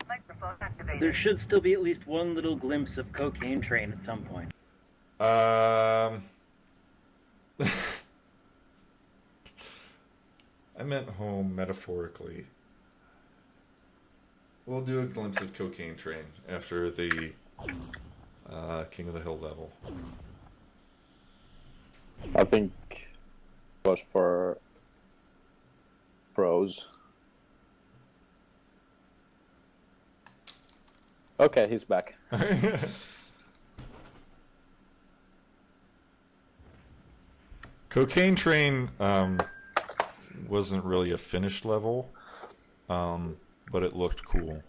Microphone activated. There should still be at least one little glimpse of Cocaine Train at some point. I meant home metaphorically. We'll do a glimpse of Cocaine Train after the King of the Hill level. I think it was for pros. Okay, he's back. Cocaine Train wasn't really a finished level, but it looked cool.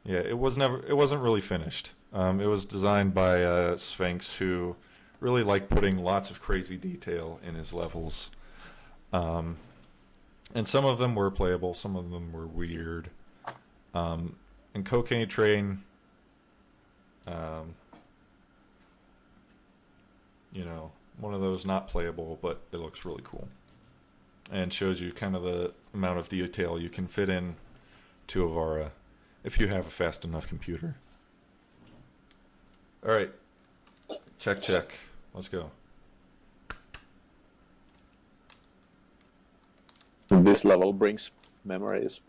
Yeah, it wasn't really finished. It was designed by Sphinx, who really liked putting lots of crazy detail in his levels. And some of them were playable, some of them were weird. And Cocaine Train, you know, one of those not playable, but it looks really cool. And shows you kind of the amount of detail you can fit in to Avara if you have a fast enough computer. Alright. Check. Let's go. This level brings memories.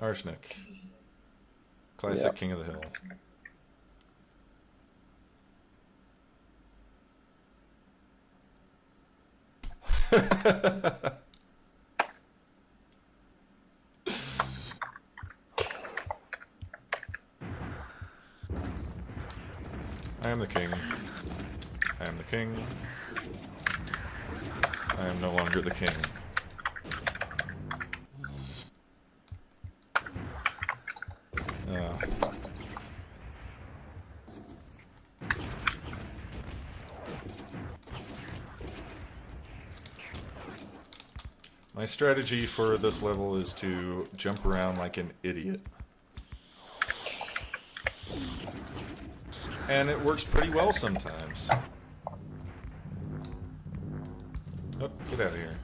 Arsenic. Classic Yep. King of the Hill. I am the king. I am the king. I am no longer the king. My strategy for this level is to jump around like an idiot. And it works pretty well sometimes. Oh, get out of here.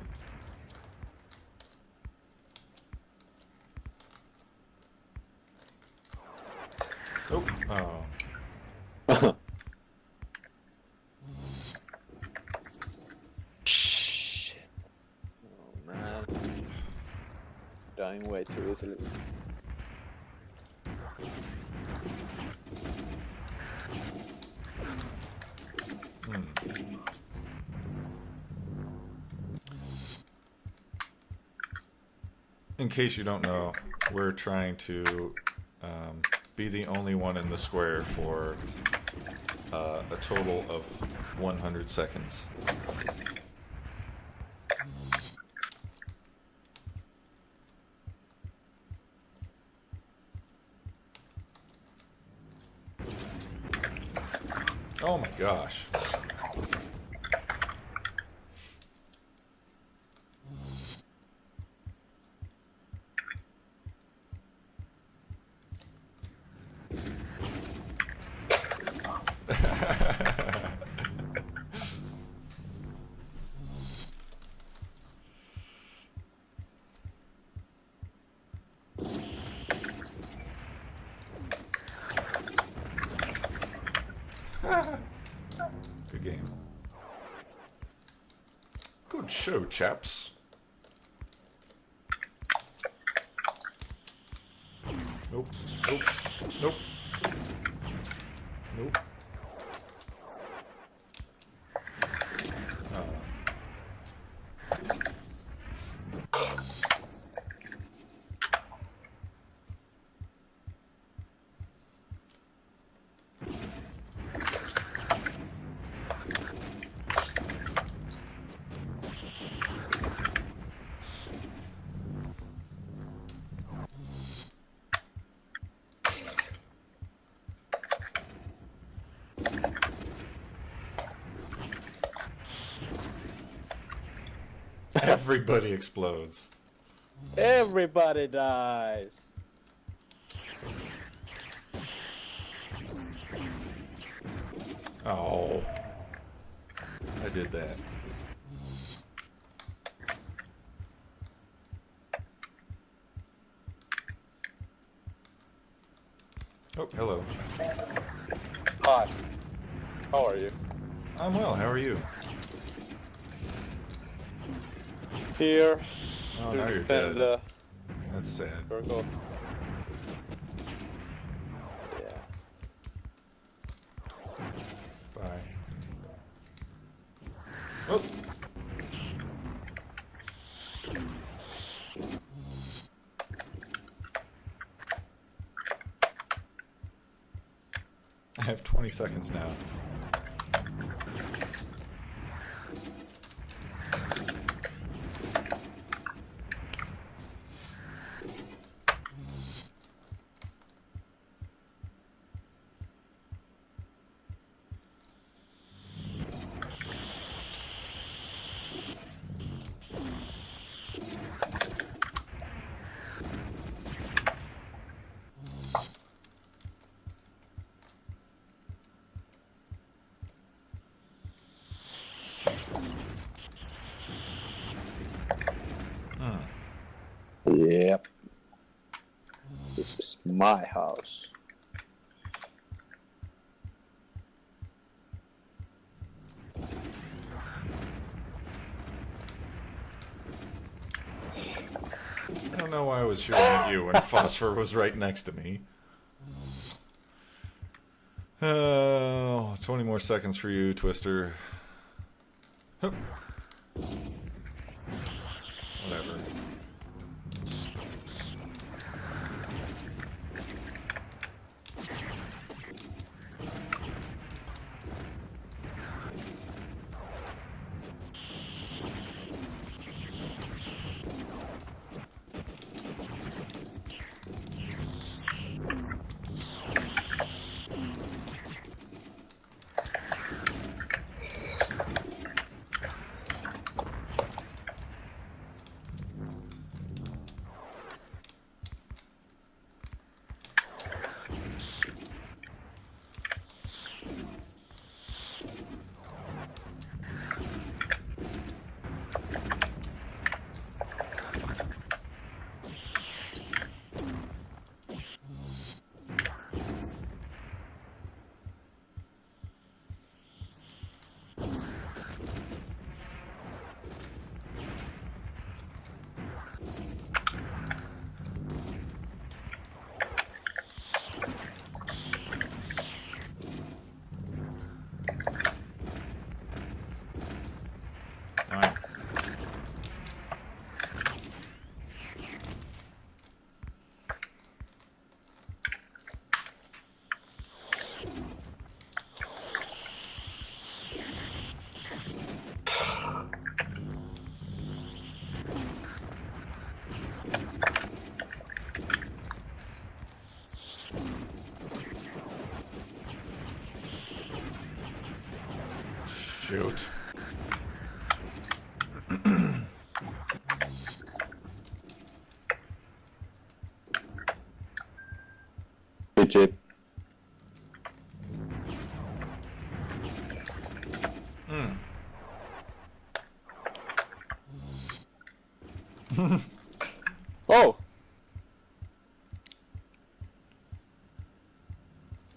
Oh. Shit. Oh man. Dying way too easily. In case you don't know, we're trying to be the only one in the square for a total of 100 seconds. Oh my gosh. Good game. Good show, chaps. Nope. Nope. Nope. Nope. Everybody explodes. Everybody dies. Oh. I did that. Oh, hello. Hi. How are you? I'm well, how are you? Here. Oh, to now you're defend dead. That's sad. circle. Yeah. Bye. Oh. I have 20 seconds now. Yep. This is my house. I don't know why I was shooting at you when Phosphor was right next to me. Oh, 20 more seconds for you, Twister. Hup. Whatever. Shoot. Good chip. Oh!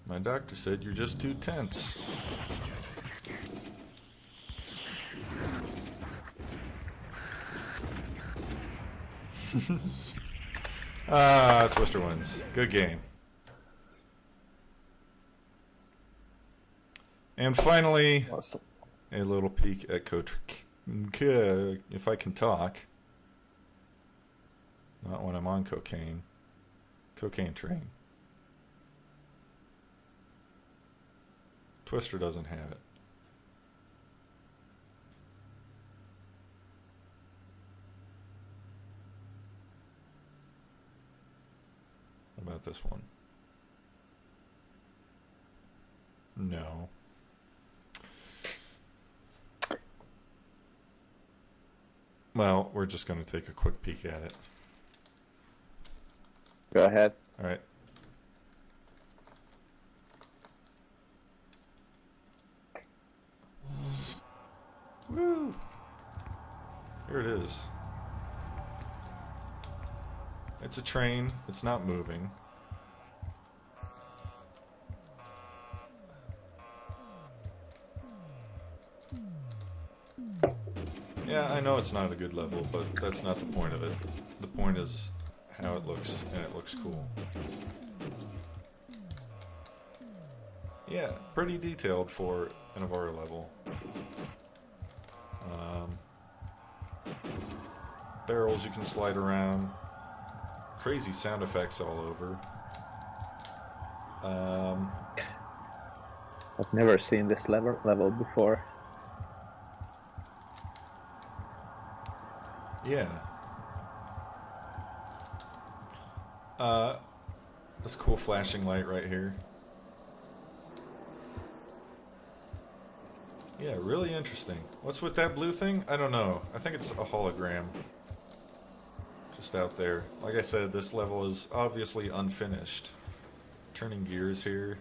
My doctor said you're just too tense. Twister wins. Good game. And finally, Awesome. a little peek at if I can talk. Not when I'm on cocaine. Cocaine train. Twister doesn't have it. What about this one? No. Well, we're just going to take a quick peek at it. Go ahead. All right. Woo! Here it is. It's a train. It's not moving. Yeah, I know it's not a good level, but that's not the point of it. The point is how it looks, and it looks cool. Yeah, pretty detailed for an Avara level. Barrels you can slide around. Crazy sound effects all over. I've never seen this level before. Yeah. This cool flashing light right here. Yeah, really interesting. What's with that blue thing? I don't know. I think it's a hologram. Just out there. Like I said, this level is obviously unfinished. Turning gears here.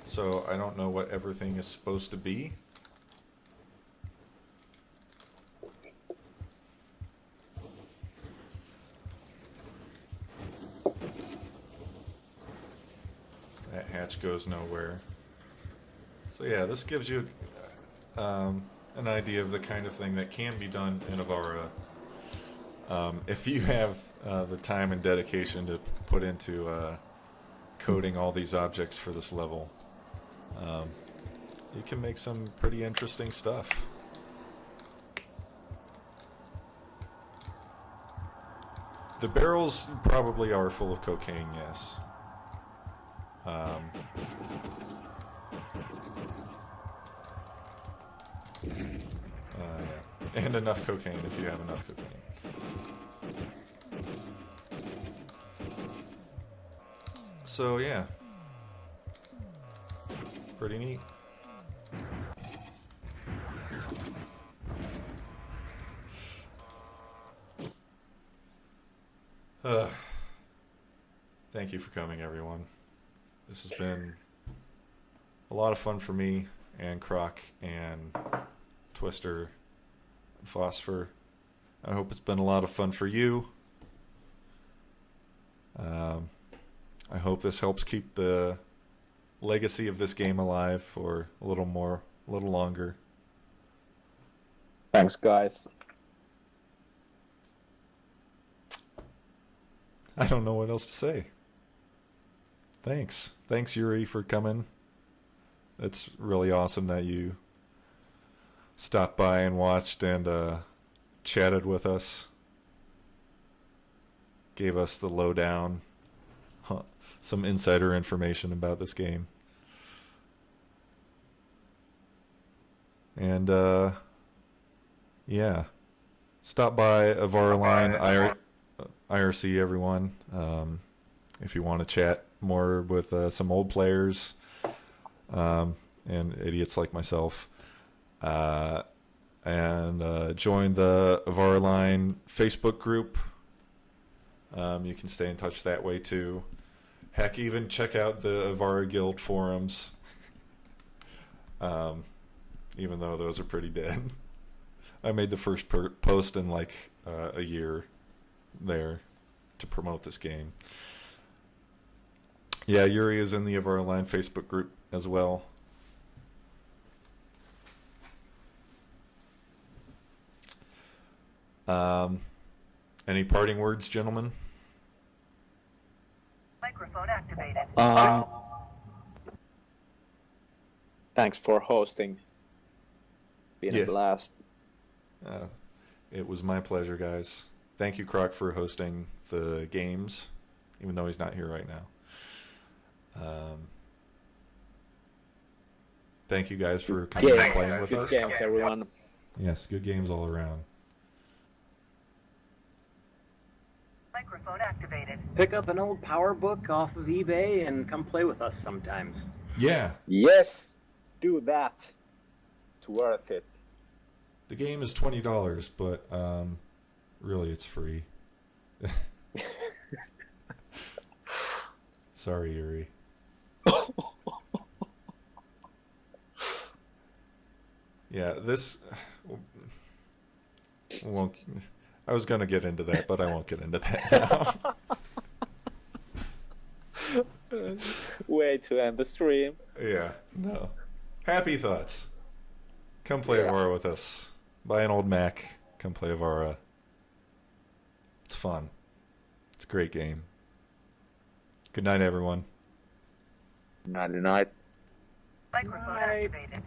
So I don't know what everything is supposed to be. That hatch goes nowhere. So yeah, this gives you an idea of the kind of thing that can be done in Avara. If you have the time and dedication to put into coding all these objects for this level, you can make some pretty interesting stuff. The barrels probably are full of cocaine, yes. Yeah. And enough cocaine if you have enough cocaine. So yeah, pretty neat. Thank you for coming, everyone. This has been a lot of fun for me and Croc and Twister and Phosphor. I hope it's been a lot of fun for you. I hope this helps keep the legacy of this game alive for a little longer. Thanks, guys. I don't know what else to say. Thanks. Thanks, Juri, for coming. It's really awesome that you stopped by and watched and chatted with us. Gave us the lowdown. Some insider information about this game. And, yeah. Stop by Avara Line, IRC, everyone. If you want to chat more with some old players and idiots like myself. And join the Avara Line Facebook group. You can stay in touch that way too. Heck, even check out the Avara Guild forums. Even though those are pretty dead. I made the first post in like a year there to promote this game. Yeah, Juri is in the Avara Line Facebook group as well. Any parting words, gentlemen? Microphone activated. Thanks for hosting. Been a blast. It was my pleasure, guys. Thank you, Croc, for hosting the games, even though he's not here right now. Thank you guys for coming and playing with us. Good games, everyone. Yes, good games all around. Microphone activated. Pick up an old power book off of eBay and come play with us sometimes. Yeah. Yes, do that. It's worth it. The game is $20, but really it's free. Sorry, Juri. Yeah, this won't. I was gonna get into that, but I won't get into that now. Way to end the stream. Yeah, no. Happy thoughts. Come play Avara with us. Buy an old Mac. Come play Avara. It's fun. It's a great game. Good night, everyone. Night. Microphone Right. activated.